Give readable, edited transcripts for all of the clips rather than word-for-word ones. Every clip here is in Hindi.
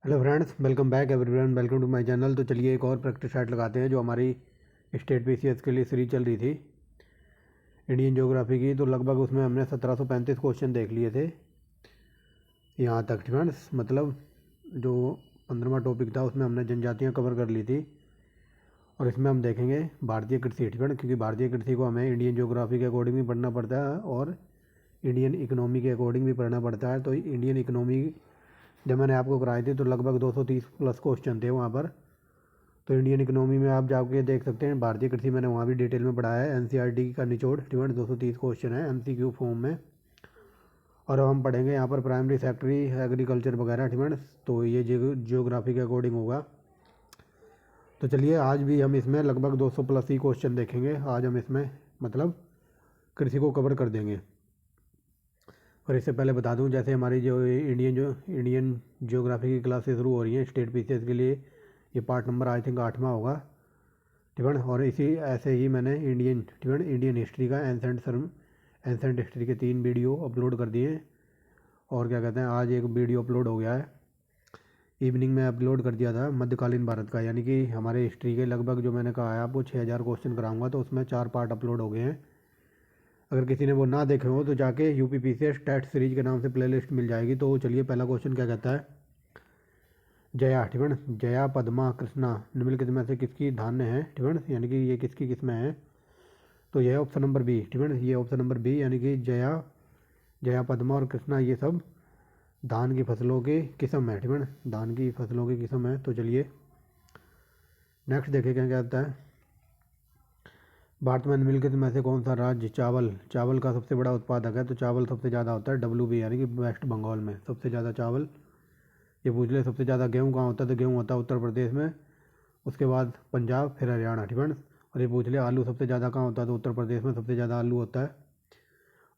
Hello friends, welcome back everyone, welcome to my channel. तो चलिए एक और प्रैक्टिस सेट लगाते हैं। जो हमारी स्टेट पीसीएस के लिए सीरीज चल रही थी इंडियन ज्योग्राफी की, तो लगभग उसमें हमने 1735 क्वेश्चन देख लिए थे यहाँ तक फ्रेंड्स। मतलब जो 15वां टॉपिक था उसमें हमने जनजातियाँ कवर कर ली थी, और इसमें हम देखेंगे भारतीय कृषि फ्रेंड, क्योंकि भारतीय कृषि को हमें इंडियन ज्योग्राफी के अकॉर्डिंग भी पढ़ना पड़ता है और इंडियन इकोनॉमी के अकॉर्डिंग भी पढ़ना पड़ता है। तो इंडियन इकोनॉमी जब मैंने आपको कराई थी तो लगभग 230 प्लस क्वेश्चन थे वहाँ पर। तो इंडियन इकोनॉमी में आप जाके देख सकते हैं, भारतीय कृषि मैंने वहाँ भी डिटेल में पढ़ाया है। एनसीईआरटी का निचोड़ 230 क्वेश्चन है एमसीक्यू फॉर्म में। और अब हम पढ़ेंगे यहाँ पर प्राइमरी सेक्टरी एग्रीकल्चर वगैरह फ्रेंड्स। तो ये जियोग्राफी के अकॉर्डिंग होगा। तो चलिए आज भी हम इसमें लगभग 200 प्लस ही क्वेश्चन देखेंगे। आज हम इसमें मतलब कृषि को कवर कर देंगे। और इससे पहले बता दूं, जैसे हमारी जो इंडियन जियोग्राफी की क्लासेस शुरू हो रही हैं स्टेट पीसीएस के लिए, ये पार्ट नंबर आई थिंक 8वां होगा ठीक है। और इसी ऐसे ही मैंने इंडियन हिस्ट्री का एंसेंट हिस्ट्री के 3 वीडियो अपलोड कर दिए। और क्या कहते हैं, आज एक वीडियो अपलोड हो गया है, इवनिंग में अपलोड कर दिया था मध्यकालीन भारत का। यानी कि हमारे हिस्ट्री के लगभग जो मैंने कहा है आपको 6000 क्वेश्चन कराऊंगा, तो उसमें 4 पार्ट अपलोड हो गए हैं। अगर किसी ने वो ना देखे हो तो जाके यूपीपीसीएस टेट सीरीज के नाम से प्लेलिस्ट मिल जाएगी। तो चलिए पहला क्वेश्चन क्या कहता है, जया ठीक है, जया पद्मा कृष्णा निम्नलिखित में से किसकी धान्य है ठीक है, यानी कि ये किसकी किस्में हैं। तो यह ऑप्शन नंबर बी ठीक है, ये ऑप्शन नंबर बी, यानी कि जया पद्मा और कृष्णा ये सब धान की फसलों की किस्म है ठीक है, धान की फसलों की किस्म है। तो चलिए नेक्स्ट देखें क्या कहता है, भारत में निम्नलिखित में से कौन सा राज्य चावल का सबसे बड़ा उत्पादक है। तो चावल सबसे ज़्यादा होता है WB, यानी कि वेस्ट बंगाल में सबसे ज़्यादा चावल। ये पूछ ले सबसे ज़्यादा गेहूँ कहाँ होता है, तो गेहूँ होता है उत्तर प्रदेश में, उसके बाद पंजाब, फिर हरियाणा ठीक है। और ये पूछ ले आलू सबसे ज़्यादा कहाँ होता है, तो उत्तर प्रदेश में सबसे ज़्यादा आलू होता है।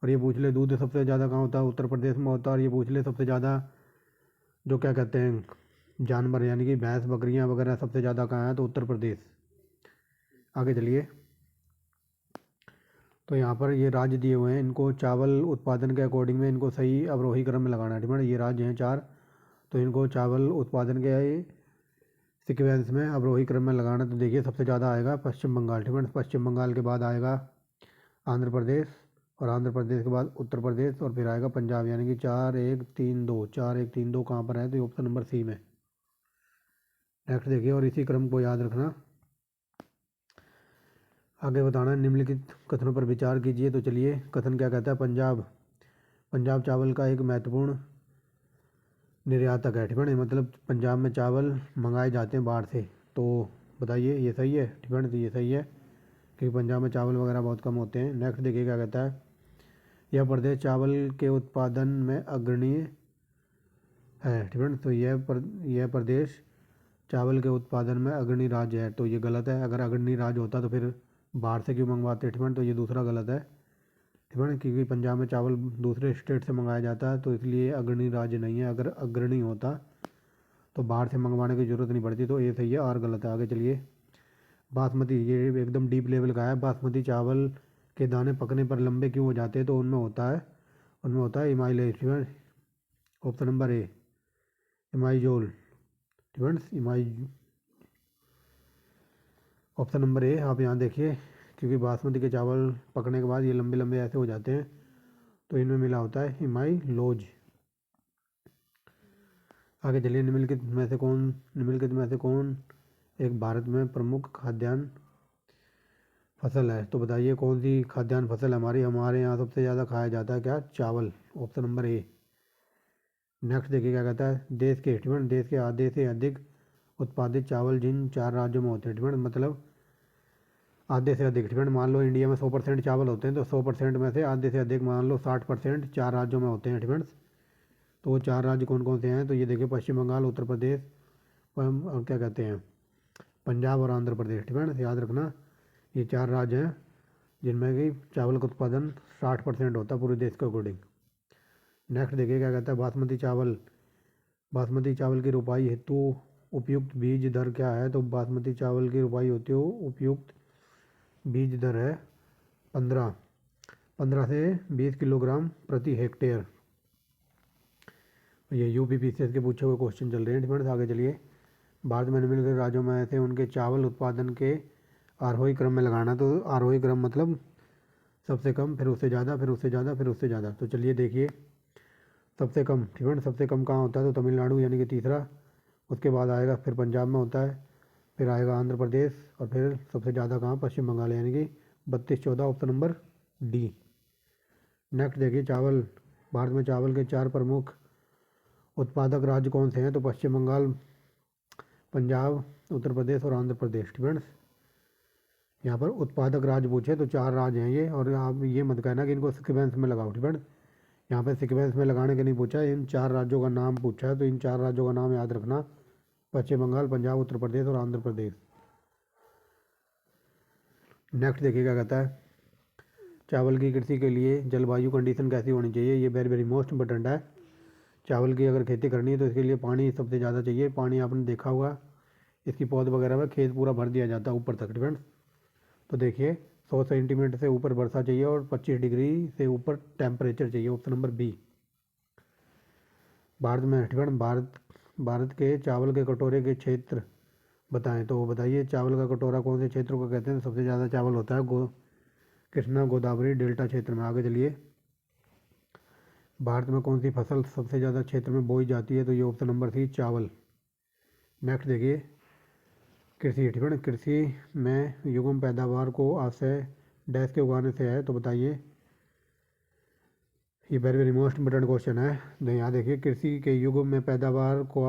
और ये पूछ ले दूध सबसे ज़्यादा कहाँ होता है, उत्तर प्रदेश में होता है। और ये पूछ ले सबसे ज़्यादा जो क्या कहते हैं जानवर, यानी कि भैंस बकरियाँ वगैरह सबसे ज़्यादा कहाँ है, तो उत्तर प्रदेश। आगे चलिए, तो यहाँ पर ये राज्य दिए हुए हैं, इनको चावल उत्पादन के अकॉर्डिंग में इनको सही अवरोही क्रम में लगाना है ठीक है। ये राज्य हैं 4, तो इनको चावल उत्पादन के सिक्वेंस में अवरोही क्रम में लगाना। तो देखिए सबसे ज़्यादा आएगा पश्चिम बंगाल ठीक है, पश्चिम बंगाल के बाद आएगा आंध्र प्रदेश, और आंध्र प्रदेश के बाद उत्तर प्रदेश, और फिर आएगा पंजाब। यानी कि 4 1 3 2 4 1 3 2 कहाँ पर है, तो ऑप्शन नंबर सी में। नेक्स्ट देखिए, और इसी क्रम को याद रखना। आगे बताना, निम्नलिखित कथनों पर विचार कीजिए। तो चलिए कथन क्या कहता है, पंजाब चावल का एक महत्वपूर्ण निर्यातक है ठीक है, मतलब पंजाब में चावल मंगाए जाते हैं बाहर से। तो बताइए ये सही है ठीक है, तो ये सही है क्योंकि पंजाब में चावल वगैरह बहुत कम होते हैं। नेक्स्ट देखिए क्या कहता है, यह प्रदेश चावल के उत्पादन में अग्रणी है ठीक है। तो यह प्रदेश चावल के उत्पादन में अग्रणी राज्य है। तो ये गलत है, अगर अग्रणी राज्य होता तो फिर बाहर से क्यों मंगवाते ठीक है। तो ये दूसरा गलत है ठीक है, क्योंकि पंजाब में चावल दूसरे स्टेट से मंगाया जाता है, तो इसलिए अग्रणी राज्य नहीं है। अगर अग्रणी होता तो बाहर से मंगवाने की ज़रूरत नहीं पड़ती। तो ये सही है, और गलत है। आगे चलिए, बासमती, ये एकदम डीप लेवल का है। बासमती चावल के दाने पकने पर लंबे क्यों हो जाते हैं, तो उनमें होता है इमाइलेशन। ऑप्शन नंबर ए इमाइजोल ठीक है, ऑप्शन नंबर ए आप यहाँ देखिए, क्योंकि बासमती के चावल पकने के बाद ये लंबे लंबे ऐसे हो जाते हैं, तो इनमें मिला होता है इमाइलोज। आगे चलिए, निम्नलिखित में से कौन एक भारत में प्रमुख खाद्यान्न फसल है। तो बताइए कौन सी खाद्यान्न फसल है हमारे यहाँ सबसे ज़्यादा खाया जाता है, क्या, चावल। Option number A. नेक्स्ट देखिए क्या कहता है, देश के आधे से अधिक उत्पादित चावल जिन 4 राज्यों में होते हैं ठीक है, मतलब आधे से अधिक ठीक है। मान लो इंडिया में 100% चावल होते हैं, तो 100% में से आधे से अधिक मान लो 60% 4 राज्यों में होते हैं ठीक है। तो वो 4 राज्य कौन कौन से हैं, तो ये देखिए पश्चिम बंगाल, उत्तर प्रदेश, और क्या कहते हैं पंजाब और आंध्र प्रदेश ठीक है। याद रखना ये 4 राज्य हैं जिनमें कि चावल का उत्पादन 60% होता है पूरे देश के अकॉर्डिंग। नेक्स्ट देखिए क्या कहता है, बासमती चावल की रोपाई हेतु उपयुक्त बीज दर क्या है। तो बासमती चावल की रोपाई होती है, उपयुक्त बीज दर है 15 से 20 किलोग्राम प्रति हेक्टेयर। तो ये यूपीपीसीएस के पूछे हुए क्वेश्चन चल रहे हैं फ्रेंड्स। आगे चलिए, भारत में निम्नलिखित राज्यों में से उनके चावल उत्पादन के आरोही क्रम में लगाना। तो आरोही क्रम मतलब सबसे कम, फिर उससे ज़्यादा, फिर उससे ज़्यादा, फिर उससे ज़्यादा। तो चलिए देखिए, सबसे कम फ्रेंड, सबसे कम कहाँ होता है? तो तमिलनाडु यानी कि तीसरा। उसके बाद आएगा फिर पंजाब में होता है, फिर आएगा आंध्र प्रदेश, और फिर सबसे ज़्यादा कहाँ? पश्चिम बंगाल, यानी कि 32-14, ऑप्शन नंबर डी। नेक्स्ट देखिए, चावल। भारत में चावल के 4 प्रमुख उत्पादक राज्य कौन से हैं? तो पश्चिम बंगाल, पंजाब, उत्तर प्रदेश और आंध्र प्रदेश। फ्रेंड्स, यहाँ पर उत्पादक राज्य पूछे तो 4 राज्य हैं ये, और आप ये मत कहना कि इनको सिक्वेंस में लगाओ। फ्रेंड्स, यहाँ पे सिक्वेंस में लगाने के नहीं पूछा, इन 4 राज्यों का नाम पूछा है। तो इन 4 राज्यों का नाम याद रखना, पश्चिम बंगाल, पंजाब, उत्तर प्रदेश और आंध्र प्रदेश। नेक्स्ट देखिए क्या कहता है, चावल की कृषि के लिए जलवायु कंडीशन कैसी होनी चाहिए? ये वेरी वेरी मोस्ट इंपॉर्टेंट है। चावल की अगर खेती करनी है तो इसके लिए पानी सबसे ज़्यादा चाहिए। पानी आपने देखा होगा, इसकी पौध वगैरह में खेत पूरा भर दिया जाता है ऊपर तक। फ्रेंड्स, तो देखिए, 100 सेंटीमीटर से ऊपर वर्षा चाहिए और 25 डिग्री से ऊपर टेम्परेचर चाहिए, ऑप्शन नंबर बी। भारत में फ्रेंड, भारत के चावल के कटोरे के क्षेत्र बताएं। तो बताइए, चावल का कटोरा कौन से क्षेत्र को कहते हैं? सबसे ज़्यादा चावल होता है कृष्णा गोदावरी डेल्टा क्षेत्र में। आगे चलिए, भारत में कौन सी फसल सबसे ज़्यादा क्षेत्र में बोई जाती है? तो ये ऑप्शन नंबर सी, चावल। नेक्स्ट देखिए, कृषि ठिकाना, कृषि में युग्म पैदावार को आशय डैश के उगाने से है। तो बताइए, ये very very most important question है। तो यहाँ देखिए, कृषि के युग्म में पैदावार को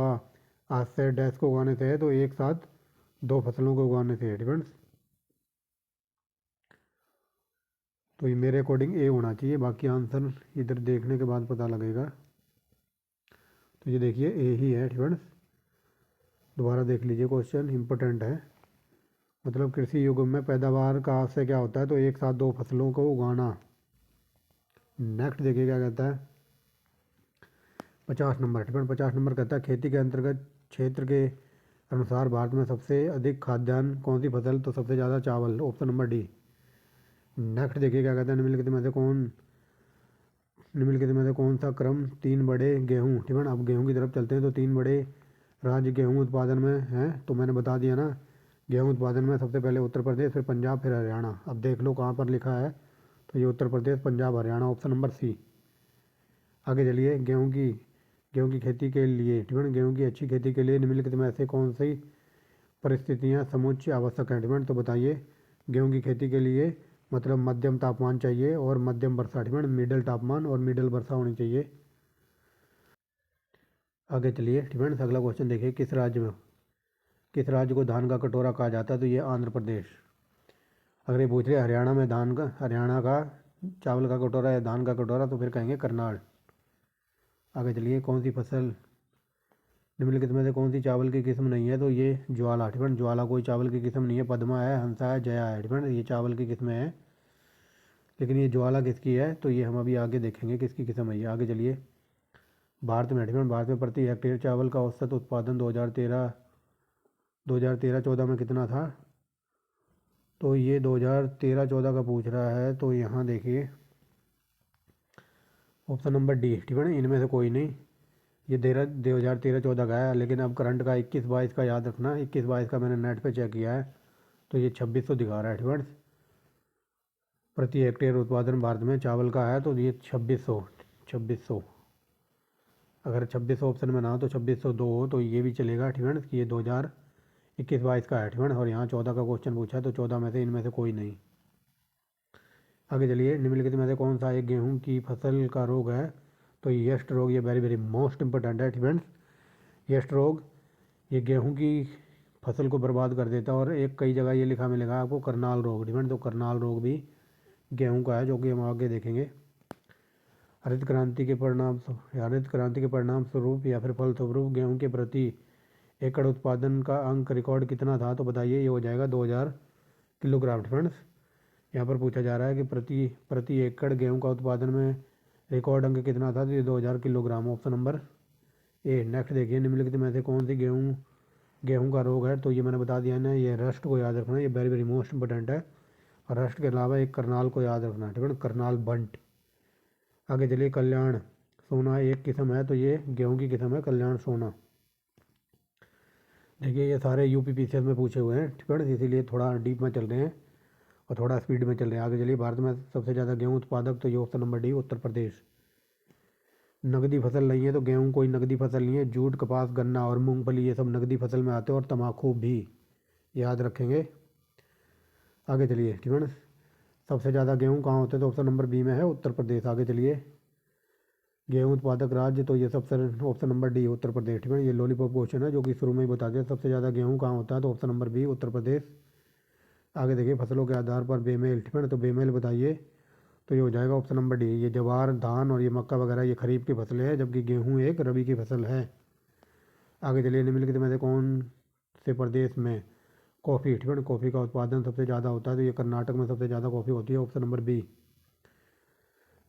आशय डैश को उगाने से है। तो एक साथ 2 फसलों को उगाने से है। फ्रेंड्स, तो ये मेरे अकॉर्डिंग ए होना चाहिए, बाकी आंसर इधर देखने के बाद पता लगेगा। तो ये देखिए, ए ही है फ्रेंड्स। दोबारा देख लीजिए, क्वेश्चन इंपॉर्टेंट है। मतलब कृषि युग्म में पैदावार का आशय क्या होता है? तो एक साथ 2 फसलों को उगाना। नेक्स्ट देखिए क्या कहता है, 50 नंबर। 50 नंबर कहता है, खेती के अंतर्गत क्षेत्र के अनुसार भारत में सबसे अधिक खाद्यान्न कौन सी फसल? तो सबसे ज़्यादा चावल, ऑप्शन नंबर डी। नेक्स्ट देखिए क्या कहता है, निम्नलिखित में से कौन सा क्रम 3 बड़े गेहूँ, ठीक है ना? अब गेहूँ की तरफ चलते हैं। तो 3 बड़े राज्य गेहूँ उत्पादन में हैं, तो मैंने बता दिया ना, गेहूँ उत्पादन में सबसे पहले उत्तर प्रदेश, फिर पंजाब, फिर हरियाणा। अब देख लो कहाँ पर लिखा है, तो ये उत्तर प्रदेश, पंजाब, हरियाणा, ऑप्शन नंबर सी। आगे चलिए, गेहूँ की खेती के लिए, ठीक है, गेहूँ की अच्छी खेती के लिए निम्नलिखित में से कौन सी परिस्थितियाँ समुच्चय आवश्यक हैं? ठीक, तो बताइए, गेहूँ की खेती के लिए मतलब मध्यम तापमान चाहिए और मध्यम वर्षा, ठीक है, मिडल तापमान और मिडल वर्षा होनी चाहिए। आगे चलिए, ठीक है, अगला क्वेश्चन देखिए, किस राज्य को धान का कटोरा कहा जाता है? तो ये आंध्र प्रदेश। अगर ये पूछ रहे हरियाणा का चावल का कटोरा या धान का कटोरा, तो फिर कहेंगे करनाल। आगे चलिए, कौन सी फसल निम्नलिखित में से कौन सी चावल की किस्म नहीं है? तो ये ज्वाला, ठीक है, ज्वाला कोई चावल की किस्म नहीं है। पद्मा है, हंसा है, जया है, ठीक है, ये चावल की किस्में हैं। लेकिन ये ज्वाला किसकी है? तो ये हम अभी आगे देखेंगे किसकी किस्म है ये। आगे चलिए, भारत में प्रति हेक्टेयर चावल का औसत उत्पादन 2013-14 में कितना था? तो ये 2013-14 का पूछ रहा है। तो यहाँ देखिए, ऑप्शन नंबर डी, ठीक है ना, इनमें से कोई नहीं। ये 2013-14 का है, लेकिन अब करंट का 21-22 का याद रखना। 21-22 का मैंने नेट पे चेक किया है, तो ये 2600 दिखा रहा है। ठीक है, प्रति हेक्टेयर उत्पादन भारत में चावल का है, तो ये 2600। अगर 2600 ऑप्शन में ना हो तो 2602 हो तो ये भी चलेगा। ठीक है, कि ये 2021-22 का है। ठीक है, और यहाँ 14 का क्वेश्चन पूछा है, तो 14 में से इनमें से कोई नहीं। आगे चलिए, निम्नलिखित में से कौन सा एक गेहूँ की फसल का रोग है? तो यस्ट रोग, ये वेरी वेरी मोस्ट इंपॉर्टेंट है। फ्रेंड्स, यस्ट रोग ये गेहूँ की फसल को बर्बाद कर देता है। और एक कई जगह ये लिखा मिलेगा आपको करनाल रोग। डिपेंड, तो करनाल रोग भी गेहूँ का है, जो कि हम आगे देखेंगे। हरित क्रांति के परिणाम स्वरूप या फिर फलस्वरूप गेहूँ के प्रति एकड़ उत्पादन का अंक रिकॉर्ड कितना था? तो बताइए, ये हो जाएगा 2000 किलोग्राम। फ्रेंड्स, यहाँ पर पूछा जा रहा है कि प्रति एकड़ गेहूँ का उत्पादन में रिकॉर्ड अंक कितना था? तो ये 2000 kilogram, option number A. Next देखिए, निम्नलिखित में से कौन सी गेहूँ का रोग है? तो ये मैंने बता दिया ना, ये रस्ट को याद रखना, ये वेरी वेरी मोस्ट इंपॉर्टेंट है। और रस्ट के अलावा एक करनाल को याद रखना, ठीक है, करनाल बंट। आगे चलिए, कल्याण सोना एक किस्म है, तो ये गेहूं की किस्म है कल्याण सोना। देखिए ये सारे यूपीपीसीएस में पूछे हुए हैं, ठीक है, इसीलिए थोड़ा डीप में चल रहे हैं और थोड़ा स्पीड में चल रहे हैं। आगे चलिए, भारत में सबसे ज़्यादा गेहूं उत्पादक, तो ये option number D Uttar Pradesh. नकदी फसल नहीं है, तो गेहूं कोई नकदी फसल नहीं है। जूट, कपास, गन्ना और मूंगफली ये सब नकदी फसल में आते हैं, और तम्बाकू भी, याद रखेंगे। आगे चलिए, ठीक है ना, सबसे ज़्यादा गेहूं कहाँ होते हैं, तो ऑप्शन नंबर बी में है उत्तर प्रदेश। आगे चलिए, गेहूं उत्पादक राज्य, तो ये सबसे option number D Uttar Pradesh, ठीक है। ये लॉलीपॉप क्वेश्चन है जो कि शुरू में ही बता दिया। सबसे ज़्यादा गेहूं कहाँ होता है, तो option number B Uttar Pradesh. आगे देखिए, फसलों के आधार पर बेमेल, ठीक है ना, तो बेमेल बताइए, तो ये हो जाएगा ऑप्शन नंबर डी। ये ज्वार, धान और ये मक्का वगैरह ये खरीफ की फसलें हैं, जबकि गेहूँ एक रबी की फसल है। आगे चलिए, निम्नलिखित में से कौन से प्रदेश में कॉफ़ी, ठीक है, कॉफ़ी का उत्पादन सबसे ज़्यादा होता है, तो ये कर्नाटक में सबसे ज़्यादा कॉफ़ी होती है, ऑप्शन नंबर बी।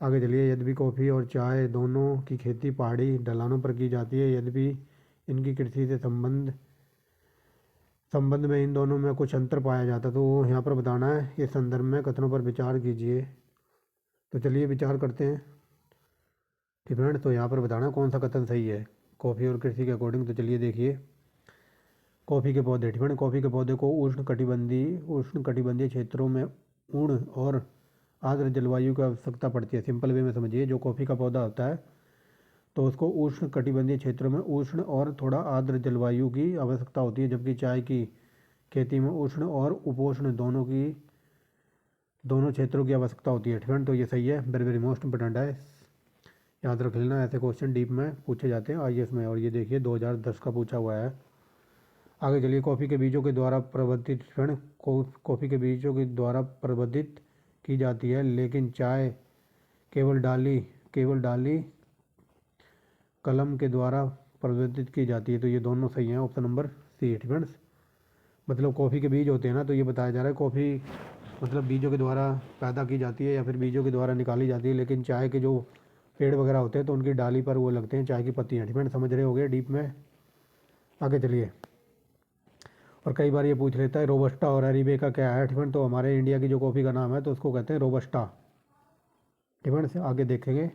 आगे चलिए, यद्यपि कॉफ़ी और चाय दोनों की खेती पहाड़ी ढलानों पर की जाती है, यद्यपि इनकी कृषि से संबंध में इन दोनों में कुछ अंतर पाया जाता है, तो वो यहाँ पर बताना है। इस संदर्भ में कथनों पर विचार कीजिए। तो चलिए विचार करते हैं, ठीक है। तो यहाँ पर बताना कौन सा कथन सही है कॉफ़ी और कृषि के अकॉर्डिंग। तो चलिए देखिए, कॉफ़ी के पौधे, ठीक है, कॉफ़ी के पौधे को उष्ण कटिबंधीय क्षेत्रों में उष्ण और आर्द्र जलवायु की आवश्यकता पड़ती है। सिंपल वे में समझिए, जो कॉफ़ी का पौधा होता है तो उसको उष्ण कटिबंधीय क्षेत्रों में उष्ण और थोड़ा आर्द्र जलवायु की आवश्यकता होती है, जबकि चाय की खेती में उष्ण और उपोष्ण दोनों क्षेत्रों की आवश्यकता होती है, ठीक है। तो ये सही है, वेरी वेरी मोस्ट इंपोर्टेंट है, याद रख लेना। ऐसे क्वेश्चन डीप में पूछे जाते हैं आईएएस में, और ये देखिए 2010 का पूछा हुआ है। आगे चलिए, कॉफ़ी के बीजों के द्वारा प्रवर्धित कॉफ़ी के बीजों के द्वारा प्रवर्धित की जाती है, लेकिन चाय केवल डाली कलम के द्वारा प्रवर्धित की जाती है, तो ये दोनों सही हैं, ऑप्शन नंबर सी, ठीक है। मतलब कॉफ़ी के बीज होते हैं ना, तो ये बताया जा रहा है कॉफ़ी मतलब बीजों के द्वारा पैदा की जाती है या फिर बीजों के द्वारा निकाली जाती है, लेकिन चाय के जो पेड़ वगैरह होते हैं तो उनकी डाली पर वो लगते हैं चाय की पत्तियाँ, ठीक है, समझ रहे होगे डीप में। आगे चलिए, और कई बार ये पूछ लेता है रोबस्टा और अरेबिका क्या है, ठीक है। तो हमारे इंडिया की जो कॉफ़ी का नाम है तो उसको कहते हैं रोबस्टा, ठीक है। आगे देखेंगे,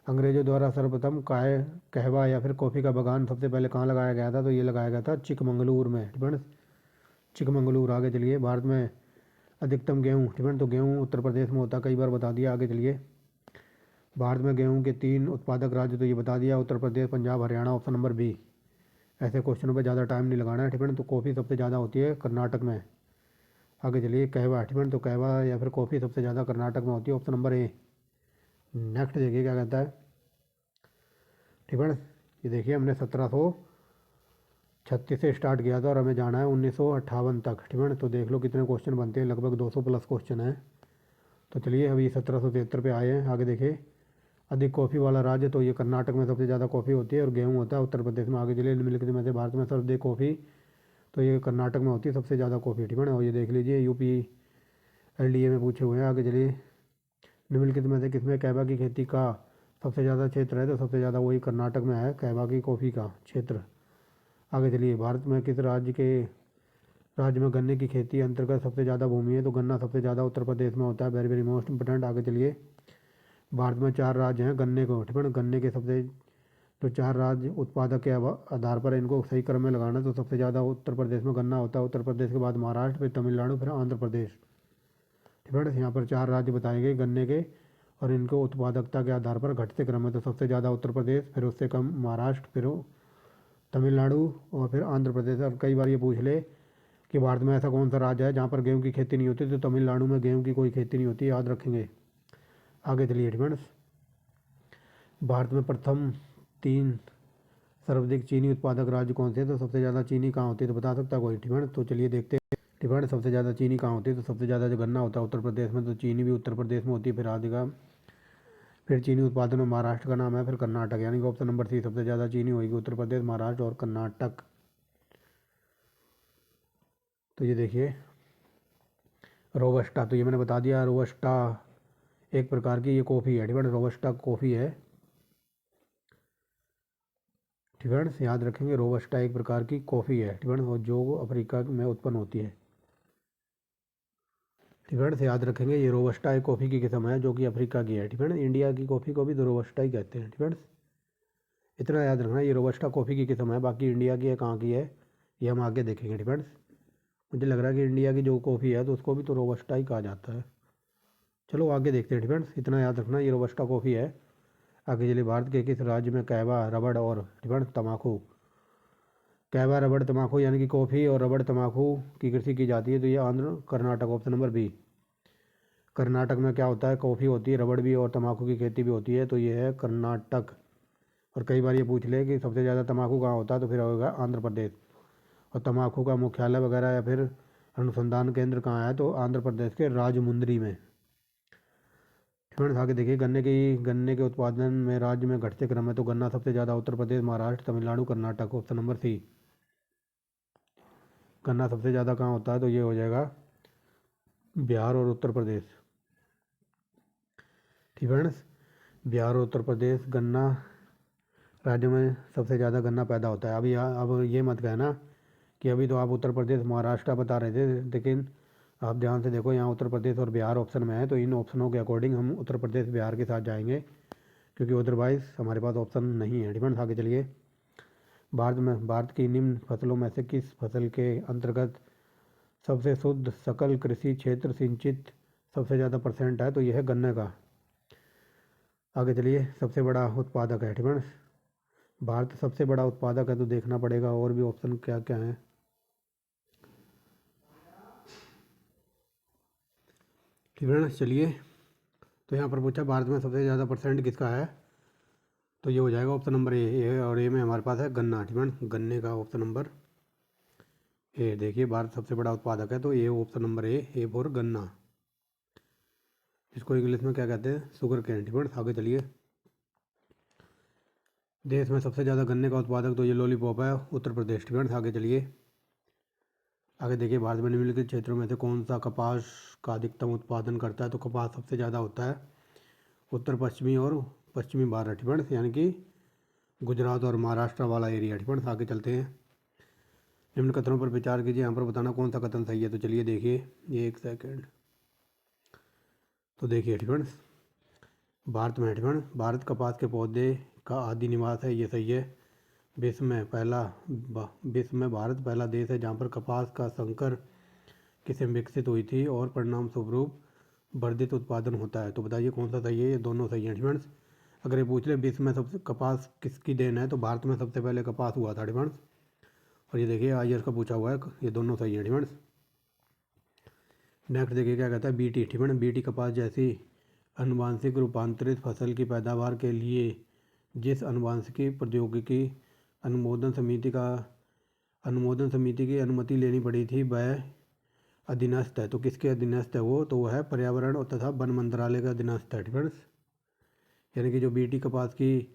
अंग्रेजों द्वारा सर्वप्रथम कहवा या फिर कॉफ़ी का बागान सबसे पहले कहाँ लगाया गया था, तो ये लगाया गया था चिकमंगलूर में, ठीक है, चिकमंगलूर। आगे चलिए, भारत में अधिकतम गेहूँ, ठीक है, तो गेहूँ उत्तर प्रदेश में होता है, कई बार बता दिया। आगे चलिए, भारत में गेहूँ के 3 उत्पादक राज्य, तो ये बता दिया, Uttar Pradesh, Punjab, Haryana, option number b. ऐसे क्वेश्चनों पे ज़्यादा टाइम नहीं लगाना है, ठीक है। तो कॉफ़ी सबसे ज़्यादा होती है कर्नाटक में। आगे चलिए, कहवा, ठीक है, तो कहवा या फिर कॉफ़ी सबसे ज़्यादा कर्नाटक में होती है, ऑप्शन नंबर ए। नेक्स्ट देखिए क्या कहता है, ठीक है। ये देखिए, हमने 1736 से स्टार्ट किया था और हमें जाना है 1958 तक, ठीक है। तो देख लो कितने क्वेश्चन बनते हैं, लगभग 200 प्लस क्वेश्चन है। तो चलिए अभी 1773 पे आए हैं। आगे देखिए, अधिक कॉफ़ी वाला राज्य, तो ये कर्नाटक में सबसे ज़्यादा कॉफ़ी होती है और गेहूँ होता है उत्तर प्रदेश में। आगे चलिए, निम्नलिखित में से भारत में सर्वाधिक कॉफ़ी, तो ये कर्नाटक में होती है सबसे ज़्यादा कॉफ़ी, ठीक है ना। और ये देख लीजिए, यूपी एलडीए में पूछे हुए हैं। आगे चलिए, निम्नलिखित में से किसमें कहवा की खेती का सबसे ज़्यादा क्षेत्र है, तो सबसे ज़्यादा वही कर्नाटक में है कहवा की कॉफ़ी का क्षेत्र। आगे चलिए, भारत में किस राज्य में गन्ने की खेती अंतर्गत सबसे ज़्यादा भूमि है, तो गन्ना सबसे ज़्यादा उत्तर प्रदेश में होता है, वेरी वेरी मोस्ट इंपोर्टेंट। आगे चलिए, भारत में 4 राज्य हैं गन्ने को, ठीक है, गन्ने के सबसे जो 4 राज्य उत्पादक के आधार पर इनको सही क्रम में लगाना, तो सबसे ज़्यादा उत्तर प्रदेश में गन्ना होता है, उत्तर प्रदेश के बाद महाराष्ट्र, फिर तमिलनाडु, फिर आंध्र प्रदेश, ठीक है। यहाँ पर 4 राज्य बताए गए गन्ने के, और इनको उत्पादकता के आधार पर घटते क्रम में, तो सबसे ज़्यादा उत्तर प्रदेश, फिर उससे कम महाराष्ट्र, फिर तमिलनाडु और फिर आंध्र प्रदेश। और कई बार ये पूछ ले कि भारत में ऐसा कौन सा राज्य है जहाँ पर गेहूँ की खेती नहीं होती, तो तमिलनाडु में गेहूँ की कोई खेती नहीं होती, याद रखेंगे। आगे चलिए, ठीक है, भारत में प्रथम 3 सर्वाधिक चीनी उत्पादक राज्य कौन से हैं, तो सबसे ज़्यादा चीनी कहाँ होती है, तो बता सकता है कोई, ठीक है। तो चलिए देखते हैं, ठीक है, सबसे ज़्यादा चीनी कहाँ होती है, तो सबसे ज़्यादा जो गन्ना होता है उत्तर प्रदेश में, तो चीनी भी उत्तर प्रदेश में होती है, फिर आदिका, फिर चीनी उत्पादन में महाराष्ट्र का नाम है, फिर कर्नाटक, यानी कि ऑप्शन नंबर सी सबसे ज़्यादा चीनी होगी उत्तर प्रदेश, महाराष्ट्र और कर्नाटक। तो ये देखिए, रोबस्टा, तो ये मैंने बता दिया, रोबस्टा एक प्रकार की ये कॉफ़ी है, ठीक है, रोबस्टा कॉफ़ी है, ठीक है, याद रखेंगे, रोबस्टा एक प्रकार की कॉफ़ी है, ठीक है, और जो अफ्रीका में उत्पन्न होती है, ठीक है, याद रखेंगे। ये रोबस्टा एक कॉफ़ी की किस्म है जो कि अफ्रीका की है, ठीक है। इंडिया की कॉफ़ी को भी तो रोबस्टा ही कहते हैं, ठीक है। इतना याद रखना, ये रोबस्टा कॉफ़ी की किस्म है, बाकी इंडिया की है कहाँ की है ये हम आगे देखेंगे डिपेंड्स। मुझे लग रहा है कि इंडिया की जो कॉफ़ी है तो उसको भी तो रोबस्टा ही कहा जाता है। चलो आगे देखते हैं डिपेंड्स, इतना याद रखना ये रोबस्टा कॉफ़ी है। आगे चलिए, भारत के किस राज्य में कहवा, रबड़ और डिपेंड्स तम्बाकू, कहवा, रबड़, तम्बाकू यानी कि कॉफ़ी और रबड़ तम्बाकू की कृषि की जाती है? तो ये Andhra, Karnataka, option number B. Karnataka में क्या होता है, कॉफ़ी होती है, रबड़ भी और तम्बाकू की खेती भी होती है, तो ये है कर्नाटक। और कई बार ये पूछ ले कि सबसे ज़्यादा तम्बाकू कहाँ होता है, तो फिर होगा आंध्र प्रदेश। और तम्बाकू का मुख्यालय वगैरह या फिर अनुसंधान केंद्र कहाँ है, तो आंध्र प्रदेश के राजमुंद्री में। फ्रेंड्स आगे देखिए, गन्ने के उत्पादन में राज्य में घटते क्रम है, तो गन्ना सबसे ज़्यादा Uttar Pradesh, Maharashtra, Tamil Nadu, Karnataka, option number c. गन्ना सबसे ज़्यादा कहाँ होता है, तो ये हो जाएगा बिहार और उत्तर प्रदेश। ठीक फ्रेंड्स, बिहार और उत्तर प्रदेश गन्ना राज्य में सबसे ज़्यादा गन्ना पैदा होता है। अब ये मत कहना कि अभी तो आप उत्तर प्रदेश, महाराष्ट्र बता रहे थे, लेकिन आप ध्यान से देखो, यहाँ उत्तर प्रदेश और बिहार ऑप्शन में है, तो इन ऑप्शनों के अकॉर्डिंग हम उत्तर प्रदेश बिहार के साथ जाएंगे, क्योंकि अदरवाइज़ हमारे पास ऑप्शन नहीं है। डिपेंड्स आगे चलिए, भारत की निम्न फसलों में से किस फसल के अंतर्गत सबसे शुद्ध सकल कृषि क्षेत्र सिंचित सबसे ज़्यादा परसेंट है, तो यह है गन्ने का। आगे चलिए, सबसे बड़ा उत्पादक है। डिपेंड्स, भारत सबसे बड़ा उत्पादक है, तो देखना पड़ेगा और भी ऑप्शन क्या क्या हैं। फ्रेंड्स चलिए, तो यहाँ पर पूछा भारत में सबसे ज़्यादा परसेंट किसका है, तो ये हो जाएगा ऑप्शन नंबर ए। और ए में हमारे पास है गन्ना। ठीक, गन्ने का ऑप्शन नंबर ए। देखिए, भारत सबसे बड़ा उत्पादक है, तो A option number A for गन्ना, इसको इंग्लिश में क्या कहते हैं, शुगर केन। ठीक, आगे चलिए, देश में सबसे ज़्यादा गन्ने का उत्पादक, तो ये लॉलीपॉप है, उत्तर प्रदेश। ठीक, आगे चलिए, आगे देखिए, भारत में निम्नलिखित क्षेत्रों में से कौन सा कपास का अधिकतम उत्पादन करता है, तो कपास सबसे ज़्यादा होता है उत्तर पश्चिमी और पश्चिमी भारत। ठीक, यानी कि गुजरात और महाराष्ट्र वाला एरिया। ठीक, आगे चलते हैं, निम्न कथनों पर विचार कीजिए, यहाँ पर बताना कौन सा कथन सही है। तो चलिए देखिए, ये एक सेकेंड, तो देखिए ठीक, भारत में ठीक, भारत कपास के पौधे का आदि निवास है, ये सही है। विश्व में भारत पहला देश है जहाँ पर कपास का संकर किस्म विकसित हुई थी और परिणाम स्वरूप वर्धित उत्पादन होता है। तो बताइए कौन सा सही है, ये दोनों सही है। ठीक, अगर ये पूछ ले विश्व में सबसे कपास किसकी देन है, तो भारत में सबसे पहले कपास हुआ था। ठीक, और ये देखिए IAS का पूछा हुआ है, ये दोनों सही है। ठीक, नेक्स्ट देखिए क्या कहता है, बीटी। ठीक, बीटी कपास जैसी अनुवांशिक रूपांतरित फसल की पैदावार के लिए जिस अनुवांशिकी प्रौद्योगिकी अनुमोदन समिति की अनुमति लेनी पड़ी थी, वह अधीनस्थ है। तो किसके अधीनस्थ है वो, तो वह है पर्यावरण और तथा वन मंत्रालय का अधीनस्थ है। ठीक, यानी कि जो बीटी कपास की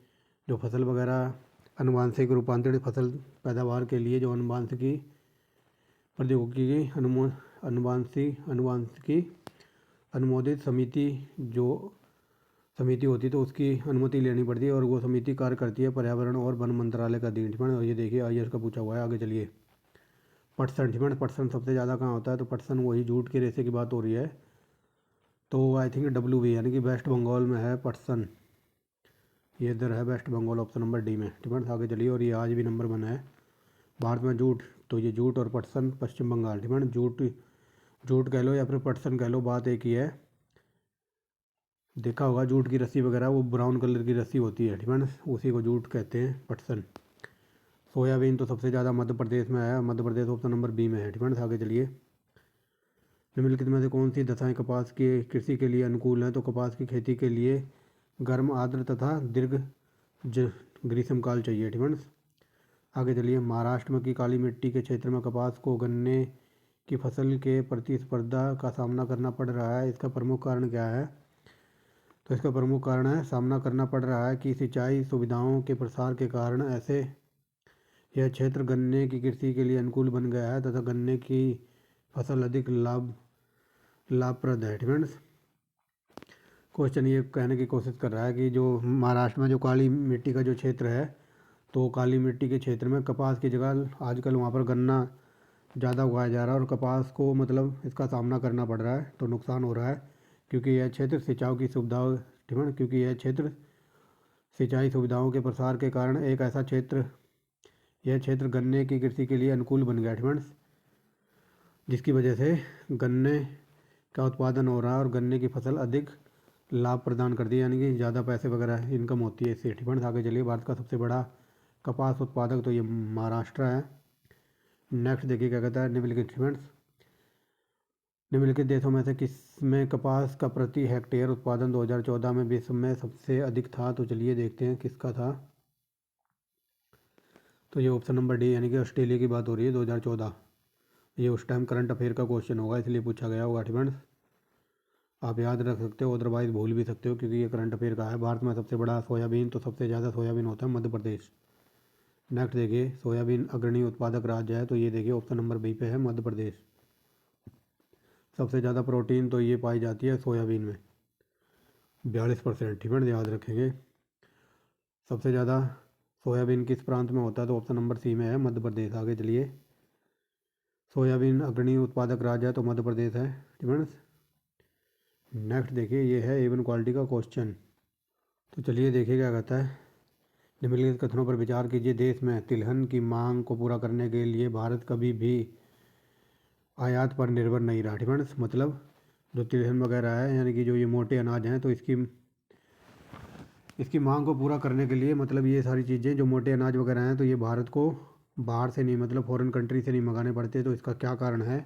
जो फसल वगैरह अनुवांशिक रूपांतरित फसल पैदावार के लिए जो अनुवांशिकी प्रौद्योगिकी अनुवांशिकी अनुमोदित समिति होती है, तो उसकी अनुमति लेनी पड़ती है, और वो समिति कार्य करती है पर्यावरण और वन मंत्रालय का अधीन। और ये देखिए IAS का पूछा हुआ है। आगे चलिए, पटसन। पटसन सबसे ज़्यादा कहाँ होता है, तो पटसन वही जूट के रेशे की बात हो रही है, तो आई थिंक WB यानी कि वेस्ट बंगाल में है पटसन, ये इधर है West Bengal, option number D में। ठीक है, आगे चलिए, और ये आज भी नंबर 1 है भारत में जूट, तो ये जूट और पटसन पश्चिम बंगाल। ठीक है, जूट कह लो या फिर पटसन कह लो, बात एक ही है। देखा होगा जूट की रस्सी वगैरह, वो ब्राउन कलर की रस्सी होती है। ठीक है, उसी को जूट कहते हैं, पटसन। सोयाबीन तो सबसे ज़्यादा मध्य प्रदेश में है, Madhya Pradesh option number B में है। ठीक है, आगे चलिए, निम्नलिखित में से कौन सी दशाएं कपास की कृषि के लिए अनुकूल हैं, तो कपास की खेती के लिए गर्म, आर्द्र तथा दीर्घ ग्रीष्मकाल चाहिए। ठीक है, आगे चलिए, महाराष्ट्र में की काली मिट्टी के क्षेत्र में कपास को गन्ने की फसल के प्रतिस्पर्धा का सामना करना पड़ रहा है, इसका प्रमुख कारण क्या है, तो इसका प्रमुख कारण है सामना करना पड़ रहा है कि सिंचाई सुविधाओं के प्रसार के कारण ऐसे यह क्षेत्र गन्ने की कृषि के लिए अनुकूल बन गया है तथा गन्ने की फसल अधिक लाभप्रद है। ठीक है, क्वेश्चन ये कहने की कोशिश कर रहा है कि जो महाराष्ट्र में जो काली मिट्टी का जो क्षेत्र है, तो काली मिट्टी के क्षेत्र में कपास की जगह आजकल वहाँ पर गन्ना ज़्यादा उगाया जा रहा है, और कपास को मतलब इसका सामना करना पड़ रहा है, तो नुकसान हो रहा है, क्योंकि यह क्षेत्र सिंचाई की सुविधा, ठीक है, क्योंकि यह क्षेत्र सिंचाई सुविधाओं के प्रसार के कारण एक ऐसा क्षेत्र यह क्षेत्र गन्ने की कृषि के लिए अनुकूल बन गया फ्रेंड्स, जिसकी वजह से गन्ने का उत्पादन हो रहा है और गन्ने की फसल अधिक लाभ प्रदान करती है, यानी कि ज़्यादा पैसे वगैरह इनकम होती है इससे फ्रेंड्स। आगे चलिए, भारत का सबसे बड़ा कपास उत्पादक तो ये महाराष्ट्र है। नेक्स्ट देखिए क्या कहता है, निम्नलिखित फ्रेंड्स, निम्नलिखित देशों में से किस में कपास का प्रति हेक्टेयर उत्पादन 2014 में विश्व में सबसे अधिक था? तो चलिए देखते हैं किसका था। तो ये ऑप्शन नंबर डी, यानी कि ऑस्ट्रेलिया की बात हो रही है 2014। ये उस टाइम करंट अफेयर का क्वेश्चन होगा, इसलिए पूछा गया होगा फ्रेंड्स। आप याद रख सकते हो, अदरवाइज भूल भी सकते हो, क्योंकि ये करंट अफेयर का है। भारत में सबसे बड़ा सोयाबीन, तो सबसे ज़्यादा सोयाबीन होता है मध्य प्रदेश। नेक्स्ट देखिए, सोयाबीन अग्रणी उत्पादक राज्य है, तो ये देखिए ऑप्शन नंबर बी पे है मध्य प्रदेश। सबसे ज़्यादा प्रोटीन तो ये पाई जाती है सोयाबीन में, 42%, ठीक है, याद रखेंगे। सबसे ज़्यादा सोयाबीन किस प्रांत में होता है? तो ऑप्शन नंबर सी में है मध्य प्रदेश। आगे चलिए, सोयाबीन अग्रणी उत्पादक राज्य है तो मध्य प्रदेश है, ठीक है। नेक्स्ट देखिए, ये है इवन क्वालिटी का क्वेश्चन। तो चलिए देखिए क्या कहता है, निम्नलिखित कथनों पर विचार कीजिए। देश में तिलहन की मांग को पूरा करने के लिए भारत कभी भी आयात पर निर्भर नहीं रहा, ठीक है। मतलब जो तिलहन वगैरह है, यानी कि जो ये मोटे अनाज हैं, तो इसकी मांग को पूरा करने के लिए, मतलब ये सारी चीज़ें जो मोटे अनाज वगैरह हैं, तो ये भारत को बाहर से नहीं, मतलब फॉरेन कंट्री से नहीं मंगाने पड़ते। तो इसका क्या कारण है?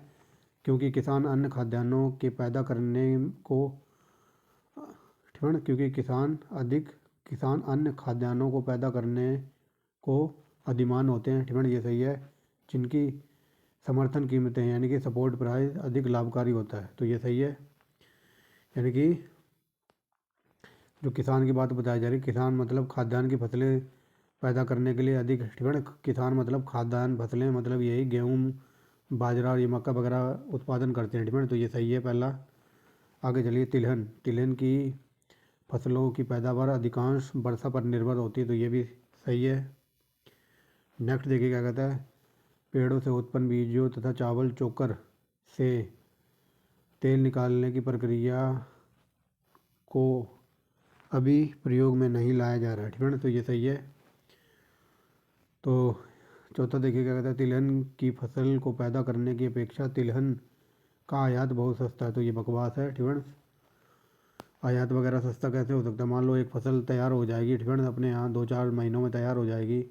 क्योंकि किसान अन्य खाद्यान्नों के पैदा करने को, ठीक है, क्योंकि किसान अन्य खाद्यान्नों को पैदा करने को अधिमान होते हैं, ठीक है, ये सही है। जिनकी समर्थन कीमतें, यानी कि सपोर्ट प्राइस अधिक लाभकारी होता है, तो ये सही है। यानी कि जो किसान की बात बताई जा रही है, किसान मतलब खाद्यान्न की फसलें पैदा करने के लिए अधिक, ठीक है। किसान मतलब खाद्यान्न फसलें, मतलब यही गेहूँ, बाजरा और ये मक्का वगैरह उत्पादन करते हैं, ठीक है, तो ये सही है पहला। आगे चलिए, तिलहन की फसलों की पैदावार अधिकांश वर्षा पर निर्भर होती है, तो ये भी सही है। नेक्स्ट देखिए क्या कहता है, पेड़ों से उत्पन्न बीजों तथा चावल चोकर से तेल निकालने की प्रक्रिया को अभी प्रयोग में नहीं लाया जा रहा है, ठीक है, तो ये सही है। तो चौथा देखिए क्या कहता है, तिलहन की फसल को पैदा करने की अपेक्षा तिलहन का आयात बहुत सस्ता है, तो ये बकवास है, ठीक है। आयात वगैरह सस्ता कैसे हो सकता है? मान लो एक फसल तैयार हो जाएगी, ठीक है, अपने यहाँ 2-4 महीनों में तैयार हो जाएगी,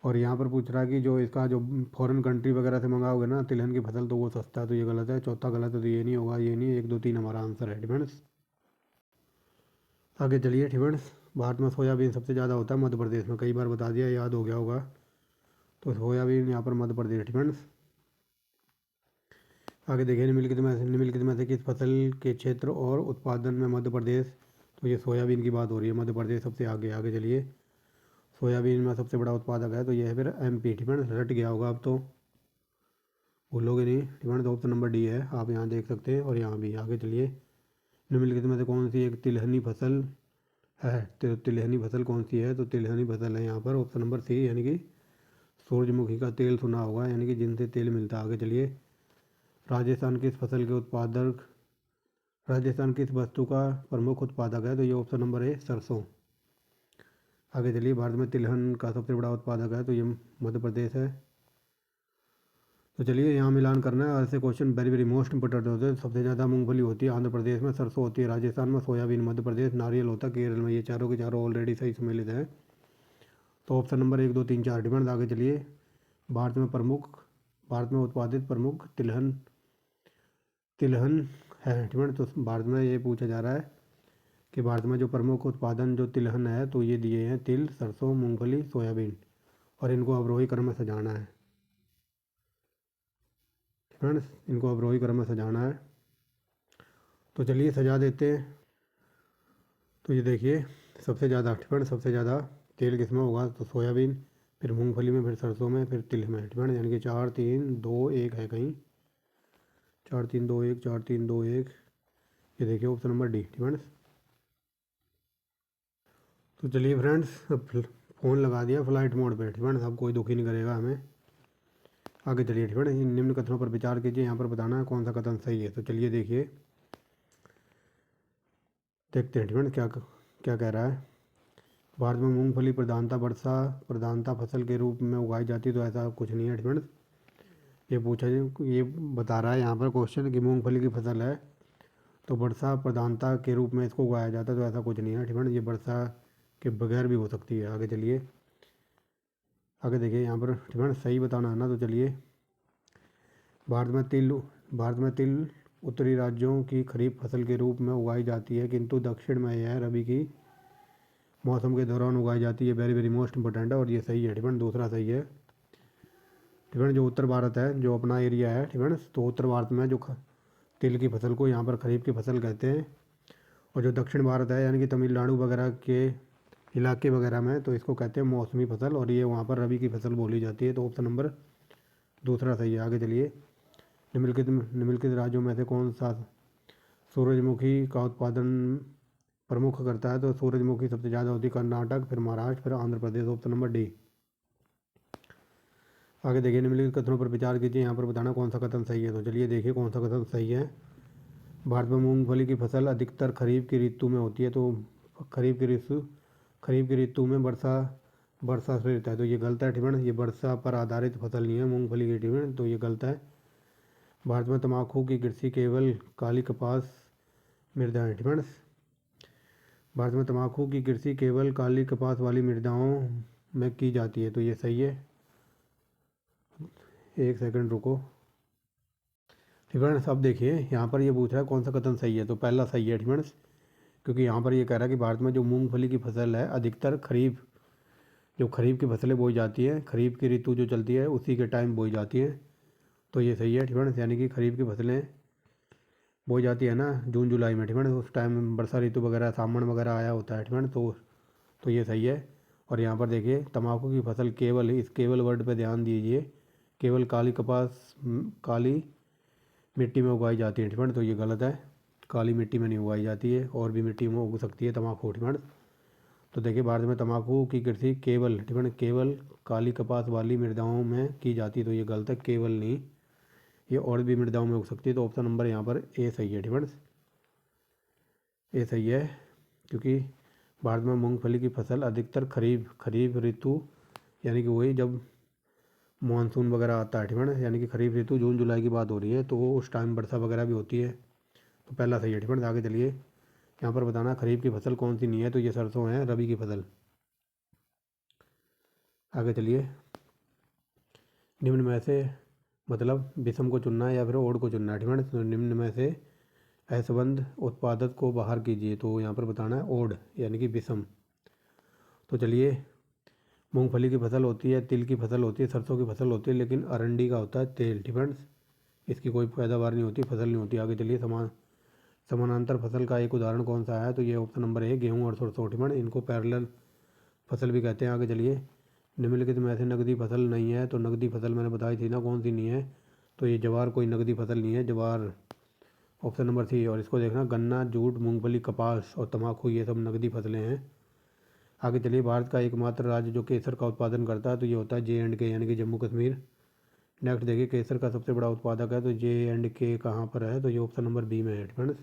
और यहाँ पर पूछ रहा है कि जो इसका जो फॉरेन कंट्री वगैरह से मंगाओगे ना तिलहन की फसल, तो वो सस्ता है, तो ये गलत है। चौथा गलत है, तो ये नहीं होगा, ये नहीं। 1 2 3 हमारा आंसर है, डिफेंस। आगे चलिए, डिफेंस। भारत में सोयाबीन सबसे ज़्यादा होता है मध्य प्रदेश में, कई बार बता दिया, याद हो गया होगा। तो सोयाबीन यहाँ पर मध्य प्रदेश, डिफेंस। आगे देखिए, निम्नलिखित में से किस फसल के क्षेत्र और उत्पादन में मध्य प्रदेश, तो ये सोयाबीन की बात हो रही है, मध्य प्रदेश सबसे आगे। आगे चलिए, सोयाबीन में सबसे बड़ा उत्पादक है, तो ये है फिर एमपी, ठीक है। रट गया होगा अब तो, भूलोगे नहीं, ठीक है। तो ऑप्शन नंबर डी है, आप यहाँ देख सकते हैं, और यहाँ भी। आगे चलिए, निम्नलिखित में से कौन सी एक तिलहनी फसल है? तो तिलहनी फसल कौन सी है? तो तिलहनी फसल है यहाँ पर ऑप्शन नंबर सी, यानी कि सूरजमुखी का तेल सुना होगा, यानी कि जिनसे तेल मिलता है। आगे चलिए, राजस्थान किस फसल के उत्पादक राजस्थान किस वस्तु का प्रमुख उत्पादक है? तो ये ऑप्शन नंबर है सरसों। आगे चलिए, भारत में तिलहन का सबसे बड़ा उत्पादक है, तो ये मध्य प्रदेश है। तो चलिए यहाँ मिलान करना है, ऐसे question very very most important होते हैं। सबसे ज़्यादा मूंगफली होती है आंध्र प्रदेश में, सरसों होती है राजस्थान में, सोयाबीन मध्य प्रदेश, नारियल होता है केरल में। ये चारों के चारों ऑलरेडी सही सम्मिलित हैं, तो ऑप्शन नंबर 1 2 3 4 डिपेंड। आगे चलिए, भारत में उत्पादित प्रमुख तिलहन है, डिपेंड। तो भारत में ये पूछा जा रहा है कि भारत में जो प्रमुख उत्पादन जो तिलहन है, तो ये दिए हैं तिल, सरसों, मूंगफली, सोयाबीन, और इनको अवरोही क्रम में सजाना है, फ्रेंड्स, इनको अवरोही क्रम में सजाना है। तो चलिए सजा देते हैं। तो ये देखिए, सबसे ज़्यादा, फ्रेंड्स, सबसे ज़्यादा तेल किस में होगा? तो सोयाबीन, फिर मूंगफली में, फिर सरसों में, फिर तिल में, फ्रेंड्स, यानी कि 4 3 2 1 है कहीं, 4 3 2 1, 4 3 2 1। ये देखिए ऑप्शन नंबर डी, फ्रेंड्स। तो चलिए फ्रेंड्स, फ़ोन लगा दिया फ्लाइट मोड पे, फ्रेंड्स, अब कोई दुखी नहीं करेगा हमें। आगे चलिए, फ्रेंड्स, इन निम्न कथनों पर विचार कीजिए, यहाँ पर बताना है कौन सा कथन सही है। तो चलिए देखिए, देखते हैं डिपेंड क्या क्या कह रहा है। भारत में मूंगफली प्रधानता वर्षा प्रधानता फसल के रूप में उगाई जाती है, तो ऐसा कुछ नहीं है डिपेंड। ये पूछा ये बता रहा है यहाँ पर क्वेश्चन कि मूंगफली की फसल है तो वर्षा प्रधानता के रूप में इसको उगाया जाता है, तो ऐसा कुछ नहीं है डिपेंड। ये वर्षा के बगैर भी हो सकती है। आगे चलिए, आगे देखिए यहाँ पर डिपेंड सही बताना है ना। तो चलिए, भारत में तिल भारत में तिल उत्तरी राज्यों की खरीफ फसल के रूप में उगाई जाती है, किंतु दक्षिण में यह रबी की मौसम के दौरान उगाई जाती है। वेरी वेरी मोस्ट इंपॉर्टेंट है और ये सही है डिपेंड, दूसरा सही है डिपेंड। जो उत्तर भारत है, जो अपना एरिया है डिपेंड, तो उत्तर भारत में जो तिल की फसल को यहाँ पर खरीफ की फसल कहते हैं। और जो दक्षिण भारत है यानी कि तमिलनाडु वगैरह के इलाके वगैरह में, तो इसको कहते हैं मौसमी फसल, और ये वहाँ पर रबी की फसल बोली जाती है। तो ऑप्शन नंबर दूसरा सही है। आगे चलिए, निम्नलिखित राज्यों में से कौन सा सूरजमुखी का उत्पादन प्रमुख करता है? तो सूरजमुखी सबसे ज़्यादा होती है कर्नाटक, फिर महाराष्ट्र, फिर Andhra Pradesh. Option number d. आगे देखिए, निम्नलिखित कथनों पर विचार कीजिए, यहाँ पर बताना कौन सा कथन सही है। तो चलिए देखिए कौन सा कथन सही है। भारत में मूंगफली की फसल अधिकतर खरीफ की ऋतु में होती है, तो खरीफ की ऋतु में वर्षा से रहता है, तो ये गलत है ठिमण। ये वर्षा पर आधारित फसल नहीं है मूंगफली की ठिमण, तो ये गलत है। भारत में तंबाकू की कृषि केवल काली कपास मृदा ठिमण। भारत में तंबाकू की कृषि केवल काली कपास वाली मृदाओं में की जाती है, तो ये सही है। एक सेकंड रुको ठिमण। अब देखिए यहाँ पर ये पूछ रहा है कौन सा कथन सही है, तो पहला सही है ठिमण, क्योंकि यहाँ पर ये कह रहा है कि भारत में जो मूंगफली की फसल है अधिकतर खरीफ की फसलें बोई जाती हैं, खरीफ की ऋतु जो चलती है उसी के टाइम बोई जाती हैं, तो ये सही है ठिमण। यानी कि खरीफ की फसलें बोई जाती है ना जून जुलाई में ठिमण, उस टाइम वर्षा ऋतु वगैरह सावन वगैरह आया होता है ठिमण, तो ये सही है। और यहाँ पर देखिए तंबाकू की फसल केवल, इस केवल वर्ड पे ध्यान दीजिए, केवल काली मिट्टी में उगाई जाती है ठिमण, तो ये गलत है। काली मिट्टी में नहीं उगाई जाती है, और भी मिट्टी में उग सकती है तंबाकू ठिमण। तो देखिए भारत में तंबाकू की कृषि केवल काली कपास वाली मृदाओं में की जाती है, तो ये गलत है, केवल नहीं, ये और भी मृदाओं में उग सकती है। तो ऑप्शन नंबर यहाँ पर ए सही है ठिमण, ए सही है। क्योंकि भारत में मूंगफली की फसल अधिकतर खरीफ ऋतु यानी कि वही जब मानसून वगैरह आता है ठिमण, यानी कि खरीफ ऋतु जून जुलाई की बात हो रही है, तो उस टाइम वर्षा वगैरह भी होती है, तो पहला सही है ठिमण। आगे चलिए, यहाँ पर बताना खरीफ की फसल कौन सी नहीं है, तो ये सरसों है, रबी की फसल। आगे चलिए, निम्न में से मतलब विषम को चुनना है या फिर ओड को चुनना है ठिमण, तो निम्न में से असंबद्ध उत्पादक को बाहर कीजिए, तो यहाँ पर बताना है ओड यानी कि विषम। तो चलिए, मूंगफली की फसल होती है, तिल की फसल होती है, सरसों की फसल होती है, लेकिन अरंडी का होता है तेल डिपेंड्स, इसकी कोई पैदावार नहीं होती, फसल नहीं होती। आगे चलिए, समानांतर फसल का एक उदाहरण कौन सा है? तो ये ऑप्शन नंबर है गेहूँ और सरसों डिपेंड, इनको पैरेलल फसल भी कहते हैं। आगे चलिए, निम्नलिखित में से नकदी फसल नहीं है, तो नकदी फसल मैंने बताई थी ना कौन सी नहीं है, तो ये ज्वार कोई नकदी फसल नहीं है, ज्वार ऑप्शन नंबर सी। और इसको देखना, गन्ना, जूट, मूंगफली, कपास और तंबाकू ये सब नकदी फसलें हैं। आगे चलिए, भारत का एकमात्र राज्य जो केसर का उत्पादन करता है, तो ये होता है JNK यानी कि जम्मू कश्मीर। नेक्स्ट देखिए, केसर का सबसे बड़ा उत्पादक है, तो JNK कहाँ पर है? तो ये ऑप्शन नंबर बी में है फ्रेंड्स,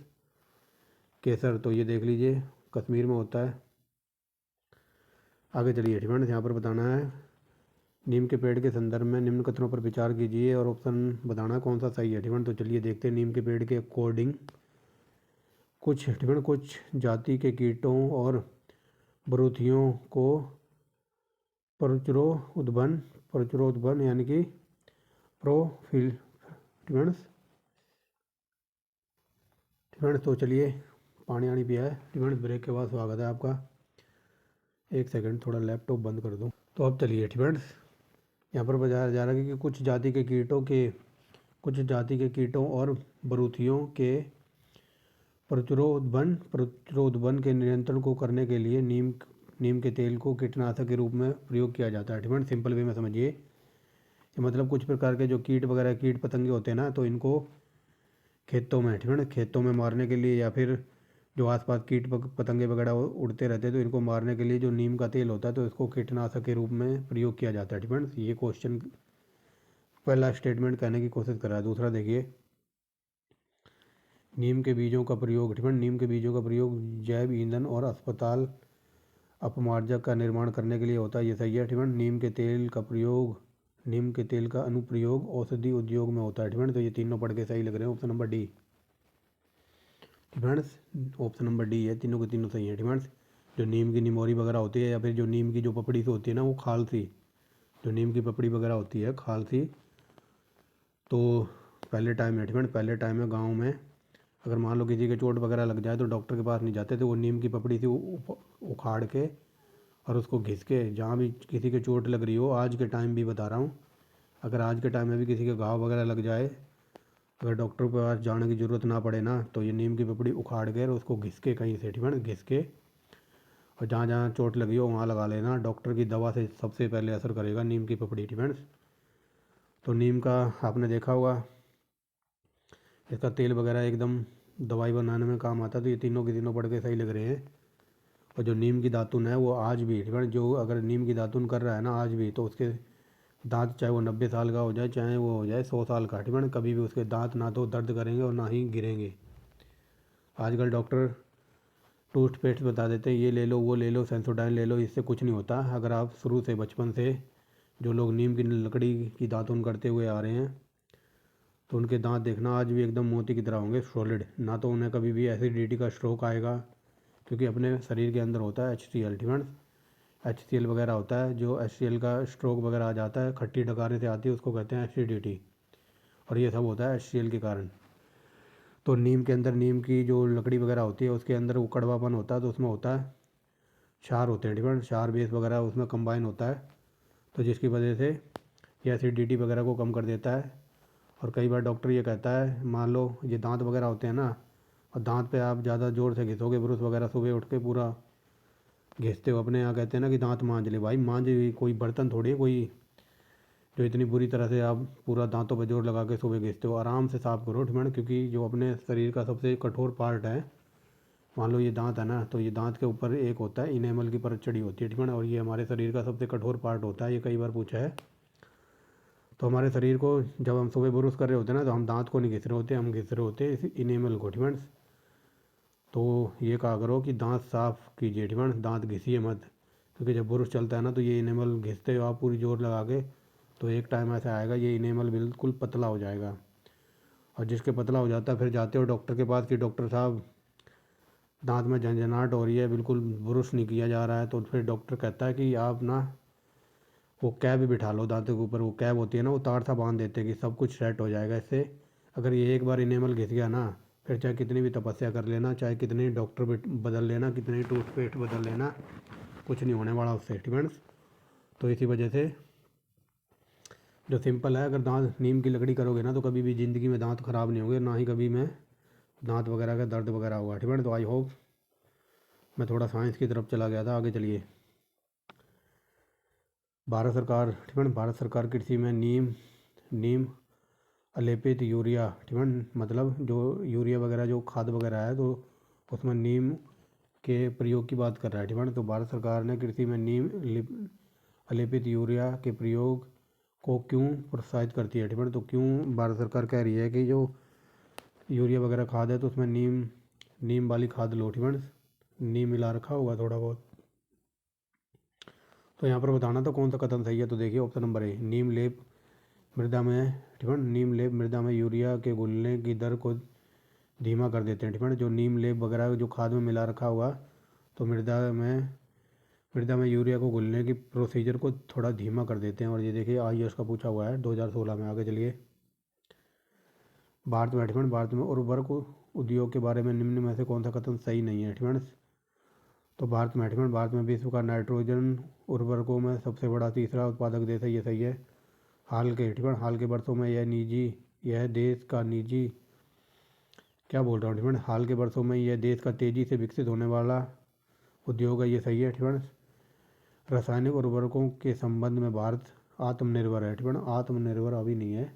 केसर, तो ये देख लीजिए कश्मीर में होता है। आगे चलिए फ्रेंड्स, यहाँ पर बताना है नीम के पेड़ के संदर्भ में निम्न कथनों पर विचार कीजिए और ऑप्शन बताना कौन सा सही है फ्रेंड्स। तो चलिए देखते हैं, नीम के पेड़ के अकॉर्डिंग कुछ जाति के कीटों और बरूथियों को प्रचुरोद्भन यानी कि प्रोफिल्स। तो चलिए, पानी आनी पिया है फ्रेंड्स, ब्रेक के बाद स्वागत है आपका। एक सेकंड, थोड़ा लैपटॉप बंद कर दूं। तो अब चलिए फ्रेंड्स, यहाँ पर बताया जा रहा है कि कुछ जाति के कीटों और बरूथियों के प्रचुरोद्भन के नियंत्रण को करने के लिए नीम के तेल को कीटनाशक के रूप में प्रयोग किया जाता है फ्रेंड्स। सिंपल वे में समझिए, मतलब कुछ प्रकार के जो कीट पतंगे होते हैं ना, तो इनको खेतों में मारने के लिए, या फिर जो आसपास कीट पतंगे वगैरह उड़ते रहते हैं, तो इनको मारने के लिए जो नीम का तेल होता है, तो इसको कीटनाशक के रूप में प्रयोग किया जाता है फ्रेंड्स। ये क्वेश्चन पहला स्टेटमेंट कहने की कोशिश कर रहा है। दूसरा देखिए, नीम के बीजों का प्रयोग नीम के बीजों का प्रयोग जैव ईंधन और अस्पताल अपमार्जक का निर्माण करने के लिए होता है, ये सही है। नीम के तेल का अनुप्रयोग औषधि उद्योग में होता है। तो ये तीनों पढ़ के सही लग रहे हैं। Option number D friends, option number D है, तीनों के तीनों सही है फ्रेंड्स। जो नीम की निमोरी वगैरह होती है या फिर जो नीम की जो पपड़ी से होती है ना, वो खाल सी, जो नीम की पपड़ी वगैरह होती है खाल सी, तो पहले टाइम में गाँव में अगर मान लो किसी के चोट वगैरह लग जाए तो डॉक्टर के पास नहीं जाते थे, वो नीम की पपड़ी से उखाड़ के और उसको घिस के, जहाँ भी किसी के चोट लग रही हो, आज के टाइम भी बता रहा हूँ, अगर आज के टाइम में भी किसी के घाव वगैरह लग जाए, अगर डॉक्टर के पास जाने की ज़रूरत ना पड़े ना, तो ये नीम की पपड़ी उखाड़ के और उसको घिस के कहीं से घिस के, और जहाँ जहाँ चोट लगी हो वहाँ लगा लेना। डॉक्टर की दवा से सबसे पहले असर करेगा नीम की पपड़ी फ्रेंड्स। तो नीम का आपने देखा होगा, इसका तेल वगैरह एकदम दवाई बनाने में काम आता है। तो ये तीनों के तीनों पढ़ के सही लग रहे हैं। और जो नीम की दातुन है वो आज भी जो अगर नीम की दातुन कर रहा है ना आज भी, तो उसके दांत चाहे वो 90 साल का हो जाए, चाहे वो हो जाए 100 साल का, कभी भी उसके दांत ना तो दर्द करेंगे और ना ही गिरेंगे। आजकल डॉक्टर टूथपेस्ट बता देते हैं, ये ले लो वो ले लो, सेंसोडाइन ले लो, इससे कुछ नहीं होता। अगर आप शुरू से बचपन से जो लोग नीम की लकड़ी की दातुन करते हुए आ रहे हैं, तो उनके दांत देखना आज भी एकदम मोती की तरह होंगे, सॉलिड। ना तो उन्हें कभी भी एसिडिटी का स्ट्रोक आएगा, क्योंकि अपने शरीर के अंदर होता है HCl वगैरह होता है। जो HCl का स्ट्रोक वगैरह आ जाता है, खट्टी डकारे से आती है, उसको कहते हैं एसिडिटी, और ये सब होता है HCl के कारण। तो नीम के अंदर, नीम की जो लकड़ी वगैरह होती है उसके अंदर वो कड़वापन होता है, तो उसमें होता है क्षार होते हैं क्षार बेस वगैरह उसमें कंबाइन होता है, तो जिसकी वजह से ये एसिडिटी वगैरह को कम कर देता है। और कई बार डॉक्टर ये कहता है, मान लो ये दांत वगैरह होते हैं ना, और दांत पे आप ज़्यादा ज़ोर से घिसोगे, ब्रश वगैरह सुबह उठ के पूरा घिसते हो, अपने यहाँ कहते हैं ना कि दांत मांज ले, भाई मांज, कोई बर्तन थोड़ी है कोई जो इतनी बुरी तरह से आप पूरा दांतों पर जोर लगा के सुबह घिसते हो। आराम से साफ़ करो क्योंकि जो अपने शरीर का सबसे कठोर पार्ट है, मान लो ये दांत है ना, तो ये दांत के ऊपर एक होता है इनेमल की परत चढ़ी होती है, और ये हमारे शरीर का सबसे कठोर पार्ट होता है, ये कई बार पूछा है। तो हमारे शरीर को जब हम सुबह ब्रश कर रहे होते हैं ना, तो हम दांत को नहीं घिस रहे होते, हम घिस रहे होते इस इनेमल को तो ये कहा करो कि दांत साफ़ कीजिए दांत घिसिए मत, क्योंकि जब ब्रश चलता है ना, तो ये इनेमल घिसते हो आप पूरी जोर लगा के, तो एक टाइम ऐसा आएगा ये इनेमल बिल्कुल पतला हो जाएगा। और जिसके पतला हो जाता है फिर जाते हो डॉक्टर के पास कि डॉक्टर साहब दांत में झंझनाहट हो रही है, बिल्कुल ब्रश नहीं किया जा रहा है, तो फिर डॉक्टर कहता है कि आप ना वो कैप बिठा लो दांतों के ऊपर, वो कैप होती है ना, वो तार सा बांध देते हैं कि सब कुछ सेट हो जाएगा इससे। अगर ये एक बार इनेमल घिस गया ना, फिर चाहे कितनी भी तपस्या कर लेना, चाहे कितने डॉक्टर बदल लेना, कितने टूथपेस्ट बदल लेना, कुछ नहीं होने वाला उससे तो इसी वजह से जो सिंपल है, अगर दांत नीम की लकड़ी करोगे ना, तो कभी भी ज़िंदगी में दांत ख़राब नहीं होंगे, ना ही कभी में दांत वगैरह का दर्द वगैरह होगा तो आई होप मैं थोड़ा साइंस की तरफ चला गया था। आगे चलिए। भारत सरकार कृषि में नीम अलेपित यूरिया मतलब जो यूरिया वगैरह जो खाद वगैरह है, तो उसमें नीम के प्रयोग की बात कर रहा है तो भारत सरकार ने कृषि में नीम अलेपित यूरिया के प्रयोग को क्यों प्रोत्साहित करती है तो क्यों भारत सरकार कह रही है कि जो यूरिया वगैरह खाद है तो उसमें नीम वाली खाद लो नीम मिला रखा होगा थोड़ा बहुत। तो यहाँ पर बताना तो कौन सा कथन सही है, तो देखिए ऑप्शन नंबर ए, नीम लेप मृदा में यूरिया के घुलने की दर को धीमा कर देते हैं जो नीम लेप वगैरह जो खाद में मिला रखा होगा, तो मृदा में यूरिया को घुलने की प्रोसीजर को थोड़ा धीमा कर देते हैं। और ये देखिए IAS का पूछा हुआ है 2016 में। आगे चलिए। भारत में उर्वरक उद्योग के बारे में निम्न में से कौन सा कथन सही नहीं है तो भारत में विश्व का नाइट्रोजन उर्वरकों में सबसे बड़ा तीसरा उत्पादक देश है, ये सही है। हाल के वर्षों में यह देश का निजी क्या बोल रहा हूँ हाल के वर्षों में यह देश का तेज़ी से विकसित होने वाला उद्योग है, ये सही है रासायनिक उर्वरकों के संबंध में भारत आत्मनिर्भर है आत्मनिर्भर अभी नहीं है,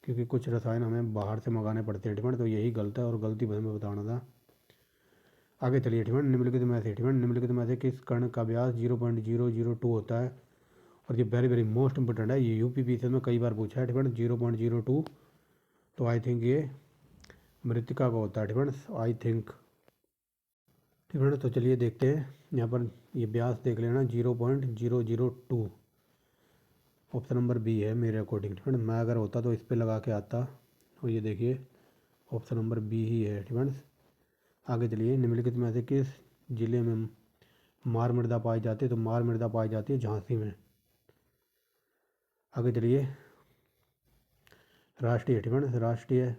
क्योंकि कुछ रसायन हमें बाहर से मंगाने पड़ते हैं तो यही गलत है और गलती हमें बताना था। आगे चलिए निम्नलिखित में से किस कण का व्यास 0.002 होता है, और ये वेरी वेरी मोस्ट इंपॉर्टेंट है, ये UPPSC में कई बार पूछा है 0.02, तो आई थिंक ये मृतिका का होता है। ठीक है फ्रेंड्स, आई थिंक। ठीक है फ्रेंड्स, तो चलिए देखते हैं। यहाँ पर ये व्यास देख लेना 0.002, ऑप्शन नंबर बी है मेरे अकॉर्डिंग। ठीक है, मैं अगर होता तो इस पर लगा के आता। तो ये देखिए ऑप्शन नंबर बी ही है। ठीक है फ्रेंड्स, आगे चलिए। निम्नलिखित में से किस जिले में मार मृदा पाई जाती है? तो मार मृदा पाई जाती है झांसी में। आगे चलिए। राष्ट्रीय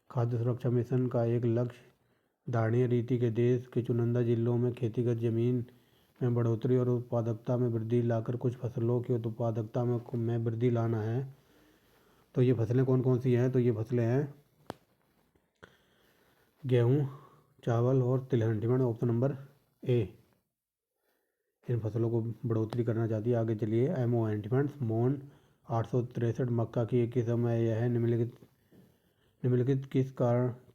खाद्य सुरक्षा मिशन का एक लक्ष्य धारणीय रीति के देश के चुनिंदा जिलों में खेतीगत जमीन में बढ़ोतरी और उत्पादकता में वृद्धि लाकर कुछ फसलों की उत्पादकता में वृद्धि लाना है। तो ये फसलें कौन कौन सी हैं? तो ये फसलें हैं गेहूँ, चावल और तिलहन। ठीक है, ऑप्शन नंबर ए इन फसलों को बढ़ोतरी करना चाहती है। आगे चलिए। MON डिफेंस मोन 863 मक्का की एक किस्म है। यह है निम्नलिखित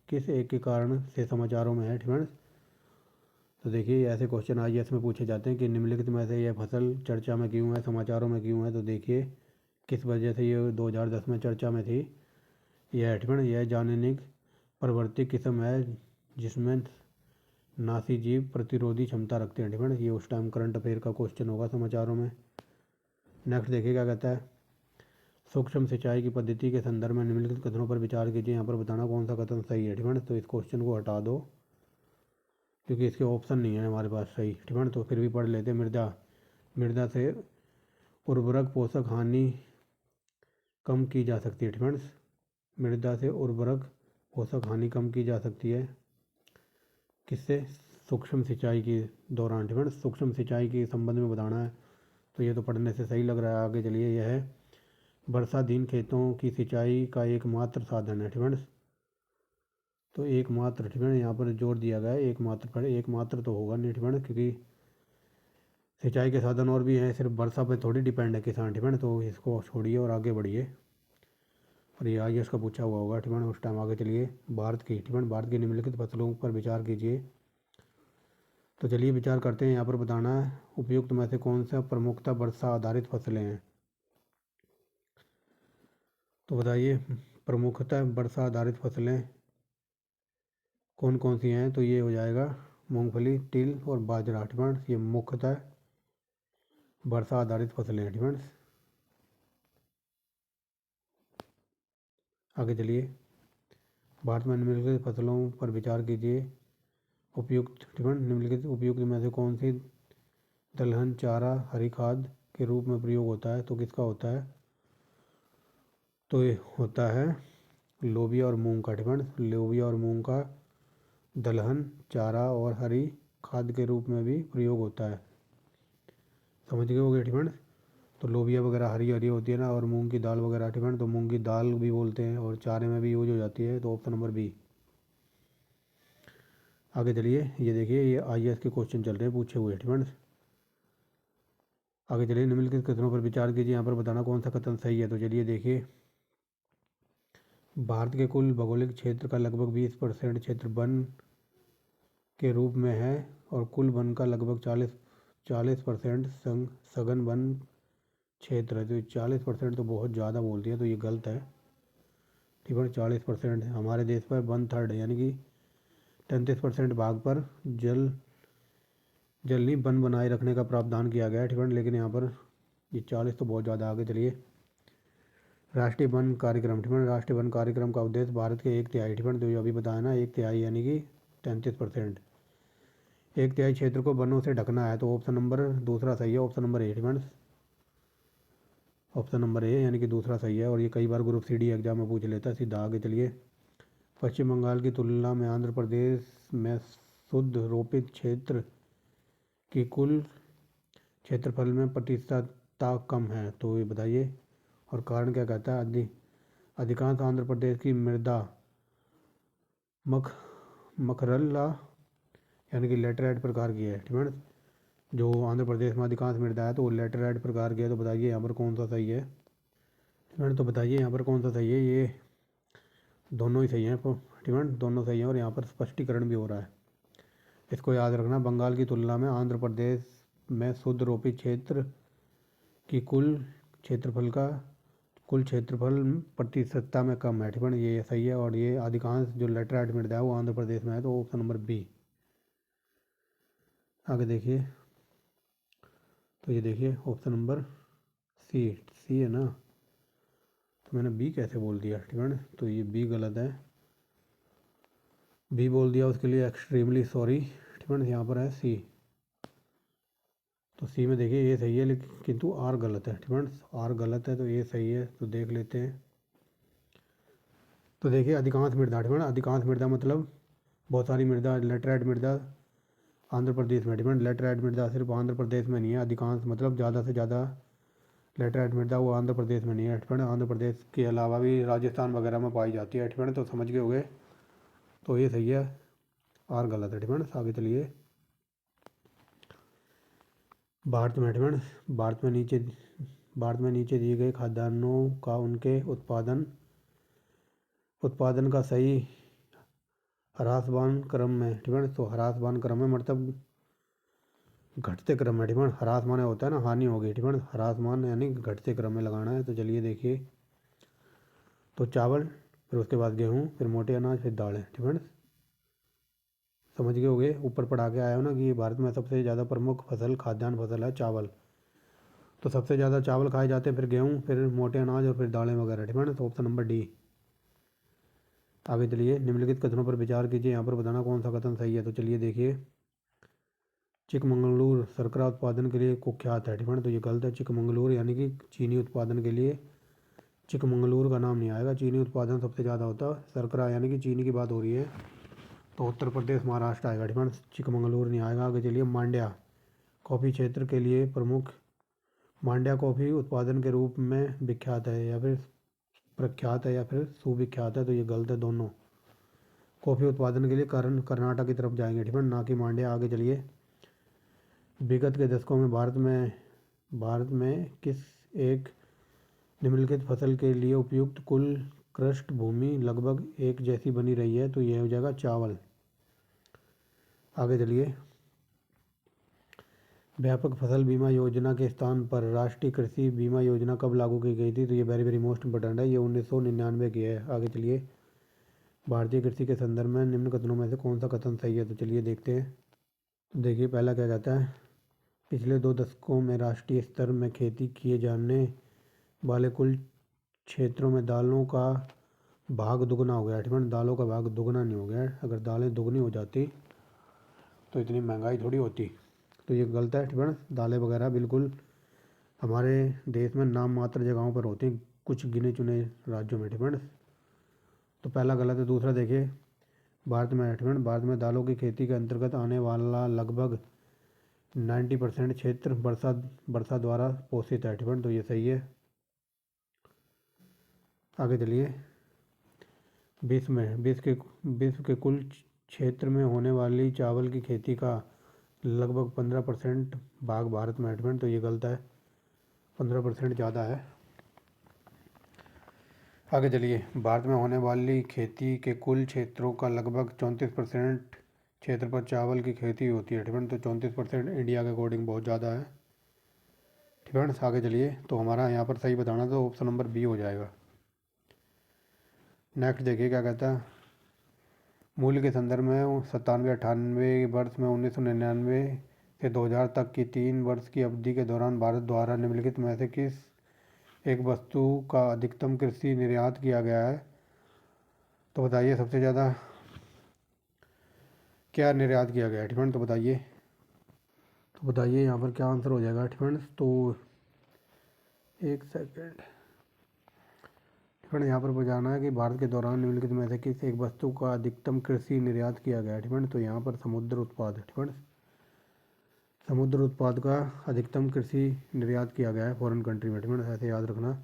किस एक के कारण से समाचारों में है? ठीक है, तो देखिए ऐसे क्वेश्चन IAS में पूछे जाते हैं कि निम्नलिखित में से यह फसल चर्चा में क्यों है, समाचारों में क्यों है। तो देखिए किस वजह से ये 2010 में चर्चा में थी। यह ठीक है, यह जानिनिक प्रवर्तिक किस्म है जिसमें नासीजीव प्रतिरोधी क्षमता रखते हैं। ठीक है, ये उस टाइम करंट अफेयर का क्वेश्चन होगा समाचारों में। नेक्स्ट देखिए क्या कहता है। सूक्ष्म सिंचाई की पद्धति के संदर्भ में निम्नलिखित कथनों पर विचार कीजिए। यहाँ पर बताना कौन सा कथन सही है। ठीक है, तो इस क्वेश्चन को हटा दो क्योंकि इसके ऑप्शन नहीं है हमारे पास सही। ठीक है, तो फिर भी पढ़ लेते। मृदा से उर्वरक पोषक हानि कम की जा सकती है। ठीक है, मृदा से उर्वरक पोषक हानि कम की जा सकती है किससे? सूक्ष्म सिंचाई के दौरान। ठीक है, सूक्ष्म सिंचाई के संबंध में बताना है। तो ये तो पढ़ने से सही लग रहा है। आगे चलिए। यह है वर्षाधीन खेतों की सिंचाई का एकमात्र साधन है। ठीक है, तो एकमात्र। ठीक है, यहाँ पर जोर दिया गया है एकमात्र पर। एकमात्र तो होगा नहीं। ठीक है, क्योंकि सिंचाई के साधन और भी हैं, सिर्फ वर्षा पे थोड़ी डिपेंड है किसान। ठीक है, तो इसको छोड़िए और आगे बढ़िए। और ये IAS का पूछा हुआ होगा। ठीक है, उस टाइम। आगे चलिए। भारत की। ठीक है, भारत की निम्नलिखित फसलों पर विचार कीजिए। तो चलिए विचार करते हैं। यहाँ पर बताना है उपयुक्त में से कौन सा प्रमुखता वर्षा आधारित फसलें हैं। तो बताइए प्रमुखता वर्षा आधारित फसलें कौन कौन सी हैं? तो ये हो जाएगा मूंगफली, तिल और बाजरा। ठीक है, ये मुख्यतः वर्षा आधारित फसलें हैं। ठीक है, आगे चलिए। भारत में निम्नलिखित फसलों पर विचार कीजिए। उपयुक्त। ठीक है, निम्नलिखित उपयुक्त में से कौन सी दलहन चारा हरी खाद के रूप में प्रयोग होता है? तो किसका होता है? तो ये होता है लोबिया और मूंग का। ठीक है, लोबिया और मूंग का दलहन चारा और हरी खाद के रूप में भी प्रयोग होता है। समझ गए होगे। ठीक है, तो लोबिया वगैरह हरी हरी होती है ना, और मूंग की दाल वगैरह। ठीक है, तो मूंग की दाल भी बोलते हैं और चारे में भी यूज हो जाती है। तो ऑप्शन नंबर बी। आगे चलिए। ये देखिए ये IAS के क्वेश्चन चल रहे हैं पूछे हुए। ठीक है, आगे चलिए। निम्नलिखित कथनों पर विचार कीजिए। यहाँ पर बताना कौन सा कथन सही है। तो चलिए देखिए। भारत के कुल भौगोलिक क्षेत्र का लगभग 20% क्षेत्र वन के रूप में है और कुल वन का लगभग 40% सघन वन क्षेत्र है। तो 40% तो बहुत ज़्यादा बोल दिया, तो ये गलत है। ठीक है, 40% हमारे देश पर 1/3 यानी कि 33% भाग पर जल नहीं वन बनाए रखने का प्रावधान किया गया है। ठीक है, लेकिन यहाँ पर ये 40 तो बहुत ज़्यादा। आगे चलिए। राष्ट्रीय वन कार्यक्रम। ठीक है, राष्ट्रीय वन कार्यक्रम का उद्देश्य भारत के 1/3। ठीक है, तो ये अभी बताया ना 1/3 यानी कि 33%। 1/3 क्षेत्र को वनों से ढकना है। तो ऑप्शन नंबर दूसरा सही है। Option number A. ठीक है, ऑप्शन नंबर ए यानी कि दूसरा सही है। और ये कई बार ग्रुप CD एग्जाम में पूछ लेता है सीधा। आगे चलिए। पश्चिम बंगाल की तुलना में आंध्र प्रदेश में शुद्ध रोपित क्षेत्र की कुल क्षेत्रफल में प्रतिशतता कम है। तो ये बताइए और कारण क्या कहता है? अधिकांश आंध्र प्रदेश की मृदा मखरल्ला यानी कि लेटराइट प्रकार की है। ठीक है, जो आंध्र प्रदेश में अधिकांश मृदा है तो वो लेटराइट प्रकार की है। तो बताइए यहाँ पर कौन सा सही है। ठीक है, तो बताइए यहाँ पर कौन सा सही है। ये दोनों ही सही हैं। ठीक है, दोनों सही हैं और यहाँ पर स्पष्टीकरण भी हो रहा है। इसको याद रखना। बंगाल की तुलना में आंध्र प्रदेश में शुद्ध रोपित क्षेत्र की कुल क्षेत्रफल प्रतिशतता में कम है, ठीक है, ये सही है। और ये अधिकांश जो लेटराइट मृदा है वो आंध्र प्रदेश में है, तो ऑप्शन नंबर बी। आगे देखिए, तो ये देखिए ऑप्शन नंबर सी, सी है ना, तो मैंने बी कैसे बोल दिया, ठीक है, तो ये बी गलत है, बी बोल दिया, उसके लिए एक्सट्रीमली सॉरी, ठीक है। यहाँ पर है सी, तो सी में देखिए ये सही है, लेकिन किंतु आर गलत है, ठीक है, आर गलत है, तो ये सही है, तो देख लेते हैं। तो देखिए अधिकांश मृदा, ठीक है, अधिकांश मृदा मतलब बहुत सारी मृदा, लेटराइट मृदा आंध्र प्रदेश में, ठीक है, लेटराइट मृदा सिर्फ आंध्र प्रदेश में नहीं है, अधिकांश मतलब ज़्यादा से ज़्यादा लेटराइट मृदा वो आंध्र प्रदेश में नहीं है, ठीक है, आंध्र प्रदेश के अलावा भी राजस्थान वगैरह में पाई जाती है, ठीक है, तो समझ गए होंगे, तो ये सही है, आर गलत है, ठीक है। आगे चलिए, भारत में, ठीक है, भारत में नीचे दिए गए खाद्यान्नों का उनके उत्पादन का सही ह्रासमान क्रम में, ठीक है, तो ह्रासमान क्रम में मतलब घटते क्रम में, ठीक है, ह्रासमान होता है ना हानि हो गई, ठीक है, ह्रासमान यानी घटते क्रम में लगाना है। तो चलिए देखिए, तो चावल, फिर उसके बाद गेहूँ, फिर मोटे अनाज, फिर दालें, ठीक है, समझ गए होगे, ऊपर पढ़ा के आया हो ना कि भारत में सबसे ज़्यादा प्रमुख फसल खाद्यान्न फसल है चावल, तो सबसे ज़्यादा चावल खाए जाते हैं, फिर गेहूँ, फिर मोटे अनाज और फिर दालें वगैरह, ठीक है, तो ऑप्शन नंबर डी। आगे चलिए, निम्नलिखित कथनों पर विचार कीजिए, यहाँ पर बताना कौन सा कथन सही है। तो चलिए देखिए, चिकमंगलूर शर्करा उत्पादन के लिए कुख्यात है, ठीक है, तो ये गलत है, चिकमंगलूर यानी कि चीनी उत्पादन के लिए चिकमंगलूर का नाम नहीं आएगा, चीनी उत्पादन सबसे ज़्यादा होता है, शर्करा यानी कि चीनी की बात हो रही है, तो उत्तर प्रदेश महाराष्ट्र आएगा, ठीक है, चिकमंगलूर नहीं आएगा। आगे चलिए, मांड्या कॉफ़ी क्षेत्र के लिए प्रमुख, मांड्या कॉफ़ी उत्पादन के रूप में विख्यात है या फिर प्रख्यात है या फिर सुविख्यात है, तो ये गलत है दोनों, कॉफ़ी उत्पादन के लिए कर्नाटक की तरफ जाएंगे, ठीक है, ना कि मांड्या। आगे चलिए, विगत के दशकों में भारत में किस एक निम्नलिखित फसल के लिए उपयुक्त कुल कृषि भूमि लगभग एक जैसी बनी रही है, तो यह हो जाएगा चावल। आगे चलिए, व्यापक फसल बीमा योजना के स्थान पर राष्ट्रीय कृषि बीमा योजना कब लागू की गई थी, तो ये वेरी वेरी मोस्ट इंपॉर्टेंट है, ये 1999 की है। आगे चलिए, भारतीय कृषि के संदर्भ में निम्न कथनों में से कौन सा कथन सही है, तो चलिए देखते हैं। तो देखिए, पहला क्या कहता है, पिछले 2 दशकों में राष्ट्रीय स्तर में खेती किए जाने वाले कुल क्षेत्रों में दालों का भाग दुगना हो गया, ठीक है, दालों का भाग दुगना नहीं हो गया, अगर दालें दुगनी हो जाती तो इतनी महंगाई थोड़ी होती, तो ये गलत है, ठीक है, दालें वगैरह बिल्कुल हमारे देश में नाम मात्र जगहों पर होती हैं, कुछ गिने चुने राज्यों में, ठीक है, तो पहला गलत है। दूसरा देखिए, भारत में, ठीक है, भारत में दालों की खेती के अंतर्गत आने वाला लगभग 90% क्षेत्र वर्षा द्वारा पोषित है, ठीक है, तो ये सही है। आगे चलिए, विश्व के कुल क्षेत्र में होने वाली चावल की खेती का लगभग 15% भाग भारत में, ठीक है, तो ये गलत है, 15% ज़्यादा है। आगे चलिए, भारत में होने वाली खेती के कुल क्षेत्रों का लगभग 34% क्षेत्र पर चावल की खेती होती है, ठीक है, तो 34% इंडिया के अकॉर्डिंग बहुत ज़्यादा है, ठीक है। आगे चलिए, तो हमारा यहाँ पर सही बताना, तो ऑप्शन नंबर बी हो जाएगा। नेक्स्ट देखिए क्या कहता है, मूल्य के संदर्भ में 97-98 वर्ष में 1999 से 2000 तक की 3 वर्ष की अवधि के दौरान भारत द्वारा निम्नलिखित में से किस एक वस्तु का अधिकतम कृषि निर्यात किया गया है, तो बताइए सबसे ज़्यादा क्या निर्यात किया गया है, ठीक है, तो बताइए यहाँ पर क्या आंसर हो जाएगा, ठीक है, तो एक सेकेंड, ठीक है, यहाँ पर बताना है कि भारत के दौरान निम्नलिखित में से किस एक वस्तु का अधिकतम कृषि निर्यात किया गया है, ठीक है, तो यहाँ पर समुद्र उत्पाद, ठीक है, समुद्र उत्पाद का अधिकतम कृषि निर्यात किया गया है फॉरेन कंट्री में, ठीक है, ऐसे याद रखना।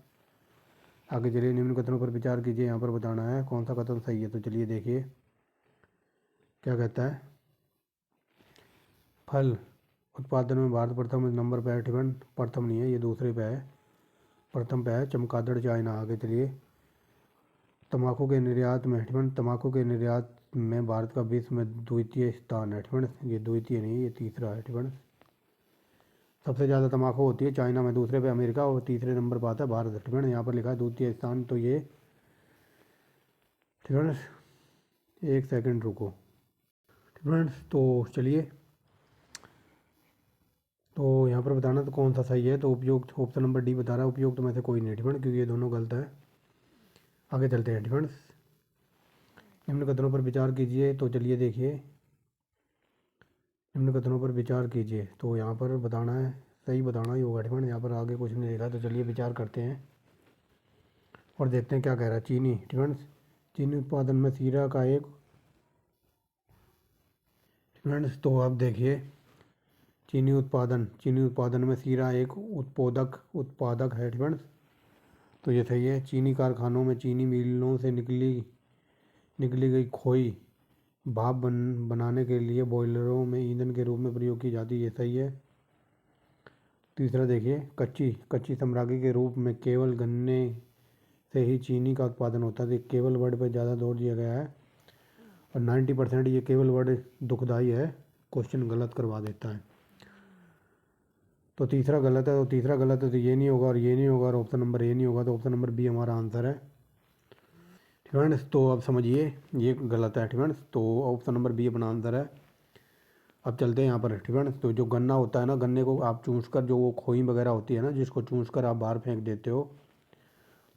आगे चलिए, निम्न कथनों पर विचार कीजिए, यहाँ पर बताना है कौन सा कथन सही है। तो चलिए देखिए क्या कहता है, फल उत्पादन में भारत प्रथम नंबर पर है, ठीक है, प्रथम नहीं है, ये दूसरे पे है, प्रथम पे है चमगादड़ चाइना। आगे चलिए, तंबाकू के निर्यात में, ठीक है, तंबाकू के निर्यात में भारत का विश्व में द्वितीय स्थान है, ठीक है, ये द्वितीय नहीं, ये तीसरा है, ठीक है। सबसे ज़्यादा तम्बाकू होती है चाइना में, दूसरे पे अमेरिका और तीसरे नंबर पर आता है भारत। ठीक है, यहाँ पर लिखा है द्वितीय स्थान, तो ये ठीक है। एक सेकंड रुको। ठीक है, तो चलिए, तो यहाँ पर बताना तो कौन सा सही है। तो उपयुक्त ऑप्शन नंबर डी बता रहा है, उपयुक्त में से कोई नहीं। ठीक है, क्योंकि ये दोनों गलत है। आगे चलते हैं। ठीक है, निम्न कथनों पर विचार कीजिए। तो चलिए देखिए, निम्न कथनों पर विचार कीजिए, तो यहाँ पर बताना है, सही बताना ही होगा। ठीक है, यहाँ पर आगे कुछ नहीं लिखा, तो चलिए विचार करते हैं और देखते हैं क्या कह रहा है। चीनी। ठीक है, चीनी उत्पादन में सीरा का एक, ठीक है, तो अब देखिए, चीनी उत्पादन में सीरा एक उत्पादक है। ठीक है, तो ये सही है। चीनी कारखानों में चीनी मिलों से निकली गई खोई भाप बनाने के लिए बॉयलरों में ईंधन के रूप में प्रयोग की जाती है। ये सही है। तीसरा देखिए, कच्ची सामग्री के रूप में केवल गन्ने से ही चीनी का उत्पादन होता है। तो केवल वर्ड पर ज़्यादा जोर दिया गया है और 90% ये केवल वर्ड दुखदाई है, क्वेश्चन गलत करवा देता है। तो तीसरा गलत है, तो तीसरा गलत है, तो ये नहीं होगा और ये नहीं होगा और ऑप्शन नंबर ए नहीं होगा, तो ऑप्शन नंबर बी हमारा आंसर है। फ्रेंड्स, तो अब समझिए ये गलत है। ठीक है, तो ऑप्शन नंबर बी अपना आंसर है। अब चलते हैं यहाँ पर। ठीक है, तो जो गन्ना होता है ना, गन्ने को आप चूस कर, जो वो खोई वगैरह होती है ना, जिसको चूस कर आप बाहर फेंक देते हो,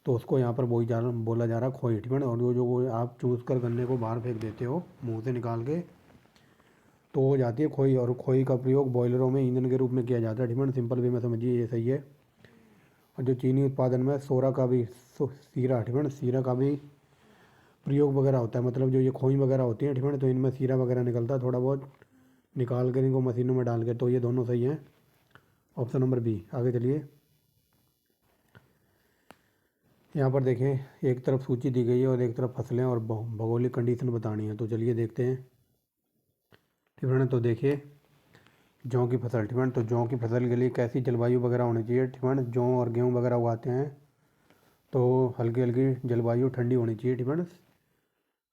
तो उसको यहाँ पर बोला जा रहा है खोई। ठीक है, और वो आप चूस कर गन्ने को बाहर फेंक देते हो मुँह से निकाल के, तो हो जाती है खोई। और खोई का प्रयोग बॉयलरों में ईंधन के रूप में किया जाता है। ठीक है, सिंपल वे में समझिए, ये सही है। और जो चीनी उत्पादन में सोरा का भी सीरा, ठीक है, सीरा का भी प्रयोग वगैरह होता है, मतलब जो ये खोई वगैरह होती हैं, ठीक है, तो इनमें सीरा वगैरह निकलता है, थोड़ा बहुत निकाल कर इनको मशीनों में डाल के, तो ये दोनों सही हैं। Option number B. आगे चलिए, यहाँ पर देखें, एक तरफ सूची दी गई है और एक तरफ फसलें और भौगोलिक कंडीशन बतानी है। तो चलिए देखते हैं। ठीक है, तो देखिए, जौ की फसल। ठीक है, तो जौ की फसल के लिए कैसी जलवायु वगैरह होनी चाहिए। ठीक है, जौ और गेहूँ वगैरह उगाते हैं, तो हल्की हल्की जलवायु ठंडी होनी चाहिए। ठीक है,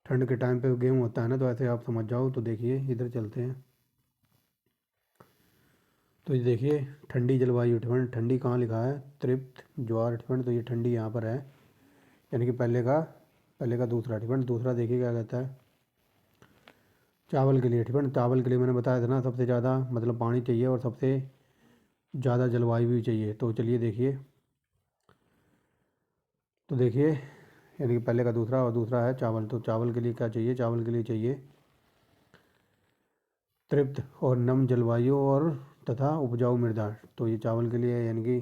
ठंड के टाइम पे गेहूँ होता है ना, तो ऐसे आप समझ जाओ। तो देखिए, इधर चलते हैं। तो ये देखिए, ठंडी जलवायु। ठीक है, ठंडी कहाँ लिखा है, तृप्त ज्वार। ठीक है, तो ये ठंडी यहाँ पर है, यानी कि पहले का दूसरा। ठीक है, दूसरा देखिए क्या कहता है, चावल के लिए। ठीक है, चावल के लिए मैंने बताया था ना, सबसे ज़्यादा मतलब पानी चाहिए और सबसे ज़्यादा जलवायु भी चाहिए। तो चलिए देखिए, तो देखिए, यानी कि पहले का दूसरा और दूसरा है चावल। तो चावल के लिए क्या चाहिए, चावल के लिए चाहिए तृप्त और नम जलवायु और तथा उपजाऊ मृदा। तो ये चावल के लिए है, यानी कि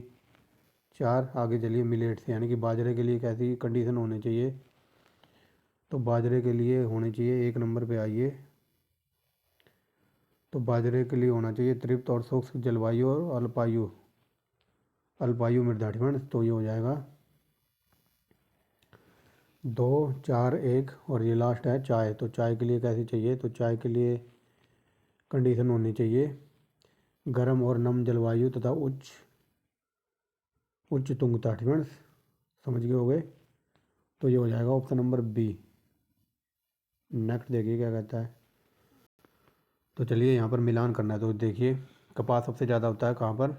4। आगे चलिए, मिलेट्स, यानी कि बाजरे के लिए कैसी कंडीशन होनी चाहिए। तो बाजरे के लिए होनी चाहिए, 1 नंबर पे आइए, तो बाजरे के लिए होना चाहिए तृप्त और शुष्क जलवायु और अल्पायु मृदा। ठीक है, तो ये हो जाएगा 2, 4, 1 और ये लास्ट है चाय। तो चाय के लिए कैसी चाहिए, तो चाय के लिए कंडीशन होनी चाहिए गर्म और नम जलवायु तथा उच्च तुंगता। ठीक है, समझ गए होगे। तो ये हो जाएगा ऑप्शन नंबर बी। नेक्स्ट देखिए क्या कहता है। तो चलिए यहाँ पर मिलान करना है। तो देखिए, कपास सबसे ज़्यादा होता है कहाँ पर,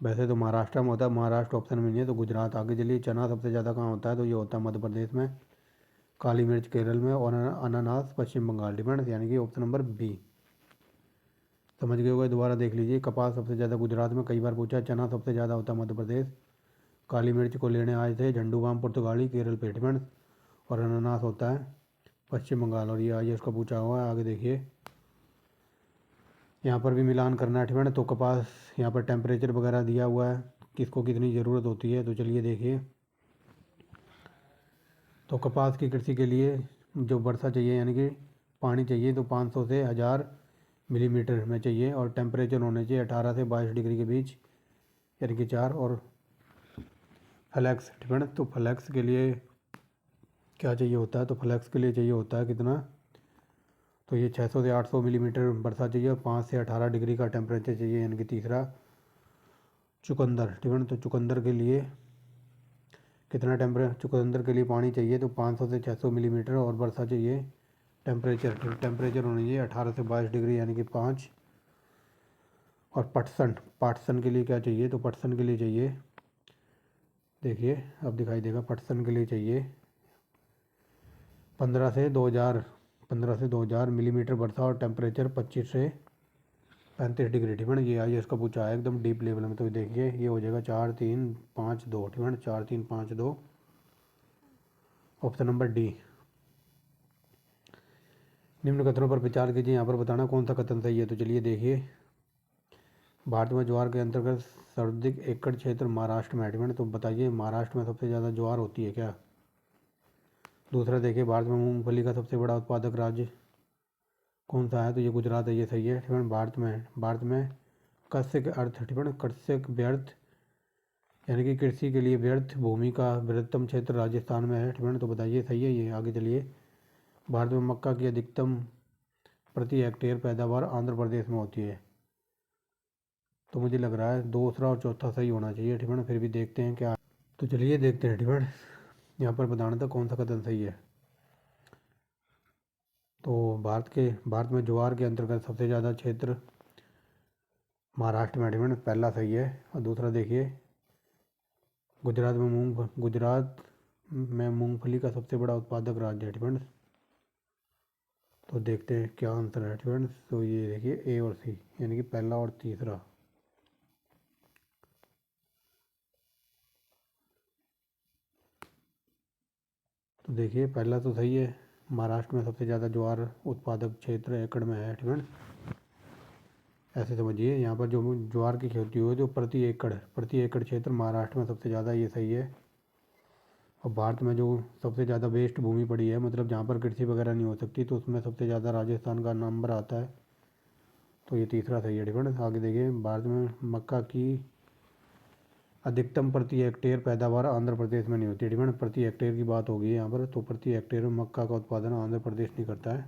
वैसे तो महाराष्ट्र में होता है, महाराष्ट्र ऑप्शन में नहीं है, तो गुजरात। आगे चलिए, चना सबसे ज़्यादा कहाँ होता है, तो ये होता है मध्य प्रदेश में, काली मिर्च केरल में और अनानास पश्चिम बंगाल। डिपेंड, यानी कि ऑप्शन नंबर बी। समझ गए होगा, दोबारा देख लीजिए। कपास सबसे ज़्यादा गुजरात में, कई बार पूछा है। चना सबसे ज़्यादा होता है मध्य प्रदेश, काली मिर्च को लेने आए थे झंडूबाम पुर्तगाली केरल पे। डिपेंड, और अनानास होता है पश्चिम बंगाल। और ये आइए उसका पूछा हुआ है। आगे देखिए, यहाँ पर भी मिलान करना है। ठीक है, तो कपास, यहाँ पर टेम्परेचर वगैरह दिया हुआ है, किसको कितनी ज़रूरत होती है। तो चलिए देखिए, तो कपास की कृषि के लिए जो वर्षा चाहिए, यानी कि पानी चाहिए, तो 500 से 1000 मिलीमीटर में चाहिए और टेम्परेचर होने चाहिए 18 से 22 डिग्री के बीच, यानी कि 4। और फ्लैक्स। ठीक है, तो फ्लैक्स के लिए क्या चाहिए होता है, तो फ्लैक्स के लिए चाहिए होता है कितना, तो ये 600 से 800 मिलीमीटर वर्षा चाहिए और 5 से 18 डिग्री का टेम्परेचर चाहिए, यानी कि तीसरा। चुकंदर। ठीक है, तो चुकंदर के लिए कितना चुकंदर के लिए पानी चाहिए, तो 500 से 600 मिलीमीटर और वर्षा चाहिए, टेम्परेचर होनी चाहिए 18 से 22 डिग्री, यानी कि 5। और पटसन, पाटसन के लिए क्या चाहिए, तो पटसन के लिए चाहिए, देखिए अब दिखाई देगा, पटसन के लिए चाहिए 15 से 2000 मिलीमीटर वर्षा और टेम्परेचर 25 से 35 डिग्री, ठीक है ना। ये आई इसका पूछा है एकदम डीप लेवल में, तो देखिए ये हो जाएगा 4 3 5 2, ठीक है ना, 4 3 5 2, ऑप्शन नंबर डी। निम्न कथनों पर विचार कीजिए, यहाँ पर बताना कौन सा कथन सही है। तो चलिए देखिए, भारत में ज्वार के अंतर्गत सर्वाधिक एकड़ क्षेत्र महाराष्ट्र में है, ठीक है ना। तो बताइए महाराष्ट्र में सबसे ज़्यादा ज्वार होती है क्या। दूसरा देखिए, भारत में मूंगफली का सबसे बड़ा उत्पादक राज्य कौन सा है, तो ये गुजरात है, ये सही है, ठीक है। भारत में कृषि के अर्थ, ठीक है ना, कृषि व्यर्थ यानी कि कृषि के लिए व्यर्थ भूमि का बृहत्तम क्षेत्र राजस्थान में है, ठीक है ना। तो बताइए सही है ये। आगे चलिए, भारत में मक्का की अधिकतम प्रति हेक्टेयर पैदावार आंध्र प्रदेश में होती है। तो मुझे लग रहा है दूसरा और चौथा सही होना चाहिए, ठीक है ना, फिर भी देखते हैं क्या। तो चलिए देखते हैं, ठीक है। यहाँ पर बताना था कौन सा कथन सही है। तो भारत में ज्वार के अंतर्गत सबसे ज़्यादा क्षेत्र महाराष्ट्र में, ठीक है ना, पहला सही है। और दूसरा देखिए, गुजरात में मूंगफली का सबसे बड़ा उत्पादक राज्य है, ठीक है ना। तो देखते हैं क्या आंसर है, ठीक है ना। तो ये देखिए ए और सी, यानी कि पहला और तीसरा। तो देखिए पहला तो सही है, महाराष्ट्र में सबसे ज़्यादा ज्वार उत्पादक क्षेत्र एकड़ में है, ठीक है ना। ऐसे समझिए, यहाँ पर जो ज्वार की खेती हुई है जो प्रति एकड़ क्षेत्र महाराष्ट्र में सबसे ज़्यादा, ये सही है। और भारत में जो सबसे ज़्यादा वेस्ट भूमि पड़ी है, मतलब जहाँ पर कृषि वगैरह नहीं हो सकती, तो उसमें सबसे ज़्यादा राजस्थान का नंबर आता है। तो ये तीसरा सही है, ठीक है ना। आगे देखिए, भारत में मक्का की अधिकतम प्रति हेक्टेयर पैदावार आंध्र प्रदेश में नहीं होती, ठीक है ना। प्रति हेक्टेयर की बात होगी यहाँ पर, तो प्रति हेक्टेयर में मक्का का उत्पादन आंध्र प्रदेश नहीं करता है,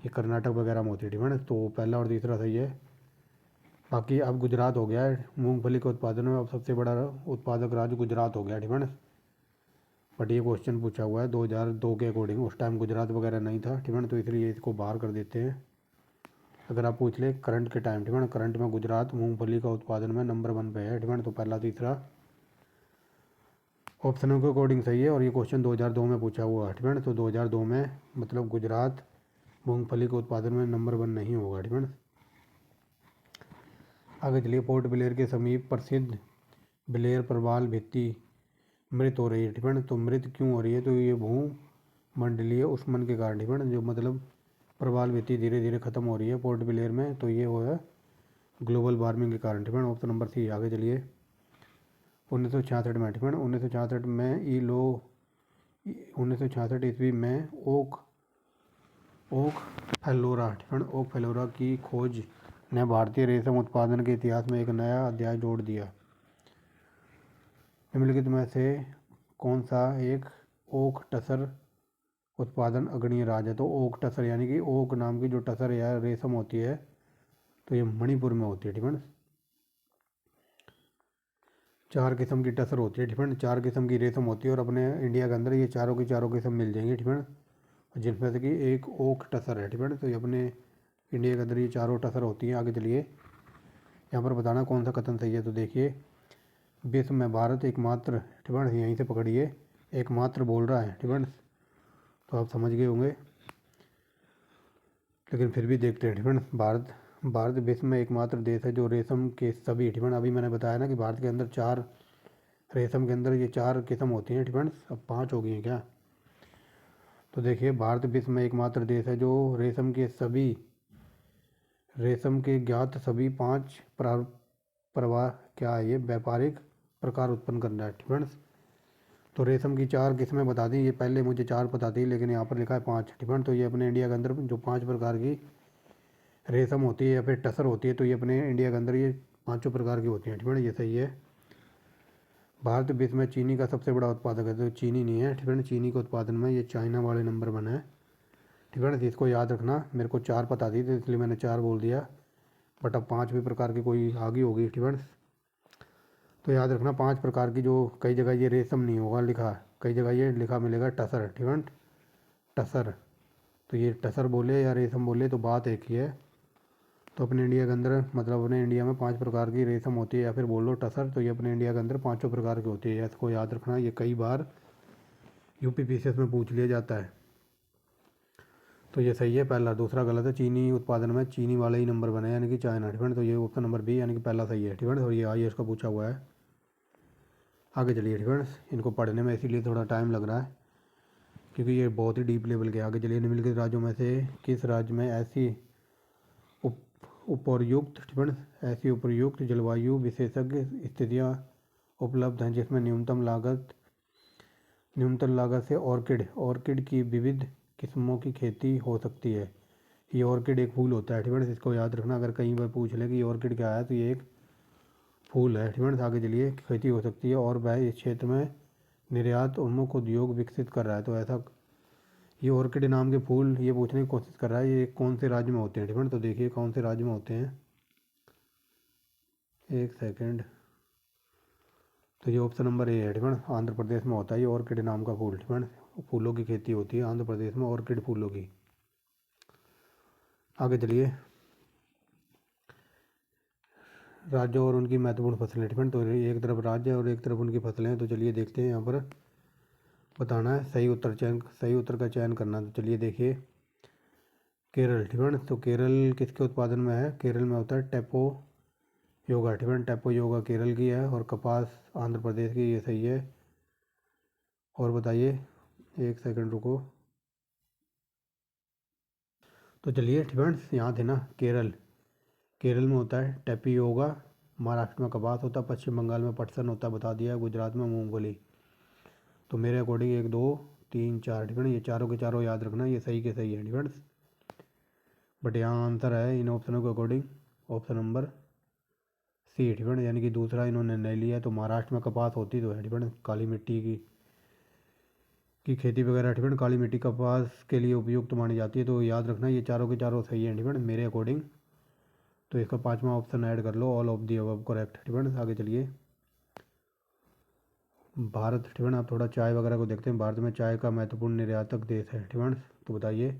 ये कर्नाटक वगैरह में होती है, ठीक है ना। तो पहला और तीसरा सही है। बाकी अब गुजरात हो गया है मूंगफली के उत्पादन में, अब सबसे बड़ा उत्पादक राज्य गुजरात हो गया, ठीक है ना। बट ये क्वेश्चन पूछा हुआ है 2002 के अकॉर्डिंग, उस टाइम गुजरात वगैरह नहीं था, ठीक है ना। तो इसलिए इसको बाहर कर देते हैं। अगर आप पूछ ले करंट के टाइम, ठीक है ना, करंट में गुजरात मूंगफली का उत्पादन में नंबर 1 पे है, ठीक है ना। तो पहला तीसरा ऑप्शनों के अकॉर्डिंग सही है। और ये क्वेश्चन 2002 में पूछा हुआ है, ठीक है ना। तो 2002 में मतलब गुजरात मूंगफली के उत्पादन में नंबर 1 नहीं होगा, ठीक है ना। आगे चलिए, पोर्ट ब्लेयर के समीप प्रसिद्ध ब्लेयर प्रवाल भित्ति मृत हो रही है, ठीक है ना। तो मृत क्यों हो रही है, तो ये भूमंडलीय उष्मन के कारण, ठीक है ना, जो मतलब प्रवाल भित्ति धीरे धीरे खत्म हो रही है पोर्ट ब्लेयर में, तो ये हो है ग्लोबल वार्मिंग के कारण, ठीक है ना। ऑप्शन नंबर सी। आगे चलिए, 1966 में, ठीक है ना, 1966 में 1966 ईस्वी में ओक फेलोरा, ठीक है ना, ओक फेलोरा की खोज ने भारतीय रेशम उत्पादन के इतिहास में एक नया अध्याय जोड़ दिया। निम्नलिखित में से कौन सा एक ओक टसर उत्पादन अग्रणी राज्य है। तो ओक टसर यानी कि ओक नाम की जो टसर या रेशम होती है, तो ये मणिपुर में होती है, ठीक है ना। 4 किस्म की टसर होती है, ठीक है ना, 4 किस्म की रेशम होती है, और अपने इंडिया के अंदर ये चारों की चारों किस्म मिल जाएंगी, ठीक है ना, जिनमें से कि एक ओक टसर है, ठीक है ना। तो ये अपने इंडिया के अंदर ये चारों टसर होती हैं। आगे चलिए, यहाँ पर बताना कौन सा कथन सही है। तो देखिए, विश्व में भारत एकमात्र, ठीक है ना, यहीं से पकड़िए, एकमात्र बोल रहा है, ठीक है ना, तो आप समझ गए होंगे, लेकिन फिर भी देखते हैं, ठीक है ना। भारत विश्व में एकमात्र देश है जो रेशम के सभी, ठीक है ना, अभी मैंने बताया ना कि भारत के अंदर 4 रेशम के अंदर ये 4 किस्म होती हैं, ठीक है ना, अब 5 हो गई हैं क्या। तो देखिए, भारत विश्व में एकमात्र देश है जो रेशम के ज्ञात सभी 5 प्रवाह क्या है, ये व्यापारिक प्रकार उत्पन्न करना है, ठीक है ना। तो रेशम की 4 किस्में बता दी, ये पहले मुझे 4 पता थी, लेकिन यहाँ पर लिखा है 5, ठीक है। तो ये अपने इंडिया के अंदर जो 5 प्रकार की रेशम होती है या फिर टसर होती है, तो ये अपने इंडिया के अंदर ये 5 प्रकार की होती हैं, ठीक है ना, ये सही है। भारत विश्व में चीनी का सबसे बड़ा उत्पादक है, तो चीनी नहीं है, ठीक है ना, चीनी के उत्पादन में ये चाइना वाले नंबर 1 है, ठीक है ना। तो इसको याद रखना, मेरे को 4 पता थी तो इसलिए मैंने 4 बोल दिया, बट अब 5 भी प्रकार की कोई आगे होगी, ठीक है। तो याद रखना 5 प्रकार की, जो कई जगह ये रेशम नहीं होगा लिखा, कई जगह ये लिखा मिलेगा टसर, ठीक है, टसर। तो ये टसर बोले या रेशम बोले तो बात एक ही है। तो अपने इंडिया के अंदर मतलब अपने इंडिया में 5 प्रकार की रेशम होती है, या फिर बोल लो टसर। तो ये अपने इंडिया के अंदर 5 प्रकार की होती है, इसको याद रखना। ये कई बार यूपीपीसीएस में पूछ लिया जाता है। तो ये सही है पहला। दूसरा गलत है, चीनी उत्पादन में चीनी वाले ही नंबर बने, यानी कि चाइना। ठीक है, तो ये ऑप्शन नंबर बी यानी कि पहला सही है। ठीक है, और ये IAS का पूछा हुआ है। आगे चलिए। ठीक है, इनको पढ़ने में इसीलिए थोड़ा टाइम लग रहा है क्योंकि ये बहुत ही डीप लेवल के। आगे चलिए। निम्नलिखित राज्यों में से किस राज्य में ऐसी उपर्युक्त ठीक है ऐसी उपर्युक्त जलवायु विशेषज्ञ स्थितियाँ उपलब्ध हैं जिसमें न्यूनतम लागत से ऑर्किड की विविध किस्मों की खेती हो सकती है। ये ऑर्किड एक फूल होता है। ठीक है, इसको याद रखना। अगर कहीं पर पूछ ले कि ये ऑर्किड क्या है, तो ये एक फूल है। ठीक है, आगे चलिए। खेती हो सकती है और वह इस क्षेत्र में निर्यात उन्मुख उद्योग विकसित कर रहा है। तो ऐसा ये ऑर्किड नाम के फूल ये पूछने की कोशिश कर रहा है ये कौन से राज्य में होते हैं। ठीक है, तो देखिए कौन से राज्य में होते हैं। एक सेकंड। तो ये ऑप्शन नंबर ए है। ठीक है, आंध्र प्रदेश में होता है ये ऑर्किड नाम का फूल। ठीक है, फूलों की खेती होती है आंध्र प्रदेश में, ऑर्किड फूलों की। आगे चलिए। राज्य और उनकी महत्वपूर्ण फसलें। ठीक है, तो एक तरफ राज्य और एक तरफ उनकी फसलें। तो चलिए देखते हैं। यहाँ पर बताना है सही उत्तर का चयन करना। तो चलिए देखिए। केरल। ठीक है, तो केरल किसके उत्पादन में है? केरल में होता है टेपो योगा। ठीक है, टेपो योगा केरल की है। और कपास आंध्र प्रदेश की। ये सही है। और बताइए। एक सेकंड रुको। तो चलिए। ठीक है, यहाँ थे ना केरल। केरल में होता है टेपियोगा। महाराष्ट्र में कपास होता है। पश्चिम बंगाल में पटसन होता है, बता दिया है। गुजरात में मूंगफली। तो मेरे अकॉर्डिंग 1 2 3 4। ठीक है, ये चारों के चारों याद रखना, ये सही के सही है। ठीक है, बट यहाँ आंसर है इन ऑप्शनों के अकॉर्डिंग ऑप्शन नंबर सी। ठीक है, यानी कि दूसरा इन्होंने नहीं लिया। तो महाराष्ट्र में कपास होती तो है। ठीक है, काली मिट्टी की खेती वगैरह। ठीक है, काली मिट्टी कपास के लिए उपयुक्त मानी जाती है। तो याद रखना ये चारों के चारों सही है। ठीक है, मेरे अकॉर्डिंग। तो इसका 5वां ऑप्शन ऐड कर लो, all of the above correct. ठीक है, आगे चलिए। भारत। ठीक है, आप थोड़ा चाय वगैरह को देखते हैं। भारत में चाय का महत्वपूर्ण निर्यातक देश है। ठीक है, तो बताइए।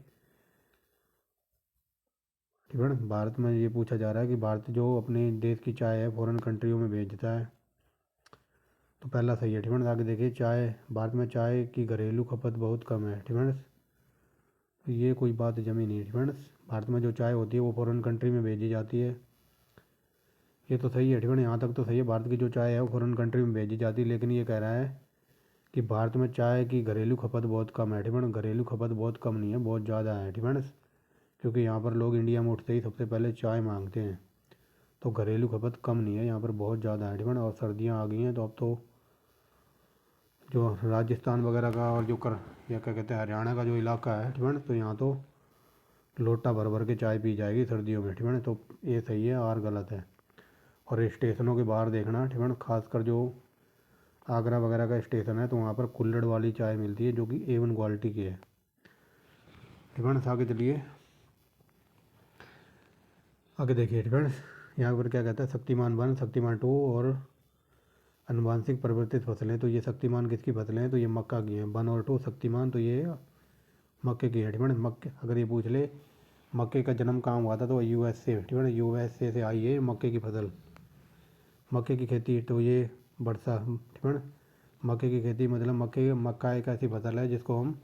ठीक है, भारत में ये पूछा जा रहा है कि भारत जो अपने देश की चाय है फॉरेन कंट्रियों में भेजता है। तो पहला सही है। ठीक है, आगे देखिए। भारत में चाय की घरेलू खपत बहुत कम है। ठीक है, तो ये कोई बात जमी नहीं है। ठीक है, भारत में जो चाय होती है वो फॉरेन कंट्री में भेजी जाती है। ये तो सही है। ठीक है, यहाँ तक तो सही है। भारत की जो चाय है वो फॉरेन कंट्री में भेजी जाती है, लेकिन ये कह रहा है कि भारत में चाय की घरेलू खपत बहुत कम है। ठीक है, घरेलू खपत बहुत कम नहीं है, बहुत ज़्यादा है। ठीक है, क्योंकि यहाँ पर लोग इंडिया में उठते ही सबसे पहले चाय मांगते हैं। तो घरेलू खपत कम नहीं है, यहाँ पर बहुत ज़्यादा है। ठीक है, और सर्दियाँ आ गई हैं तो अब तो जो राजस्थान वगैरह का और जो या क्या कहते हैं हरियाणा का जो इलाका है। ठीक है, तो यहाँ तो लोटा भर भर के चाय पी जाएगी सर्दियों में। ठीक है, तो ये सही है, और गलत है। और स्टेशनों के बाहर देखना। ठीक है, खासकर जो आगरा वगैरह का स्टेशन है तो वहाँ पर कुल्हड़ वाली चाय मिलती है जो कि A1 क्वालिटी की है। ठीक है, आगे चलिए। आगे देखिए। ठीक है, यहाँ पर क्या कहता है शक्तिमान 1 शक्तिमान 2 और अनुवांशिक परिवर्तित फसलें। तो ये शक्तिमान किसकी फसलें हैं? तो ये मक्का की हैं। 1 और 2 शक्तिमान तो ये मक्के की है। ठीक है, मक्के अगर ये पूछ ले मक्के का जन्म कहाँ हुआ था तो USA। ठीक है, USA से आई है मक्के की फसल। मक्के की खेती तो ये वर्षा। ठीक है, मक्के की खेती मतलब मक्का एक ऐसी फसल है जिसको हम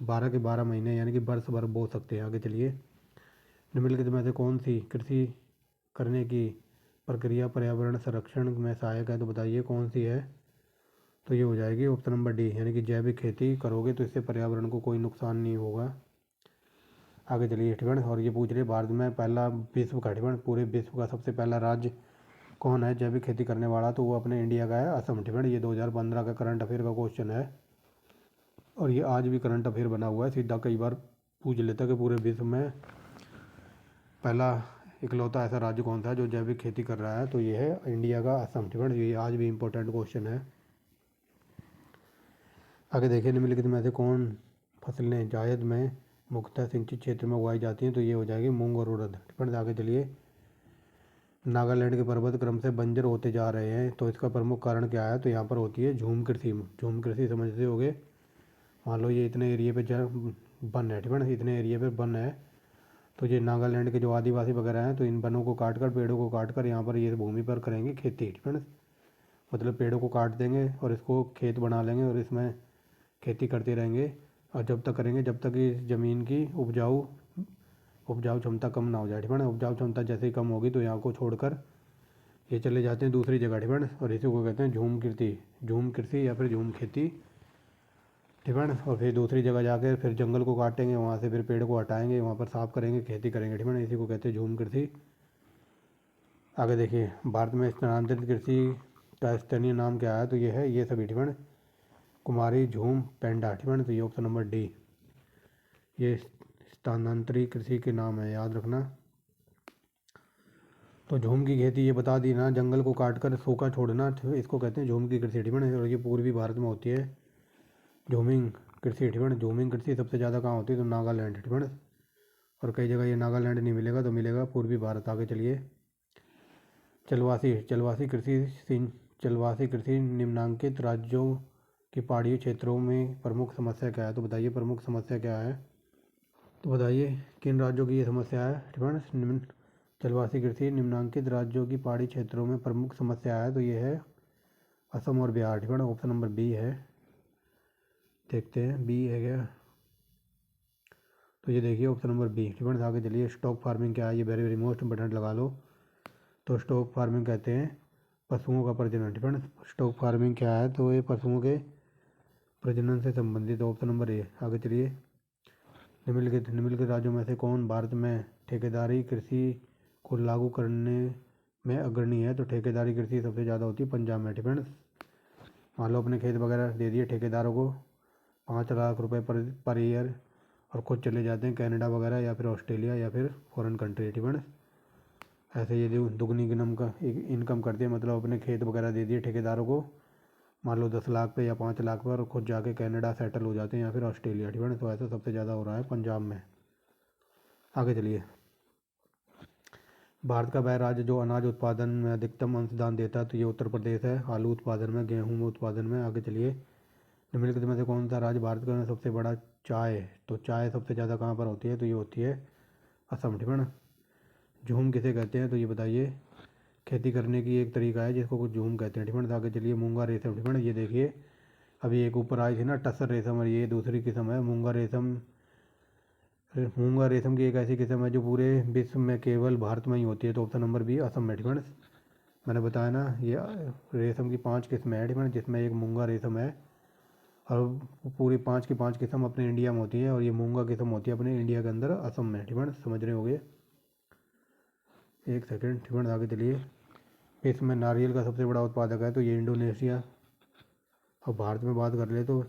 12 के 12 महीने यानी कि वर्ष भर बो सकते हैं। आगे चलिए। निम्नलिखित में से कौन सी कृषि करने की प्रक्रिया पर्यावरण संरक्षण में सहायक है? तो बताइए कौन सी है? तो ये हो जाएगी ऑप्शन नंबर डी, यानी कि जैविक खेती करोगे तो इससे पर्यावरण को कोई नुकसान नहीं होगा। आगे चलिए। ठीक है, और ये पूछ रहे भारत में पहला विश्व का। ठीक है, पूरे विश्व का सबसे पहला राज्य कौन है जैविक खेती करने वाला? तो वो अपने इंडिया का है असम। ठीक है, ये 2015 का करंट अफेयर का क्वेश्चन है और ये आज भी करंट अफेयर बना हुआ है। सीधा कई बार पूछ लेता कि पूरे विश्व में पहला इकलौता ऐसा राज्य कौन सा है जो जैविक खेती कर रहा है? तो ये है इंडिया का असम। ठीक है, ये आज भी इम्पोर्टेंट क्वेश्चन है। आगे देखिए। निम्नलिखित में से कौन फसलें जायद में मुख्यतः सिंचित क्षेत्र में उगाई जाती हैं? तो ये हो जाएगी मूंग और उड़द। ठीक है, आगे चलिए। नागालैंड के पर्वत क्रम से बंजर होते जा रहे हैं तो इसका प्रमुख कारण क्या है? तो यहाँ पर होती है झूम कृषि। झूम कृषि समझते होगे। मान लो ये इतने एरिया पे वन है। ठीक है, इतने एरिया पे वन है तो ये नागालैंड के जो आदिवासी वगैरह हैं तो इन वनों को काट कर, पेड़ों को काट कर यहाँ पर ये भूमि पर करेंगे खेती, ठीक है ना। मतलब पेड़ों को काट देंगे और इसको खेत बना लेंगे और इसमें खेती करते रहेंगे, और जब तक करेंगे जब तक इस ज़मीन की उपजाऊ क्षमता कम ना हो जाए, ठीक है ना। उपजाऊ क्षमता जैसे ही कम होगी तो यहाँ को छोड़कर ये चले जाते हैं दूसरी जगह, ठीक है ना। और इसी को कहते हैं झूम कृषि या फिर झूम खेती, ठीक है ना। और फिर दूसरी जगह जाकर फिर जंगल को काटेंगे, वहाँ से फिर पेड़ को हटाएंगे, वहाँ पर साफ करेंगे, खेती करेंगे, ठीक है ना। इसी को कहते हैं झूम कृषि। आगे देखिए, भारत में स्थानांतरित कृषि का स्थानीय नाम क्या है, तो ये है ये सभी, ठीक है ना। कुमारी, झूम, पेंडा, ठीक है ना। तो ये ऑप्शन नंबर डी, ये स्थानांतरित कृषि के नाम है, याद रखना। तो झूम की खेती ये बता दी ना, जंगल को काट कर सूखा छोड़ना, तो इसको कहते हैं झूम की कृषि, ठीक है ना। और ये पूर्वी भारत में होती है झूमिंग कृषि, ठीक है ना। झूमिंग कृषि सबसे ज़्यादा कहाँ होती है, तो नागालैंड, ठीक है ना। और कई जगह ये नागालैंड नहीं मिलेगा तो मिलेगा पूर्वी भारत। आगे चलिए, चलवासी कृषि निम्नांकित राज्यों की पहाड़ी क्षेत्रों में प्रमुख समस्या क्या है, तो बताइए प्रमुख समस्या क्या है। तो बताइए किन राज्यों की ये समस्या है, ठीक है ना। चलवासी कृषि निम्नांकित राज्यों की पहाड़ी क्षेत्रों में प्रमुख समस्या है, तो ये है असम और बिहार, ठीक है ना। ऑप्शन नंबर बी है, देखते हैं बी है क्या। तो ये देखिए ऑप्शन नंबर बी, ठीक है ना। आगे चलिए, स्टॉक फार्मिंग क्या है, ये वेरी वेरी मोस्ट इंपॉर्टेंट लगा लो। तो स्टॉक फार्मिंग कहते हैं पशुओं का प्रजनन, ठीक है ना। स्टॉक फार्मिंग क्या है, तो ये पशुओं के प्रजनन से संबंधित, ऑप्शन नंबर ए। आगे चलिए, निम्नलिखित राज्यों में से कौन भारत में ठेकेदारी कृषि को लागू करने में अग्रणी है, तो ठेकेदारी कृषि सबसे ज़्यादा होती है पंजाब में, ठीक है ना। मान लो अपने खेत वगैरह दे दिए ठेकेदारों को, 5 लाख रुपए पर ईयर, और खुद चले जाते हैं कनाडा वगैरह या फिर ऑस्ट्रेलिया या फिर फॉरेन कंट्री, ठीक है ना। ऐसे ये दुगनी इनकम करते हैं, मतलब अपने खेत वगैरह दे दिए ठेकेदारों को, मान लो 10 लाख पे या 5 लाख पर, और खुद जाके कनाडा सेटल हो जाते हैं या फिर ऑस्ट्रेलिया, ठीक है ना। तो ऐसा सबसे ज़्यादा हो रहा है पंजाब में। आगे चलिए, भारत का वह राज्य जो अनाज उत्पादन में अधिकतम अंशदान देता है, तो ये उत्तर प्रदेश है। आलू उत्पादन में, गेहूँ में उत्पादन में। आगे चलिए, निम्नलिखित में से कौन सा राज्य भारत का सबसे बड़ा चाय, तो चाय सबसे ज़्यादा कहाँ पर होती है, तो ये होती है असम, ठीक है ना। झूम किसे कहते हैं, तो ये बताइए। खेती करने की एक तरीका है जिसको कुछ झूम कहते हैं, ठीक है ना। आगे चलिए, मूंगा रेशम, ठीक है ना। ये देखिए अभी एक ऊपर आई थी ना टसर रेशम, और ये दूसरी किस्म है मूंगा रेशम। मूंगा रेशम की एक ऐसी किस्म है जो पूरे विश्व में केवल भारत में ही होती है, तो ऑप्शन नंबर बी असम में, ठीक है ना। मैंने बताया ना, ये रेशम की 5 किस्में हैं, ठीक है ना, जिसमें एक मूंगा रेशम है, और पूरी 5 की 5 किस्म अपने इंडिया में होती है, और ये मूंगा किस्म होती है अपने इंडिया के अंदर असम में, ठीक है ना। समझ रहे होगे, एक सेकेंड, ठीक है। आगे चलिए, विश्व में नारियल का सबसे बड़ा उत्पादक है, तो ये इंडोनेशिया। और भारत में बात कर ले तो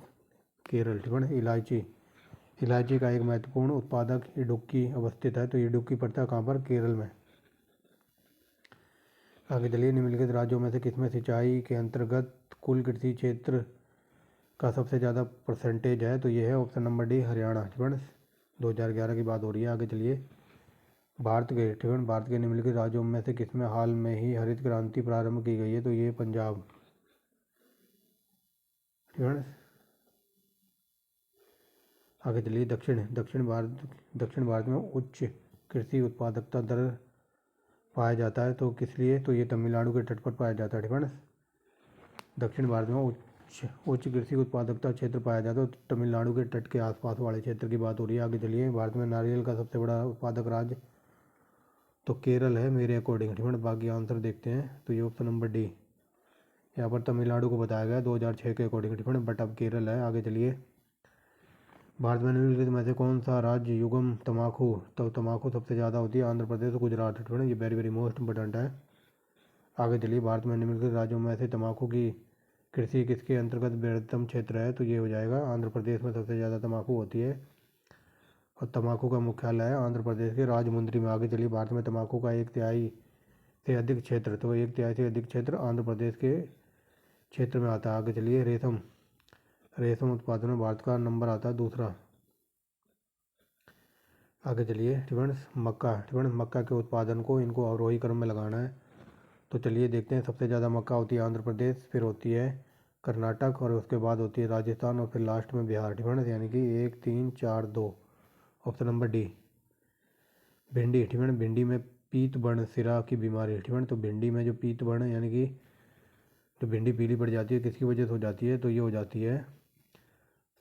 केरल, ठीक है ना। इलायची का एक महत्वपूर्ण उत्पादक इडुक्की अवस्थित है, तो इडुक्की पड़ता है कहाँ पर, केरल में। आगे चलिए, निम्नलिखित राज्यों में से किसमें सिंचाई के अंतर्गत कुल कृषि क्षेत्र का सबसे ज़्यादा परसेंटेज है, तो ये है ऑप्शन नंबर डी, हरियाणा, ठीक है ना। 2011 की बात हो रही है। आगे चलिए, भारत के निम्नलिखित राज्यों में से किसमें हाल में ही हरित क्रांति प्रारंभ की गई है, तो ये पंजाब, ठीक है ना। आगे चलिए, दक्षिण भारत में उच्च कृषि उत्पादकता दर पाया जाता है, तो किस लिए, तो ये तमिलनाडु के तट पर पाया जाता है, ठीक है ना। दक्षिण भारत में उच्च कृषि उत्पादकता क्षेत्र पाया जाता है, तो तमिलनाडु के तट के आसपास वाले क्षेत्र की बात हो रही है। आगे चलिए, भारत में नारियल का सबसे बड़ा उत्पादक राज्य तो केरल है मेरे अकॉर्डिंग, ठीक है। बाकी आंसर देखते हैं, तो ये ऑप्शन नंबर डी, यहाँ पर तमिलनाडु को बताया गया 2006 के अकॉर्डिंग, ठीक है, बट अब केरल है। आगे चलिए, भारत में निम्नलिखित में से कौन सा राज्य युगम तम्बाकू, तो तम्बाकू सबसे ज़्यादा होती है, आंध्र प्रदेश, गुजरात, ठीक है। ये वेरी वेरी मोस्ट इंपॉर्टेंट है। आगे चलिए, भारत में निम्नलिखित राज्यों में से तम्बाकू की कृषि किसके अंतर्गत बृहत्तम क्षेत्र है, तो ये हो जाएगा आंध्र प्रदेश में सबसे ज़्यादा तम्बाकू होती है, और तम्बाकू का मुख्यालय है आंध्र प्रदेश के राजमुंद्री में। आगे चलिए, भारत में तम्बाकू का 1/3 से अधिक क्षेत्र, तो 1/3 से अधिक क्षेत्र आंध्र प्रदेश के क्षेत्र में आता है। आगे चलिए, रेशम उत्पादन में भारत का नंबर आता है दूसरा। आगे चलिए, ठीक है, मक्का के उत्पादन को इनको अवरोही क्रम में लगाना है, तो चलिए देखते हैं। सबसे ज़्यादा मक्का होती है आंध्र प्रदेश, फिर होती है कर्नाटक, और उसके बाद होती है राजस्थान, और फिर लास्ट में बिहार, ठीक है ना। यानी कि 1 3 4 2, ऑप्शन नंबर डी। भिंडी हिठिवण, भिंडी में पीत वर्ण सिरा की बीमारी हिठिवण, तो भिंडी में जो पीत वर्ण यानी कि तो भिंडी पीली पड़ जाती है, किसकी वजह से हो जाती है, तो ये हो जाती है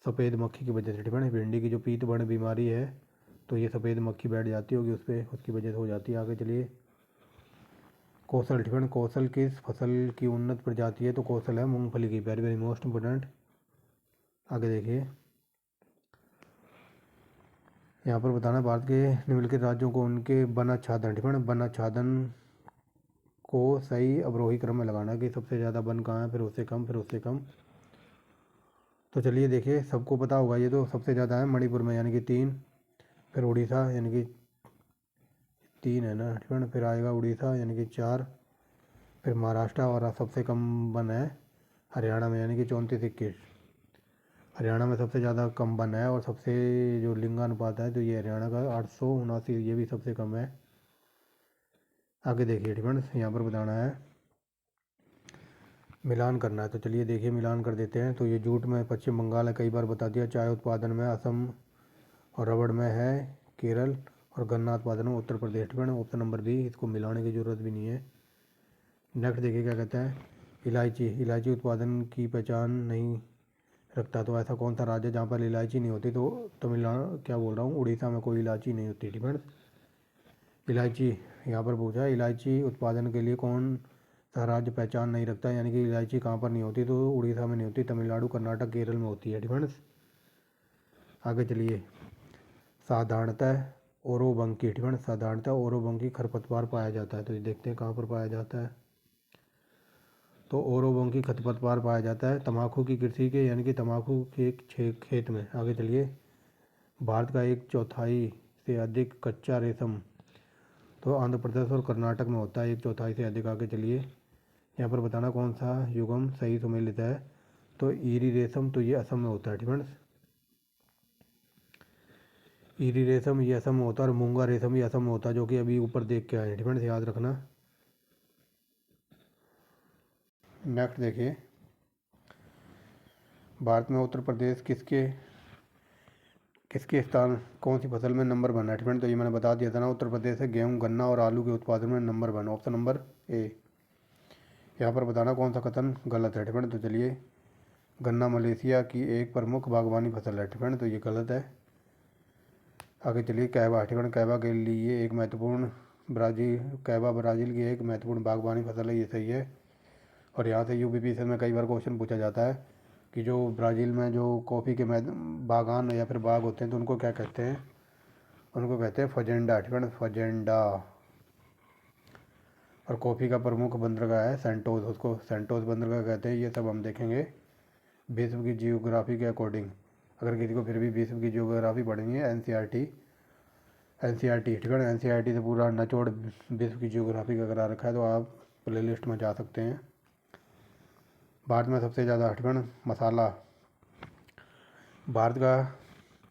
सफ़ेद मक्खी की वजह से हिठिवण। भिंडी की जो पीत वर्ण बीमारी है तो ये सफ़ेद मक्खी बैठ जाती होगी उस पर, उसकी वजह से हो जाती है। आगे चलिए, कौशल हिठिवण, कौशल किस फसल की उन्नत प्रजाति है, तो कौशल है मूंगफली की, वेरी वेरी मोस्ट इम्पोर्टेंट। आगे देखिए, यहाँ पर बताना भारत के निम्नलिखित राज्यों को उनके वन आच्छादन हिठिवण, वन आच्छादन को सही अवरोही क्रम में लगाना कि सबसे ज़्यादा वन कहाँ है, फिर उससे कम, फिर उससे कम। तो चलिए देखिए, सबको पता होगा ये तो सबसे ज़्यादा है मणिपुर में यानी कि 3, फिर उड़ीसा यानी कि 3 है ना हिठिवण, फिर आएगा उड़ीसा यानी कि 4, फिर महाराष्ट्र और सबसे कम वन है हरियाणा में यानी कि 34-21। हरियाणा में सबसे ज़्यादा कम वन है और सबसे जो लिंगानुपात है तो ये हरियाणा का 879, ये भी सबसे कम है। आगे देखिए डिफरेंस, यहाँ पर बताना है मिलान करना है, तो चलिए देखिए मिलान कर देते हैं। तो ये जूट में पश्चिम बंगाल है, कई बार बता दिया। चाय उत्पादन में असम और रबड़ में है केरल, और गन्ना उत्पादन में Uttar Pradesh. Different option number B, इसको मिलाने की ज़रूरत भी नहीं है। नेक्स्ट देखिए क्या कहता है, इलायची, इलायची उत्पादन की पहचान नहीं रखता, तो ऐसा कौन सा राज्य जहाँ पर इलायची नहीं होती, तो तमिलनाडु, क्या बोल रहा हूँ, उड़ीसा में कोई इलायची नहीं होती। डिफरेंट इलायची यहाँ पर पूछा है, इलायची उत्पादन के लिए कौन सा राज्य पहचान नहीं रखता, यानी कि इलायची कहाँ पर नहीं होती, तो उड़ीसा में नहीं होती, तमिलनाडु, कर्नाटक, केरल में होती है। डिफरेंस आगे चलिए, साधारणतः ओरोबंकी, डिफरेंस साधारणतः ओरोबंकी खरपतवार पाया जाता है, तो ये देखते हैं कहाँ पर पाया जाता है। तो ओरोबंकी खरपतवार पाया जाता है तंबाकू की कृषि के, यानी कि तंबाकू के खेत में। आगे चलिए, भारत का 1/4 से अधिक कच्चा रेशम तो आंध्र प्रदेश और कर्नाटक में होता है, 1/4 से अधिक। आगे चलिए, यहाँ पर बताना कौन सा युगम सही सम्मिलित है, तो ईरी रेशम, तो ये असम में होता है। डिफरेंस ईरी रेशम ये असम में होता है, और मूंगा रेशम ये असम में होता है, जो कि अभी ऊपर देख के आए। डिफरेंस याद रखना। नेक्स्ट देखिए, भारत में उत्तर प्रदेश किसके किसके स्थान कौन सी फसल में नंबर 1 है। डिफरेंट तो ये मैंने बता दिया था ना, उत्तर प्रदेश है गेहूँ, गन्ना और आलू के उत्पादन में नंबर 1, ऑप्शन नंबर ए। यहाँ पर बताना कौन सा कथन गलत है। डिफरेंट तो चलिए, गन्ना मलेशिया की एक प्रमुख बागवानी फसल है। डिफरेंट तो ये गलत है। आगे चलिए, कहवा, डिफरेंट कहवा के लिए एक महत्वपूर्ण ब्राज़ील, कहवा ब्राज़ील की एक महत्वपूर्ण बागवानी फसल है, ये सही है। और यहाँ से यूपीपीएससी में कई बार क्वेश्चन पूछा जाता है कि जो ब्राज़ील में जो कॉफ़ी के बागान या फिर बाग होते हैं तो उनको क्या कहते हैं, उनको कहते हैं फजेंडा। Different fazenda. और कॉफ़ी का प्रमुख बंदरगाह है सेंटोस, उसको सेंटोस बंदरगाह कहते हैं। ये सब हम देखेंगे विश्व की जियोग्राफी के अकॉर्डिंग। अगर किसी को फिर भी विश्व की जियोग्राफी पढ़नी है, एनसीईआरटी ठीक है ना, एनसीईआरटी से पूरा नचोड़ विश्व की जियोग्राफी का करा रखा है, तो आप प्ले लिस्ट में जा सकते हैं। भारत में सबसे ज़्यादा हटगण मसाला, भारत का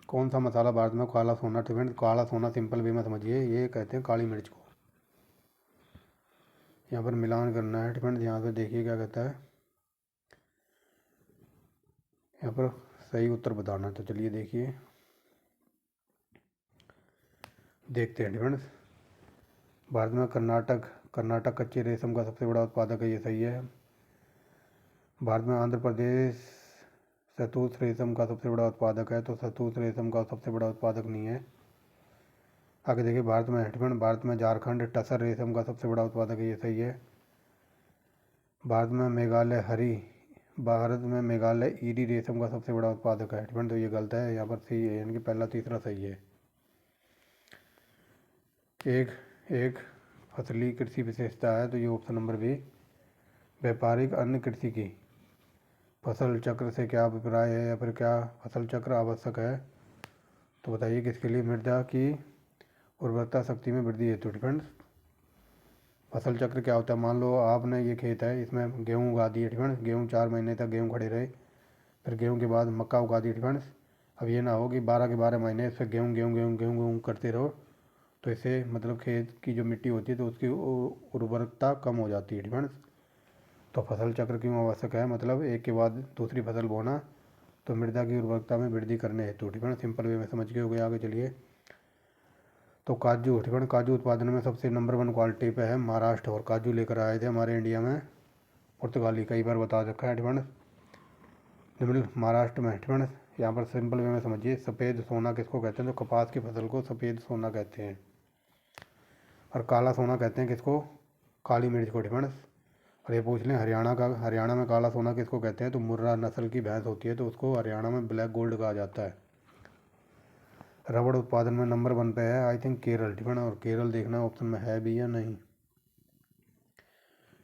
कौन सा मसाला भारत में काला सोना, डिफरेंट काला सोना सिंपल वे में समझिए, ये कहते हैं काली मिर्च को। यहाँ पर मिलान करना है। डिफरेंट यहाँ पे देखिए क्या कहता है, यहाँ पर सही उत्तर बताना है, तो चलिए देखिए देखते हैं। डिफरेंस भारत में कर्नाटक कच्चे रेशम का सबसे बड़ा उत्पादक है, ये सही है। भारत में आंध्र प्रदेश शहतूश रेशम का सबसे बड़ा उत्पादक है, तो शहतूश रेशम का सबसे बड़ा उत्पादक नहीं है। आगे देखिए, भारत में झारखंड टसर रेशम का सबसे बड़ा उत्पादक है, ये सही है। भारत में मेघालय ईरी रेशम का सबसे बड़ा उत्पादक है। तो ये गलत है, यहाँ पर सही है, यानी कि पहला तीसरा सही है। एक फसली कृषि विशेषता है, तो ये ऑप्शन नंबर बी। व्यापारिक अन्य कृषि की फसल चक्र से क्या अभिप्राय है, या फिर क्या फसल चक्र आवश्यक है, तो बताइए किसके लिए, मृदा की उर्वरता शक्ति में वृद्धि हेतु। डिफरेंस फसल चक्र क्या होता है, मान लो आपने ये खेत है, इसमें गेहूँ उगा दिए। डिफरेंस गेहूँ 4 महीने तक गेहूँ खड़े रहे, फिर गेहूँ के बाद मक्का उगा दी। डिफरेंस अब ये ना हो कि 12 के 12 महीने इस पर गेहूँ गेहूँ गेहूँ गेहूँ गेहूँ करते रहो, तो इससे मतलब खेत की जो मिट्टी होती है तो उसकी उर्वरकता कम हो जाती है। डिफरेंस तो फसल चक्र क्यों आवश्यक है, मतलब एक के बाद दूसरी फसल बोना, तो मृदा की उर्वरकता में वृद्धि करने हेतु। डिफरेंस सिंपल वे में समझ के हो गया। आगे चलिए, तो काजू ठीक है, काजू उत्पादन में सबसे नंबर 1 क्वालिटी पे है महाराष्ट्र, और काजू लेकर आए थे हमारे इंडिया में पुर्तगाली, कई बार बता रखा है ठीक है। महाराष्ट्र में ठीक है। यहाँ पर सिंपल वे में समझिए, सफ़ेद सोना किसको कहते हैं, तो कपास की फसल को सफ़ेद सोना कहते हैं। और काला सोना कहते हैं किसको, काली मिर्च को ठीक है। और ये पूछ लें हरियाणा में काला सोना किसको कहते हैं, तो मुर्रा नस्ल की भैंस होती है तो उसको हरियाणा में ब्लैक गोल्ड कहा जाता है। रबड़ उत्पादन में नंबर 1 पे है आई थिंक केरल ठीक है। और केरल देखना ऑप्शन में है भी या नहीं,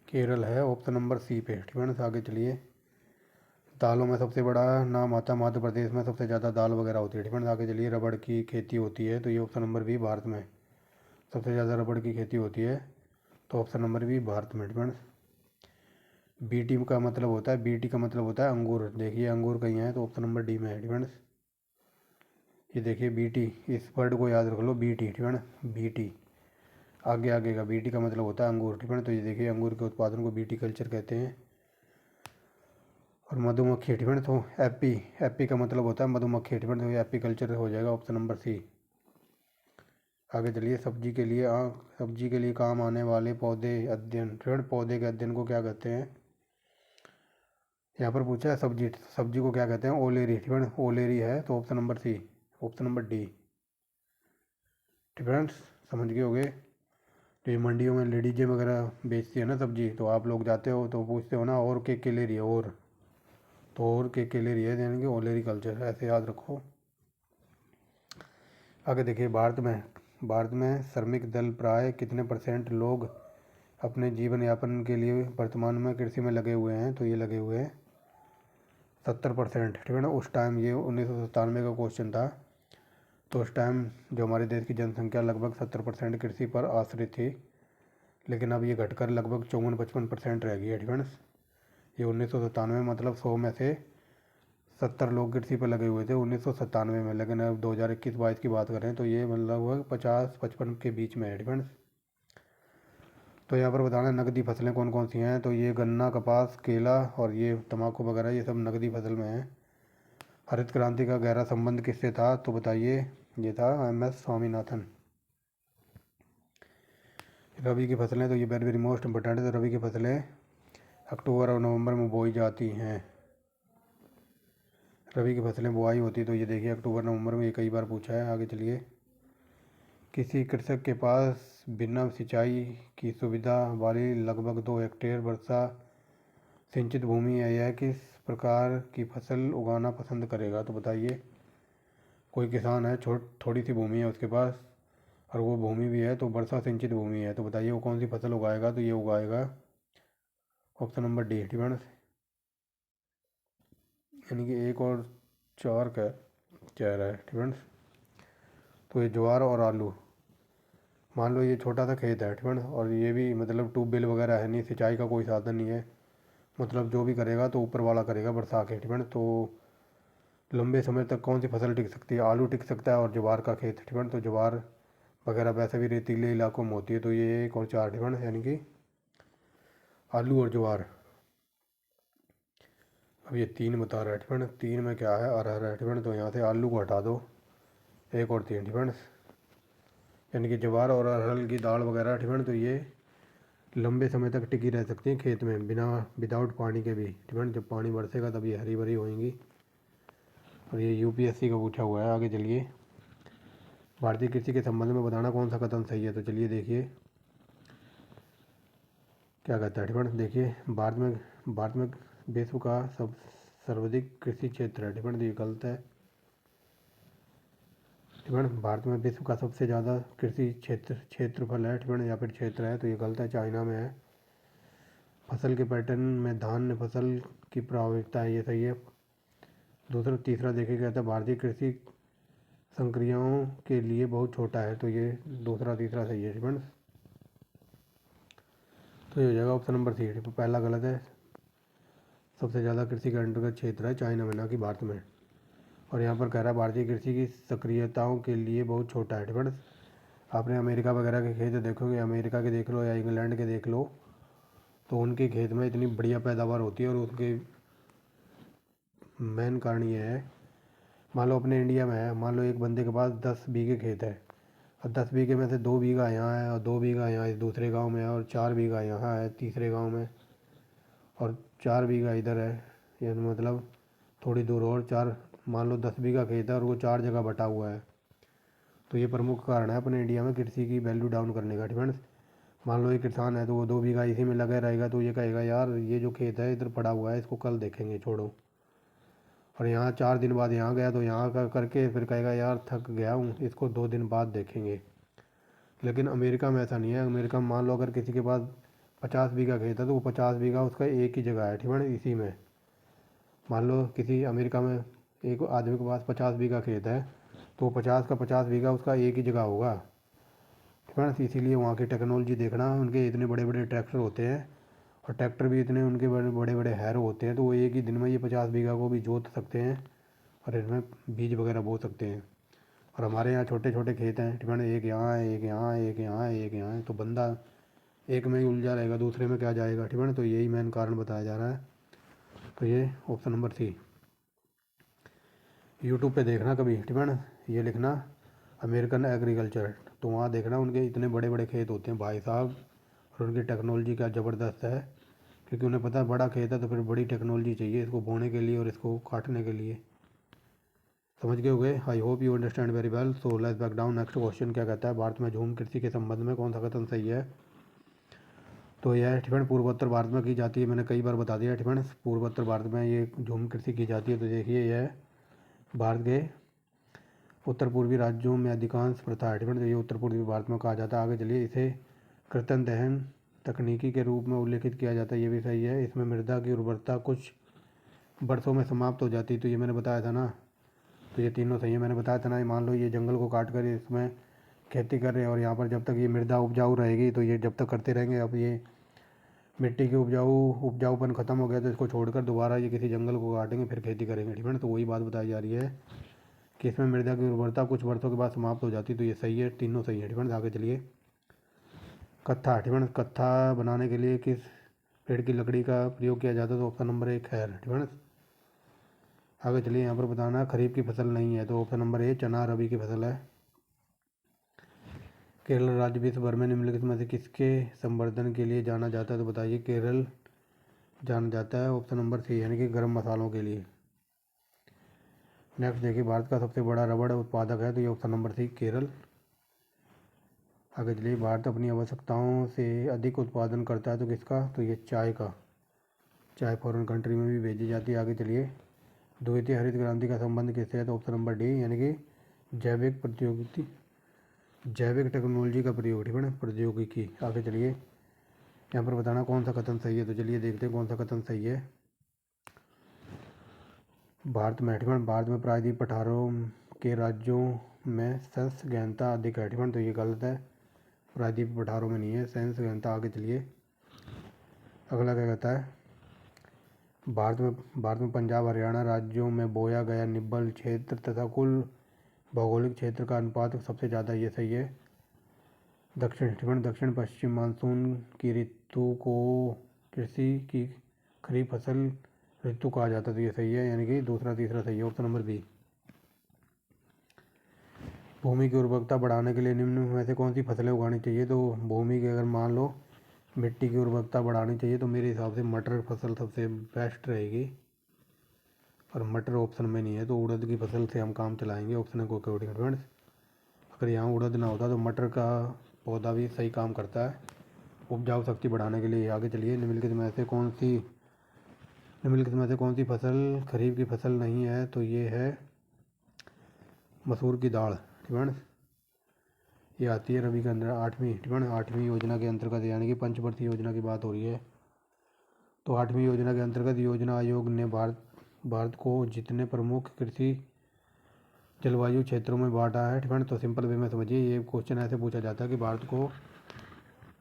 केरल है ऑप्शन नंबर सी पे ठीक है। आगे चलिए, दालों में सबसे बड़ा नाम आता है मध्य प्रदेश में, सबसे ज़्यादा दाल वगैरह होती है ठीक है। आगे चलिए, रबड़ की खेती होती है तो ये ऑप्शन नंबर बी भारत में सबसे ज़्यादा रबड़ की खेती होती है, तो ऑप्शन नंबर बी भारत में ठीक है। बीटी का मतलब होता है, बीटी का मतलब होता है अंगूर, देखिए अंगूर कहीं है तो ऑप्शन नंबर डी में है ठीक है। ये देखिए बीटी, इस वर्ड को याद रख लो, बीटी ठीक है। बीटी आगे का बीटी का मतलब होता है अंगूर ठीक है। तो ये देखिए अंगूर के उत्पादन को बीटी कल्चर कहते हैं। और मधुमक्खी ठीक है, तो एपी का मतलब होता है मधुमक्खी ठीक है। तो ये एपी कल्चर हो जाएगा ऑप्शन नंबर सी। आगे चलिए, सब्जी के लिए काम आने वाले पौधे अध्ययन ठीक है, पौधे के अध्ययन को क्या कहते हैं। यहाँ पर पूछा है सब्जी को क्या कहते हैं, ओलेरी ठीक है। ओलेरी है तो option number C, option number D ठीक है। समझ गए होगे, तो ये मंडियों में लेडीजें वगैरह बेचती है ना सब्जी, तो आप लोग जाते हो तो पूछते हो ना और के ले रही है, और तो और के ले रही है यानी कि ओलेरी कल्चर, ऐसे याद रखो। आगे देखिए, भारत में श्रमिक दल प्राय कितने % लोग अपने जीवन यापन के लिए वर्तमान में कृषि में लगे हुए हैं, तो ये लगे हुए हैं 70% ठीक है ना। उस टाइम ये 1997 का क्वेश्चन था, तो उस टाइम जो हमारे देश की जनसंख्या लगभग 70% कृषि पर आश्रित थी, लेकिन अब ये घटकर लगभग 54-55% रह गई है ठीक है। ये 1997 मतलब 100 में से 70 लोग कृषि पर लगे हुए थे 1997 में, लेकिन अब 2021-22 की बात करें तो ये मतलब 50-55 के बीच में है ठीक है। तो यहाँ पर बताना नकदी फसलें कौन कौन सी हैं, तो ये गन्ना, कपास, केला और ये तंबाकू वगैरह, ये सब नकदी फसल में है। हरित क्रांति का गहरा संबंध किससे था, तो बताइए, ये था MS स्वामीनाथन। रबी की फसलें, तो ये वेरी वेरी मोस्ट इम्पोर्टेंट है, तो रबी की फसलें अक्टूबर और नवंबर में बोई जाती हैं। रबी की फसलें बुआई होती है, तो ये देखिए अक्टूबर नवंबर में, ये कई बार पूछा है। आगे चलिए, किसी कृषक के पास बिना सिंचाई की सुविधा वाली लगभग 2 हेक्टेयर वर्षा सिंचित भूमि है, यह किस प्रकार की फसल उगाना पसंद करेगा, तो बताइए। कोई किसान है, थोड़ी सी भूमि है उसके पास और वो भूमि भी है तो वर्षा सिंचित भूमि है, तो बताइए वो कौन सी फसल उगाएगा, तो ये उगाएगा ऑप्शन नंबर डी ठीक है। यानी कि 1 और 4 का चेहरा है ठीक है। तो ये ज्वार और आलू, मान लो ये छोटा सा खेत है ठीक है, और ये भी मतलब ट्यूबवेल वगैरह है नहीं, सिंचाई का कोई साधन नहीं है, मतलब जो भी करेगा तो ऊपर वाला करेगा बरसा के ठीक है। तो लंबे समय तक कौन सी फसल टिक सकती है, आलू टिक सकता है और ज्वार का खेत ठीक है। तो ज्वार वगैरह वैसे भी रेतीले इलाकों में होती है, तो ये 1 और 4 ठीक है, यानी कि आलू और ज्वार। अब ये 3 बता रहा है ठीक है, 3 में क्या है, अरहर है ठीक है, तो यहाँ से आलू को हटा दो, 1 और 3 ठीक है, यानी कि ज्वार और अरहर की दाल वगैरह ठीक है, तो ये लंबे समय तक टिकी रह सकती हैं खेत में बिना विदाउट पानी के भी ठीक है। जब पानी बरसेगा तब ये हरी भरी होएंगी। और ये UPSC का पूछा हुआ है। आगे चलिए, भारतीय कृषि के संबंध में बताना कौन सा कथन सही है, तो चलिए देखिए क्या कहता है ठीक है। देखिए, भारत में विश्व का सर्वाधिक कृषि क्षेत्र है ठीक है, तो ये गलत है ठीक है। भारत में विश्व का सबसे ज़्यादा कृषि क्षेत्रफल है ठीक है, या फिर क्षेत्र है, तो ये गलत है, चाइना में है। फसल के पैटर्न में धान्य फसल की प्राथमिकता है, ये सही है। तीसरा देखिए क्या था, भारतीय कृषि संक्रियाओं के लिए बहुत छोटा है, तो ये दूसरा तीसरा सही है ठीक है। तो ये हो जाएगा ऑप्शन नंबर सी, पहला गलत है। सबसे ज़्यादा कृषि का अंतर्गत क्षेत्र है चाइना में, ना कि भारत में। और यहाँ पर कह रहा है भारतीय कृषि की सक्रियताओं के लिए बहुत छोटा है ठीक है। आपने अमेरिका वगैरह के खेत देखोगे, अमेरिका के देख लो या इंग्लैंड के देख लो, तो उनके खेत में इतनी बढ़िया पैदावार होती है, और उसके मेन कारण ये है, मान लो अपने इंडिया में है, मान लो एक बंदे के पास 10 बीघे खेत है, और 10 बीघे में से 2 बीघा यहाँ है और 2 बीघा यहाँ इस दूसरे गांव में है और 4 बीघा यहाँ है तीसरे गांव में और 4 बीघा इधर है। ये मतलब थोड़ी दूर और 4, मान लो 10 बीघा खेत है और वो 4 जगह बटा हुआ है। तो ये प्रमुख कारण है अपने इंडिया में कृषि की वैल्यू डाउन करने का। डिपेंड्स, मान लो एक किसान है तो वो 2 बीघा इसी में लगा रहेगा तो ये कहेगा यार ये जो खेत है इधर पड़ा हुआ है इसको कल देखेंगे छोड़ो। और यहाँ 4 दिन बाद यहाँ गया तो यहाँ का करके फिर कहेगा यार थक गया हूँ इसको 2 दिन बाद देखेंगे। लेकिन अमेरिका में ऐसा नहीं है। अमेरिका में मान लो अगर किसी के पास 50 बीघा खेत है तो वो 50 बीघा उसका एक ही जगह है। ठीक है, इसी में मान लो किसी अमेरिका में एक आदमी के पास 50 बीघा खेत है तो 50 का 50 बीघा उसका एक ही जगह होगा। ठीक है, इसीलिए वहाँ की टेक्नोलॉजी देखना, उनके इतने बड़े बड़े ट्रैक्टर होते हैं और ट्रैक्टर भी इतने उनके बड़े बड़े हैरो होते हैं तो वो एक ही दिन में ये 50 बीघा को भी जोत सकते हैं और इसमें बीज वगैरह बो सकते हैं। और हमारे यहाँ छोटे छोटे खेत हैं। ठीक है, एक यहाँ है एक यहाँ है एक यहाँ है एक यहाँ है तो बंदा एक में ही उलझा रहेगा दूसरे में क्या जाएगा। ठीक है, तो यही मेन कारण बताया जा रहा है। तो ये ऑप्शन नंबर सी। यूट्यूब पे देखना कभी। ठीक है, ये लिखना अमेरिकन एग्रीकल्चर तो वहाँ देखना उनके इतने बड़े बड़े खेत होते हैं भाई साहब और उनकी टेक्नोलॉजी क्या ज़बरदस्त है क्योंकि उन्हें पता है बड़ा खेत है तो फिर बड़ी टेक्नोलॉजी चाहिए इसको बोने के लिए और इसको काटने के लिए। समझ गए होगे। I hope you understand very well. So let's back down. Next question क्या कहता है, भारत में झूम कृषि के संबंध में कौन सा कथन सही है। तो यह ठिपण पूर्वोत्तर भारत में की जाती है। मैंने कई बार बता दिया ठिपण पूर्वोत्तर भारत में ये झूम कृषि की जाती है। तो देखिए यह भारत के उत्तर पूर्वी राज्यों में अधिकांश प्रथा है। ठिपण तो ये उत्तर पूर्वी भारत में कहा जाता है। आगे चलिए, इसे कृत्रिम दहन तकनीकी के रूप में उल्लेखित किया जाता है। ये भी सही है। इसमें मृदा की उर्वरता कुछ वर्षों में समाप्त हो जाती है। तो ये मैंने बताया था ना, तो ये तीनों सही है। मैंने बताया था ना, मान लो ये जंगल को काट कर इसमें खेती कर रहे हैं और यहाँ पर जब तक ये मृदा उपजाऊ रहेगी तो ये जब तक करते रहेंगे। अब ये मिट्टी की उपजाऊपन ख़त्म हो गया तो इसको छोड़कर दोबारा ये किसी जंगल को काटेंगे फिर खेती करेंगे। ठीक है ना, तो वही बात बताई जा रही है कि इसमें मृदा की उर्वरता कुछ वर्षों के बाद समाप्त हो जाती है। तो ये सही है, तीनों सही है। ठीक है, आगे चलिए। कत्था। ठीक है, कत्था बनाने के लिए किस पेड़ की लकड़ी का प्रयोग किया जाता है। तो ऑप्शन नंबर 1 खैर। ठीक है, आगे चलिए। यहाँ पर बताना खरीफ की फसल नहीं है तो ऑप्शन नंबर 1 चना रबी की फसल है। केरल राज्य विश्व भर में निम्नलिखित में से किसके संवर्धन के लिए जाना जाता है। तो बताइए, केरल जाना जाता है ऑप्शन नंबर सी यानी कि गर्म मसालों के लिए। नेक्स्ट देखिए, भारत का सबसे बड़ा रबड़ उत्पादक है। तो ये ऑप्शन नंबर सी केरल। आगे चलिए, भारत अपनी आवश्यकताओं से अधिक उत्पादन करता है तो किसका। तो ये चाय का। चाय फॉरेन कंट्री में भी भेजी जाती है। आगे चलिए, द्वितीय हरित क्रांति का संबंध किससे है। तो ऑप्शन नंबर डी यानी कि जैविक टेक्नोलॉजी का प्रयोग। ठीक है ना, प्रौद्योगिकी। आगे चलिए, यहाँ पर बताना कौन सा कथन सही है। तो चलिए देखते हैं कौन सा कथन सही है। भारत में प्रायद्वीप पठारों के राज्यों में सेंस गहनता अधिक है। ठीक है, तो ये गलत है, प्रायद्वीप पठारों में नहीं है सेंस गहनता। आगे चलिए, अगला क्या कहता है, भारत में पंजाब हरियाणा राज्यों में बोया गया निब्बल क्षेत्र तथा कुल भौगोलिक क्षेत्र का अनुपात सबसे ज़्यादा। ये सही है। दक्षिण पश्चिम मानसून की ऋतु को कृषि की खरीफ फसल ऋतु कहा जाता है। तो ये सही है यानी कि दूसरा तीसरा सही है, ऑप्शन नंबर बी। भूमि की उर्वरकता बढ़ाने के लिए निम्न में से कौन सी फसलें उगानी चाहिए। तो भूमि की अगर मान लो मिट्टी की उर्वरकता बढ़ानी चाहिए तो मेरे हिसाब से मटर फसल सबसे बेस्ट रहेगी। और मटर ऑप्शन में नहीं है तो उड़द की फसल से हम काम चलाएंगे ऑप्शन को अकॉर्डिंग। फ्रेंड्स, अगर यहाँ उड़द ना होता तो मटर का पौधा भी सही काम करता है उपजाऊ शक्ति बढ़ाने के लिए। आगे चलिए, निम्नलिखित में से कौन सी फसल खरीफ की फसल नहीं है। तो ये है मसूर की दाल। ठीक है, ये आती है रबी के अंदर 8वीं। ठीक है, 8वीं योजना के अंतर्गत यानी कि पंचवर्षीय योजना की बात हो रही है। तो 8वीं योजना के अंतर्गत योजना आयोग ने भारत को जितने प्रमुख कृषि जलवायु क्षेत्रों में बांटा है। ठीक है, तो सिंपल वे में समझिए, ये क्वेश्चन ऐसे पूछा जाता है कि भारत को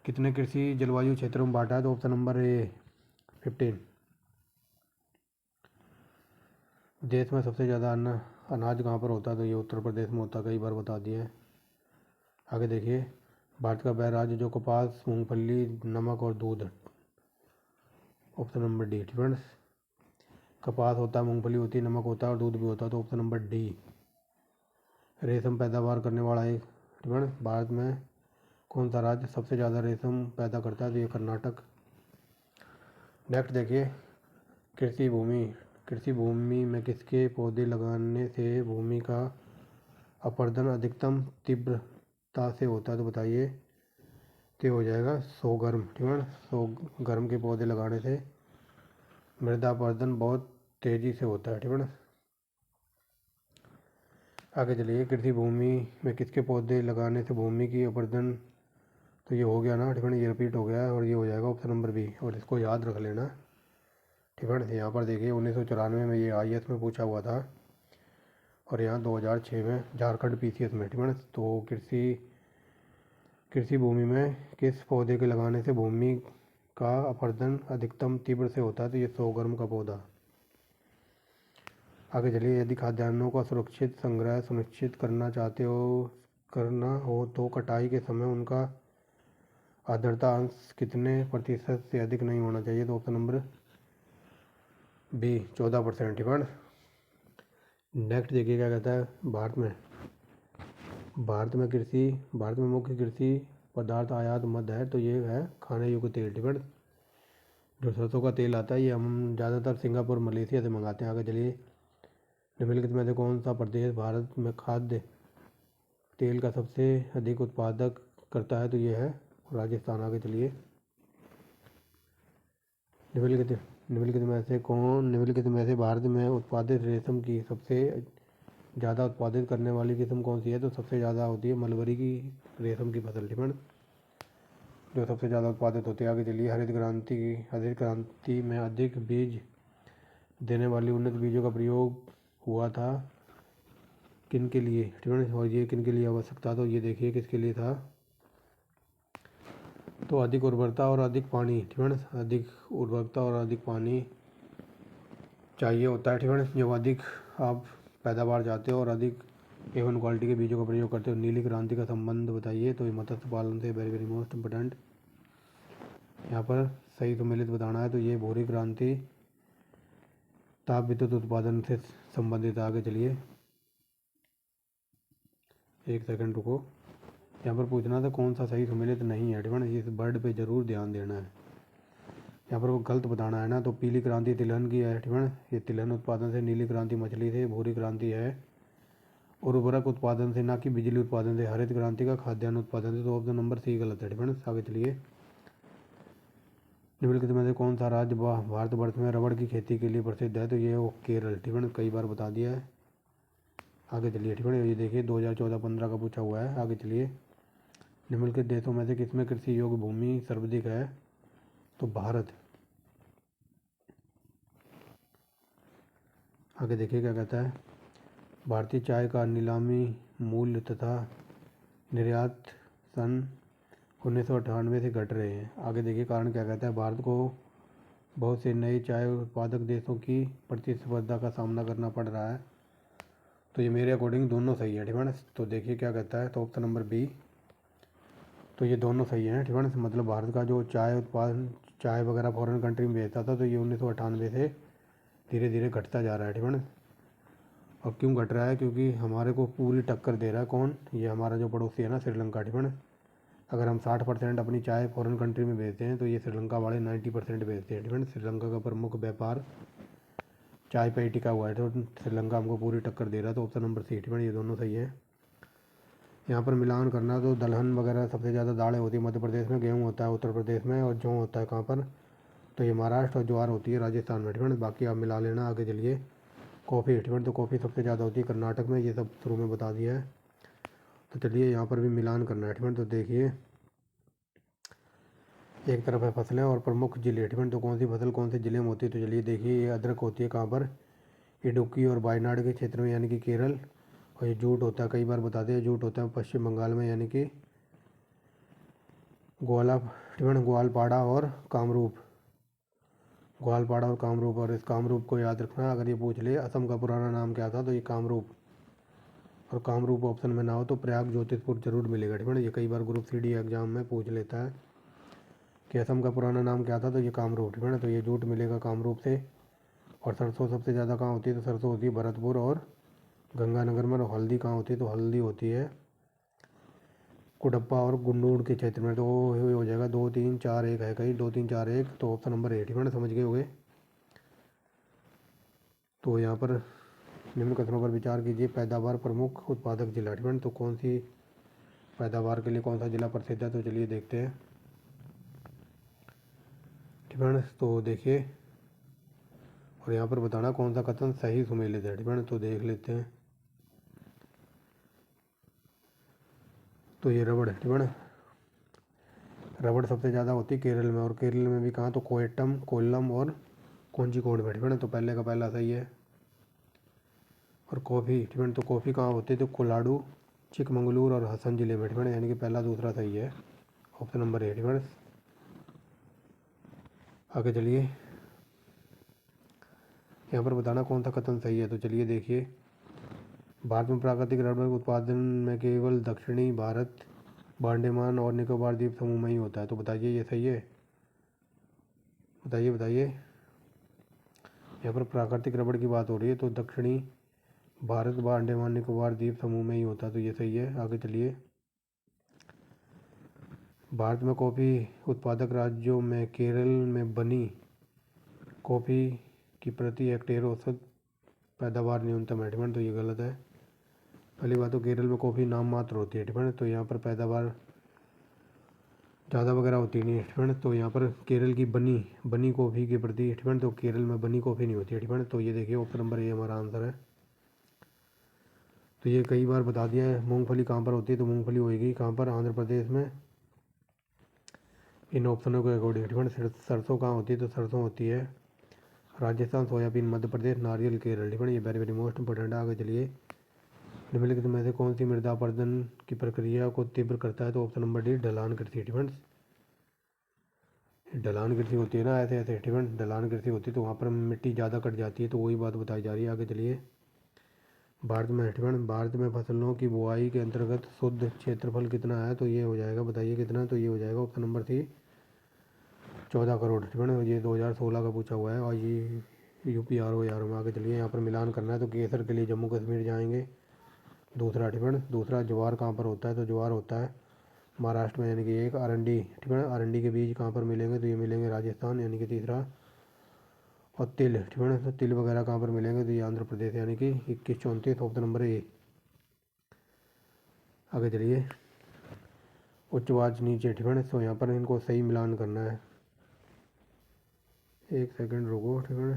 कितने कृषि जलवायु क्षेत्रों में बांटा है। तो ऑप्शन नंबर ए 15। देश में सबसे ज़्यादा अनाज कहाँ पर होता है। तो ये उत्तर प्रदेश में होता है, कई बार बता दिया है। आगे देखिए, भारत का वह राज्य जो कपास मूंगफली नमक और दूध। Option number D. फ्रेंड्स, कपास होता है, मूंगफली होती है, नमक होता है और दूध भी होता है। तो ऑप्शन नंबर डी। रेशम पैदावार करने वाला एक ठीक है। भारत में कौन सा राज्य सबसे ज़्यादा रेशम पैदा करता है? तो ये कर्नाटक। नेक्स्ट देखिए, कृषि भूमि में किसके पौधे लगाने से भूमि का अपरदन अधिकतम तीव्रता से होता है? तो बताइए। तो हो जाएगा सोगर्म। ठीक है, सोगर्म के पौधे लगाने से मृदा अपरदन बहुत तेज़ी से होता है। ठीक है। आगे चलिए, कृषि भूमि में किसके पौधे लगाने से भूमि की अपरदन, तो ये हो गया ना। ठीक है, ये रिपीट हो गया और ये हो जाएगा ऑप्शन नंबर बी, और इसको याद रख लेना। ठीक है। यहाँ पर देखिए 1994 में ये IAS में पूछा हुआ था और यहाँ 2006 में झारखंड PCS में। ठीक है। तो कृषि भूमि में किस पौधे के लगाने से भूमि का अपरदन अधिकतम तीव्र से होता है? तो ये सोगर्म का पौधा। आगे चलिए, यदि खाद्यान्नों का सुरक्षित संग्रह सुनिश्चित करना हो तो कटाई के समय उनका आर्द्रता अंश कितने प्रतिशत से अधिक नहीं होना चाहिए? तो ऑप्शन नंबर बी 14%। ठीक है। नेक्स्ट देखिए क्या कहता है, भारत में मुख्य कृषि पदार्थ आयात मद है, तो ये है खाने योग्य तेल। ठीक है। जो सरसों का तेल आता है ये हम ज़्यादातर सिंगापुर मलेशिया से मंगाते हैं। आगे चलिए, निम्नलिखित में से कौन सा प्रदेश भारत में खाद्य तेल का सबसे अधिक उत्पादक करता है? तो ये है राजस्थान। आगे चलिए, निम्नलिखित में से भारत में उत्पादित रेशम की सबसे ज़्यादा उत्पादित करने वाली किस्म कौन सी है? तो सबसे ज़्यादा होती है मलबरी की रेशम की फसल। ठीक है, जो सबसे ज़्यादा उत्पादित होती है। आगे चलिए, हरित क्रांति में अधिक बीज देने वाली उन्नत बीजों का प्रयोग हुआ था किन के लिए? ठीक है, और ये किन के लिए आवश्यक था? तो ये देखिए किसके लिए था। तो अधिक उर्वरता और अधिक पानी। ठीक है, अधिक उर्वरता और अधिक पानी चाहिए होता है। ठीक है, जब अधिक आप पैदावार चाहते हो और अधिक A1 क्वालिटी के बीजों का प्रयोग करते हो। नीली क्रांति का संबंध बताइए। तो ये मत्स्य पालन से वेरी वेरी मोस्ट इम्पोर्टेंट यहाँ पर सही सम्मिलित बताना है। तो ये भूरी क्रांति ताप विद्युत उत्पादन से संबंधित। आगे चलिए, एक सेकंड रुको, यहाँ पर पूछना था कौन सा सही सम्मिलित नहीं है। ठीक है, इस वर्ड पे ज़रूर ध्यान देना है। यहाँ पर वो गलत बताना है ना। तो पीली क्रांति तिलहन की है। ठीक है, ये तिलहन उत्पादन से। नीली क्रांति मछली से। भूरी क्रांति है उर्वरक उत्पादन से, ना कि बिजली उत्पादन से। हरित क्रांति का खाद्यान्न उत्पादन से। तो ऑप्शन नंबर सी गलत है। ठीक है, आगे चलिए, निम्नलिखित में से कौन सा राज्य भारतवर्ष में रबड़ की खेती के लिए प्रसिद्ध है? तो ये वो केरल। ठीक है, कई बार बता दिया है। आगे चलिए, ठीक है, ये देखिए 2014-15 का पूछा हुआ है। आगे चलिए, निम्नलिखित देशों में से किसमें कृषि योग्य भूमि सर्वाधिक है? तो भारत। आगे देखिए क्या कहता है, भारतीय चाय का नीलामी मूल्य तथा निर्यात सन 1998 से घट रहे हैं। आगे देखिए कारण क्या कहता है, भारत को बहुत से नए चाय उत्पादक देशों की प्रतिस्पर्धा का सामना करना पड़ रहा है। तो ये मेरे अकॉर्डिंग दोनों सही है। ठीक है, तो देखिए क्या कहता है, तो ऑप्शन नंबर बी, तो ये दोनों सही हैं। ठीक है, मतलब भारत का जो चाय वगैरह फॉरेन कंट्री में बेचता था, तो ये 1998 से धीरे धीरे घटता जा रहा है। ठीक है, और क्यों घट रहा है? क्योंकि हमारे को पूरी टक्कर दे रहा है कौन? ये हमारा जो पड़ोसी है ना, श्रीलंका। ठीक है, अगर हम 60% अपनी चाय फॉरेन कंट्री में बेचते हैं तो ये श्रीलंका वाले 90% बेचते हैं। ठीक है, श्रीलंका का प्रमुख व्यापार चाय पे ही टिका हुआ है। तो श्रीलंका हमको पूरी टक्कर दे रहा है। तो ऑप्शन नंबर सी। ठीक है, ये दोनों सही है। यहाँ पर मिलान करना, तो दलहन वगैरह सबसे ज़्यादा दालें होती है मध्य प्रदेश में, गेहूँ होता है उत्तर प्रदेश में, और जौ होता है कहाँ पर? तो ये महाराष्ट्र, और ज्वार होती है राजस्थान में। ठीक है, बाकी आप मिला लेना। आगे चलिए, कॉफ़ी। ठीक है, तो कॉफ़ी सबसे ज़्यादा होती है कर्नाटक में। ये सब शुरू में बता दिया है। तो चलिए यहाँ पर भी मिलान करना है। ठीक है, तो देखिए एक तरफ है फसलें और प्रमुख जिले। ठीक है, तो कौन सी फसल कौन से ज़िले में होती है? तो चलिए देखिए, ये अदरक होती है कहाँ पर? इडुक्की और वायनाड के क्षेत्र में, यानी कि केरल। और ये जूट होता है, कई बार बताते हैं, जूट होता है पश्चिम बंगाल में, यानी कि ग्वालपाड़ा और कामरूप। और इस कामरूप को याद रखना। अगर ये पूछ ले असम का पुराना नाम क्या था, तो ये कामरूप। और कामरूप ऑप्शन में ना हो तो प्रयाग ज्योतिषपुर जरूर मिलेगा। ठीक है, ये कई बार ग्रुप CD एग्जाम में पूछ लेता है कि असम का पुराना नाम क्या था, तो ये कामरूप। ठीक है ना, तो ये जूट मिलेगा कामरूप से। और सरसों सबसे ज़्यादा कहाँ होती है? तो सरसों होती है भरतपुर और गंगानगर में। और हल्दी कहाँ होती है? तो हल्दी होती है कुडप्पा और गुन्नूर के क्षेत्र में। तो ये हो जाएगा 2 3 4 1 है कहीं 2 3 4 1, तो ऑप्शन नंबर ए, ठीक है ना, समझ गए होंगे। तो यहाँ पर निम्न कथनों पर विचार कीजिए। पैदावार प्रमुख उत्पादक जिला, ठीक है ना, तो कौन सी पैदावार के लिए कौन सा जिला प्रसिद्ध है, तो चलिए देखते हैं, ठीक है ना। तो देखिए, और यहाँ पर बताना कौन सा कथन सही सुमेलित है, ठीक है ना, तो देख लेते हैं। तो ये रबड़, ठीक है ना, रबड़ सबसे ज़्यादा होती है केरल में, और केरल में भी कहाँ, तो कोयटम, कोल्लम और कोंजीकोड में, ठीक है ना, तो पहले का पहला सही है। और कॉफ़ी, ठीक है, तो कॉफ़ी कहाँ होती है, तो कोलाडू, चिकमंगलूर और हसन जिले में, ठीक है, यानी कि पहला दूसरा सही है, ऑप्शन नंबर ए, ठीक है। आगे चलिए, यहाँ पर बताना कौन सा कथन सही है, तो चलिए देखिए। भारत में प्राकृतिक रबड़ उत्पादन में केवल दक्षिणी भारत, अंडमान और निकोबार द्वीप समूह में ही होता है, तो बताइए ये सही है, बताइए बताइए। यहाँ पर प्राकृतिक रबड़ की बात हो रही है, तो दक्षिणी भारत व अंडमान निकोबार द्वीप समूह में ही होता है, तो ये सही है। आगे चलिए, भारत में कॉफ़ी उत्पादक राज्यों में केरल में बनी कॉफ़ी की प्रति हेक्टेयर औसत पैदावार न्यूनतम है, ठीक है, तो ये गलत है। पहली बात तो केरल में कॉफ़ी नाम मात्र होती है, ठीक है, तो यहाँ पर पैदावार ज़्यादा वगैरह होती नहीं है, ठीक है, तो यहाँ पर केरल की बनी कॉफ़ी के प्रति, ठीक है, तो केरल में बनी कॉफ़ी नहीं होती है, ठीक है, तो ये देखिए ऑप्शन नंबर ए हमारा आंसर है। तो ये कई बार बता दिया है। मूंगफली कहाँ पर होती है, तो मूंगफली होएगी कहाँ पर, आंध्र प्रदेश में, इन ऑप्शनों के अकॉर्डिंग, ठीक है। सरसों कहाँ होती है, तो सरसों होती है राजस्थान, सोयाबीन मध्य प्रदेश, नारियल केरल, ठीक है, ये वेरी वेरी मोस्ट इंपॉर्टेंट है। आगे चलिए, निम्नलिखित में से कौन सी मृदा अपरदन की प्रक्रिया को तीव्र करता है, तो ऑप्शन नंबर डी ढलान कृषि, ठीक है। ढलान कृषि होती है ना, ऐसे ऐसे, ठीक है, ढलान कृषि होती है तो वहाँ पर मिट्टी ज़्यादा कट जाती है, तो वही बात बताई जा रही है। आगे चलिए, भारत में, ठीक है, भारत में फसलों की बुआई के अंतर्गत शुद्ध क्षेत्रफल कितना है, तो ये हो जाएगा, बताइए कितना, तो ये हो जाएगा ऑप्शन नंबर सी 14 करोड़, ठीक है ना, ये 2016 का पूछा हुआ है, और ये UPROAR में। आगे चलिए, यहाँ पर मिलान करना है, तो केसर के लिए जम्मू कश्मीर जाएंगे। दूसरा, ठीक है, दूसरा ज्वार कहाँ पर होता है, तो ज्वार होता है महाराष्ट्र में, यानी कि एक अरंडी, ठीक है, अरंडी के बीज कहाँ पर मिलेंगे, तो ये मिलेंगे राजस्थान, यानी कि तीसरा। और तिल, ठीक है, तो तिल वगैरह कहाँ पर मिलेंगे, तो ये आंध्र प्रदेश, यानी कि 21 34, ऑप्शन नंबर ए। आगे चलिए, उच्च वाच नीचे, ठीक है, तो यहाँ पर इनको सही मिलान करना है, एक सेकंड रुको, ठीक है,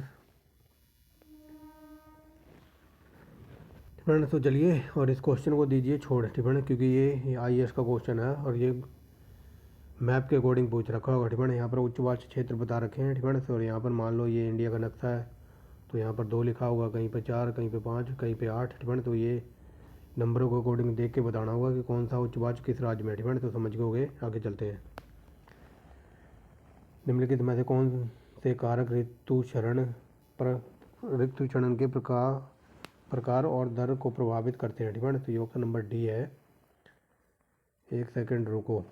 ठीक है, तो चलिए, और इस क्वेश्चन को दीजिए छोड़, ठीक है, क्योंकि ये IAS का क्वेश्चन है और ये मैप के अकॉर्डिंग पूछ रखा होगा, ठीक है। यहाँ पर उच्च वाच क्षेत्र बता रखे हैं, ठीक है, और यहाँ पर मान लो ये इंडिया का नक्शा है, तो यहाँ पर 2 लिखा होगा, कहीं पे 4, कहीं पे 5, कहीं पे 8, ठीक है, तो ये नंबरों के अकॉर्डिंग देख के बताना होगा कि कौन सा उच्च वाच किस राज्य में, ठीक है, तो समझ गए। आगे चलते हैं, निम्नलिखित में से कौन से कारक ऋतु चरण के प्रकार और दर को प्रभावित करते हैं, ठीक है, तो ये ऑप्शन नंबर डी है। एक सेकंड रुको,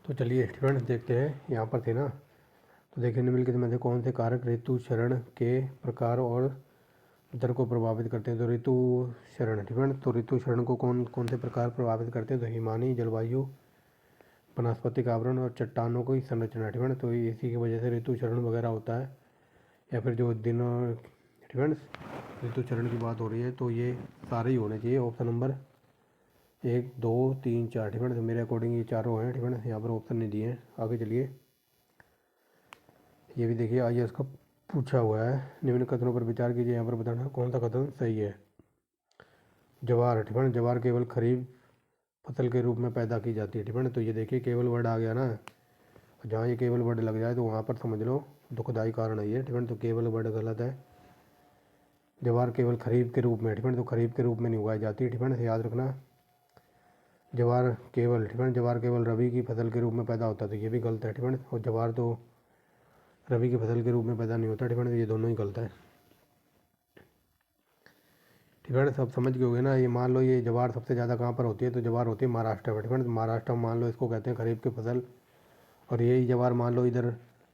तो चलिए, ठीक है, देखते हैं, यहाँ पर थे ना, तो देखिए, निम्नलिखित में से कौन से कारक ऋतु चरण के प्रकार और दर को प्रभावित करते हैं, तो ऋतु चरण, ठीक है, तो ऋतु चरण को कौन कौन से प्रकार प्रभावित करते हैं, तो हिमानी जलवायु, वनस्पतिक आवरण और चट्टानों की संरचना, ठीक है, तो इसी की वजह से ऋतु चरण वगैरह होता है, या फिर जो दिनों, ठीक है, ऋतु चरण की बात हो रही है, तो ये सारे ही होने चाहिए, ऑप्शन नंबर 1 2 3 4, ठीक है, तो मेरे अकॉर्डिंग ये चारों हैं, ठीक है, यहाँ पर ऑप्शन नहीं दिए हैं। आगे चलिए, ये भी देखिए IAS का पूछा हुआ है, निम्न कथनों पर विचार कीजिए, यहाँ पर बताना कौन सा कथन सही है। ज्वार, ठीक है, ज्वार केवल खरीफ फसल के रूप में पैदा की जाती है, ठीक है, तो ये देखिए केवल वर्ड आ गया ना, जहाँ ये केवल वर्ड लग जाए तो वहाँ पर समझ लो दुखदाई कारण है ये, ठीक है, तो केवल वर्ड गलत है। ज्वार केवल खरीफ के रूप में, ठीक है, तो खरीफ के रूप में नहीं उगाई जाती, ठीक है, याद रखना। ज्वार केवल, ठीक है, ज्वार केवल रबी की फसल के रूप में पैदा होता है, तो ये भी गलत है, ठीक है, और ज्वार तो रबी की फसल के रूप में पैदा नहीं होता, ठीक है, तो ये दोनों ही गलत है, ठीक है, सब समझ गए होगे ना। ये मान लो ये ज्वार सबसे ज़्यादा कहाँ पर होती है, तो ज्वार होती है महाराष्ट्र में, ठीक है, तो महाराष्ट्र में मान लो इसको कहते हैं खरीफ की फसल, और यही ज्वार मान लो इधर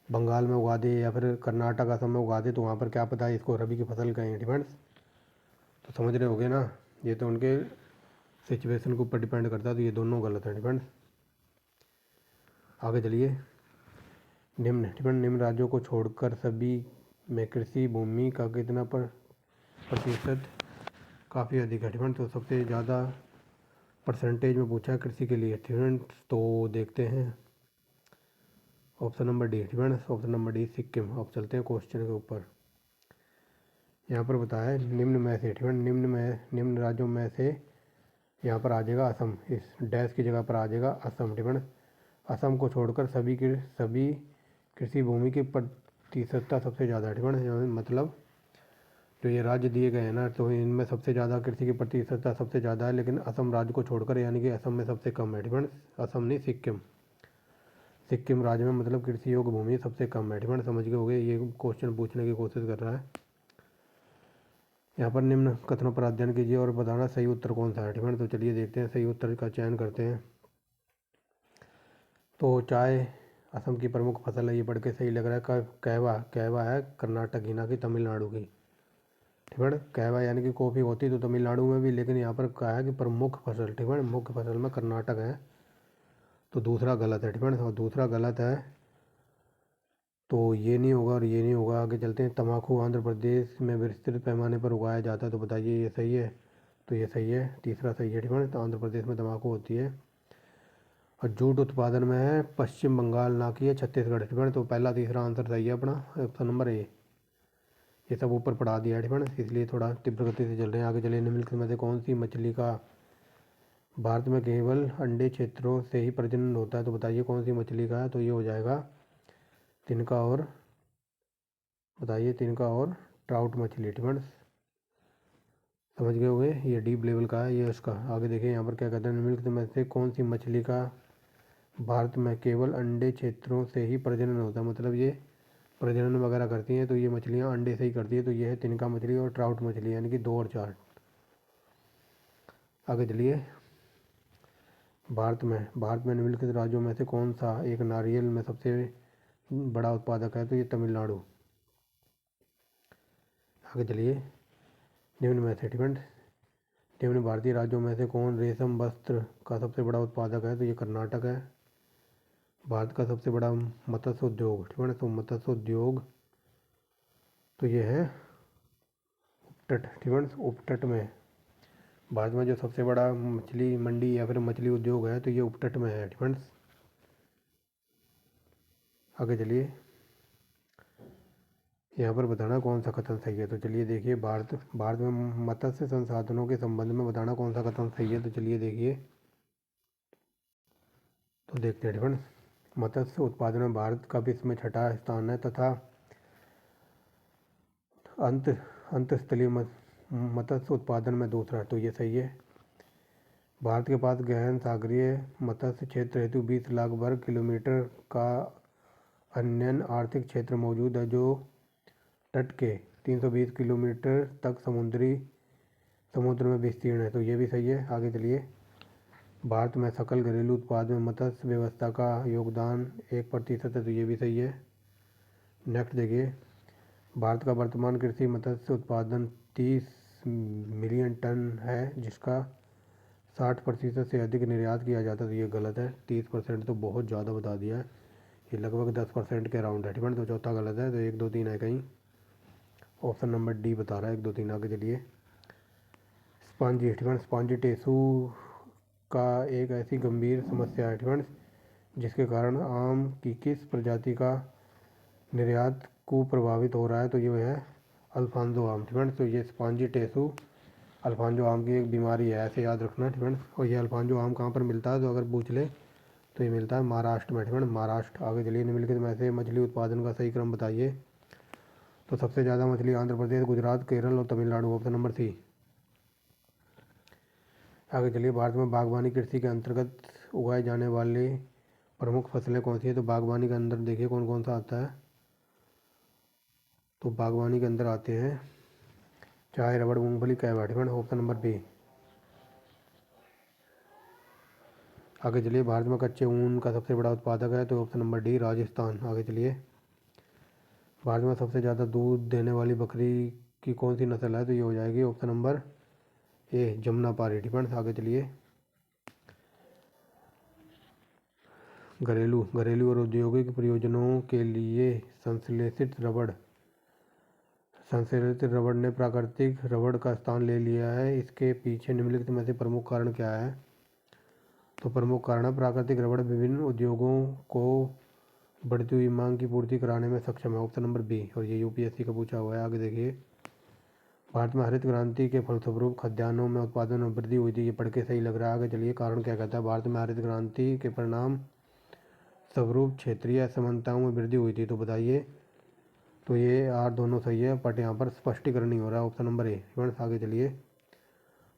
बंगाल में उगा दे या फिर कर्नाटक असम में उगा दे, तो वहाँ पर क्या पता है इसको रबी की फसल कहें, ठीक है, तो समझ रहे होगे ना। ये तो उनके सिचुएशन के ऊपर डिपेंड करता है, तो ये दोनों गलत है डिपेंड। आगे चलिए। निम्न राज्यों को छोड़कर सभी में कृषि भूमि का कितना प्रतिशत काफ़ी अधिक है डिपेंड। तो सबसे ज़्यादा परसेंटेज में पूछा है कृषि के लिए डिपेंड, तो देखते हैं option number D depend. Option number D Sikkim. अब चलते हैं क्वेश्चन के ऊपर। यहाँ पर बताया है निम्न में से डिपेंड, निम्न राज्यों में से यहाँ पर आ जाएगा असम, इस डैश की जगह पर आ जाएगा असम डिपेंड। असम को छोड़कर सभी कृषि भूमि की प्रतिशतता सबसे ज़्यादा है डिपेंड। मतलब जो ये राज्य दिए गए हैं ना, तो इनमें सबसे ज़्यादा कृषि की प्रतिशतता सबसे ज़्यादा है, लेकिन असम राज्य को छोड़कर, यानी कि असम में सबसे कम है डिपेंड। असम नहीं, सिक्किम। सिक्किम राज्य में मतलब कृषि योग्य भूमि सबसे कम है डिपेंड। समझ गए होगे, ये क्वेश्चन पूछने की कोशिश कर रहा है। यहाँ पर निम्न कथनों पर अध्ययन कीजिए और बताना सही उत्तर कौन सा है डिपेंड। तो चलिए देखते हैं, सही उत्तर का चयन करते हैं। तो चाय असम की प्रमुख फसल है, ये पढ़ के सही लग रहा है। कहवा है कर्नाटक की, ना कि तमिलनाडु की ठीक है। कहवा यानी कि कॉफ़ी होती तो तमिलनाडु में भी, लेकिन यहाँ पर कहा है कि प्रमुख फसल ठीक है, मुख्य फसल में कर्नाटक है, तो दूसरा गलत है ठीक है। और दूसरा गलत है, तो ये नहीं होगा और ये नहीं होगा। आगे चलते हैं। तम्बाकू आंध्र प्रदेश में विस्तृत पैमाने पर उगाया जाता है, तो बताइए ये सही है, तो ये सही है, तीसरा सही है ठीक है। तो आंध्र प्रदेश में तम्बाकू होती है। और जूट उत्पादन में है पश्चिम बंगाल, ना कि है छत्तीसगढ़ ठीक है। तो पहला तीसरा आंसर सही है अपना, ऑप्शन नंबर ए। ये सब ऊपर पढ़ा दिया है ठीक है, इसलिए थोड़ा तीव्र गति से चल रहे हैं। आगे चलिए। निम्नलिखित में से कौन सी मछली का भारत में केवल अंडे क्षेत्रों से ही प्रजनन होता है, तो बताइए कौन सी मछली का है। तो ये हो जाएगा तिनका और, बताइए तिनका और ट्राउट मछली ठीक है। समझ गए होंगे, ये डीप लेवल का है ये उसका। आगे देखिए यहाँ पर क्या कहते हैं। निम्नलिखित में से कौन सी मछली का भारत में केवल अंडे क्षेत्रों से ही प्रजनन होता है, मतलब ये प्रजनन वगैरह करती हैं, तो ये मछलियाँ अंडे से ही करती है। तो ये है तिनका मछली और ट्राउट मछली, यानी कि 2 और 4। आगे चलिए। भारत में निम्नलिखित राज्यों में से कौन सा एक नारियल में सबसे बड़ा उत्पादक है, तो ये तमिलनाडु। आगे चलिए। निम्न में से डिपेंड, निम्न भारतीय राज्यों में से कौन रेशम वस्त्र का सबसे बड़ा उत्पादक है, तो ये कर्नाटक है। भारत का सबसे बड़ा मत्स्य उद्योग ठीक है, तो मत्स्य उद्योग तो ये है उपतट ठीक है। उपतट में भारत में जो सबसे बड़ा मछली मंडी या फिर मछली उद्योग है, तो ये उपतट में है ठीक है। आगे चलिए। यहाँ पर बताना कौन सा कथन सही है, तो चलिए देखिए। भारत में मत्स्य संसाधनों के संबंध में बताना कौन सा कथन सही है, तो चलिए देखिए, तो देखते हैं डिफरेंस। मत्स्य उत्पादन में भारत का विश्व में 6ठा स्थान है तथा अंतस्थलीय मत्स्य उत्पादन में दूसरा, तो ये सही है। भारत के पास गहन सागरीय मत्स्य क्षेत्र हेतु 20 लाख वर्ग किलोमीटर का अन्य आर्थिक क्षेत्र मौजूद है, जो तट के 320 किलोमीटर तक समुद्र में विस्तीर्ण है, तो ये भी सही है। आगे चलिए। भारत में सकल घरेलू उत्पाद में मत्स्य व्यवस्था का योगदान 1% है, तो ये भी सही है। नेक्स्ट देखिए। भारत का वर्तमान कृषि मत्स्य उत्पादन 30 मिलियन टन है, जिसका 60% से अधिक निर्यात किया जाता है, तो ये गलत है। 30% तो बहुत ज़्यादा बता दिया है, ये लगभग 10% के अराउंड है ठीक है। तो चौथा गलत है, तो 1 2 3 है कहीं। ऑप्शन नंबर डी बता रहा है 1 2 3। आगे चलिए। स्पंजी ठीक है, स्पंजी टिश्यू का एक ऐसी गंभीर समस्या है ठीक है, जिसके कारण आम की किस प्रजाति का निर्यात को प्रभावित हो रहा है, तो ये है अल्फांसो आम ठीक है। तो ये स्पंजी टिश्यू अल्फांसो आम की एक बीमारी है, ऐसे याद रखना ठीक है। और ये अल्फांसो आम कहाँ पर मिलता है, तो अगर पूछ ले तो ये मिलता है महाराष्ट्र में ठीक है, महाराष्ट्र। आगे चलिए। निम्नलिखित में से मछली उत्पादन का सही क्रम बताइए, तो सबसे ज़्यादा मछली आंध्र प्रदेश, गुजरात, केरल और तमिलनाडु, ऑप्शन नंबर सी। आगे चलिए। भारत में बागवानी कृषि के अंतर्गत उगाए जाने वाले प्रमुख फसलें कौन सी है, तो बागवानी के अंदर देखिए कौन कौन सा आता है। तो बागवानी के अंदर आते हैं चाय, रबड़, मूंगफली, कहवा ठीक है, ऑप्शन नंबर बी। आगे चलिए। भारत में कच्चे ऊन का सबसे बड़ा उत्पादक है, तो ऑप्शन नंबर डी राजस्थान। आगे चलिए। भारत में सबसे ज़्यादा दूध देने वाली बकरी की कौन सी नस्ल है, तो ये हो जाएगी ऑप्शन नंबर ए जमुना पारी डिफेंस। आगे चलिए, घरेलू घरेलू और औद्योगिक प्रयोजनों के लिए संश्लेषित रबड़ ने प्राकृतिक रबड़ का स्थान ले लिया है। इसके पीछे निम्नलिखित में से प्रमुख कारण क्या है? तो प्रमुख कारण है प्राकृतिक रबड़ विभिन्न उद्योगों को बढ़ती हुई मांग की पूर्ति कराने में सक्षम है। ऑप्शन नंबर बी, और ये यूपीएससी का पूछा हुआ है। आगे देखिए, भारत में हरित क्रांति के फलस्वरूप खाद्यान्नों में उत्पादन में वृद्धि हुई थी। ये पढ़ के सही लग रहा है। आगे चलिए, कारण क्या कहता है? भारत में हरित क्रांति के परिणाम स्वरूप क्षेत्रीय असमानताओं में वृद्धि हुई थी। तो बताइए, तो ये आर दोनों सही है, बट यहाँ पर स्पष्टीकरण नहीं हो रहा है। Option number A friends. आगे चलिए,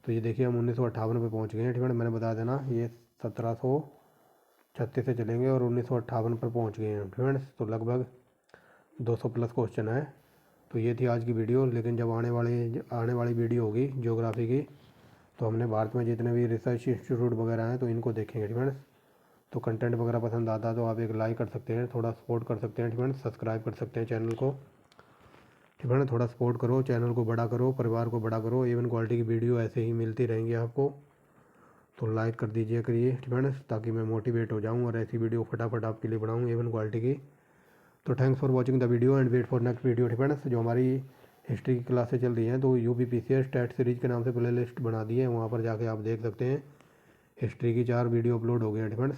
तो ये देखिए हम 1958 पे पहुँच गए हैं। ठीक है, मैंने बता देना ये 1736 से चलेंगे और 1958 पर पहुँच गए हैं फ्रेंड्स। तो लगभग 200 प्लस क्वेश्चन है। तो ये थी आज की वीडियो, लेकिन जब आने वाली वीडियो होगी ज्योग्राफी की, तो हमने भारत में जितने भी रिसर्च इंस्टीट्यूट वगैरह हैं तो इनको देखेंगे फ्रेंड्स। तो कंटेंट वगैरह पसंद आता है तो आप एक लाइक कर सकते हैं, थोड़ा सपोर्ट कर सकते हैं फ्रेंड्स, सब्सक्राइब कर सकते हैं चैनल को। ठीक है ना, थोड़ा सपोर्ट करो, चैनल को बड़ा करो, परिवार को बड़ा करो। इवन क्वालिटी की वीडियो ऐसे ही मिलती रहेंगी आपको, तो लाइक कर दीजिए करिए फ्रेंड्स, ताकि मैं मोटिवेट हो जाऊँ और ऐसी वीडियो फटाफट आपके लिए बनाऊँ इवन क्वालिटी की। तो thanks for watching the video and wait for next video friends. जो हमारी हिस्ट्री की क्लासेस चल रही हैं तो यूपीपीसीएस टेट सीरीज के नाम से प्ले लिस्ट बना दी है, वहाँ पर जाके आप देख सकते हैं। हिस्ट्री की 4 वीडियो अपलोड हो गए हैं फ्रेंड्स।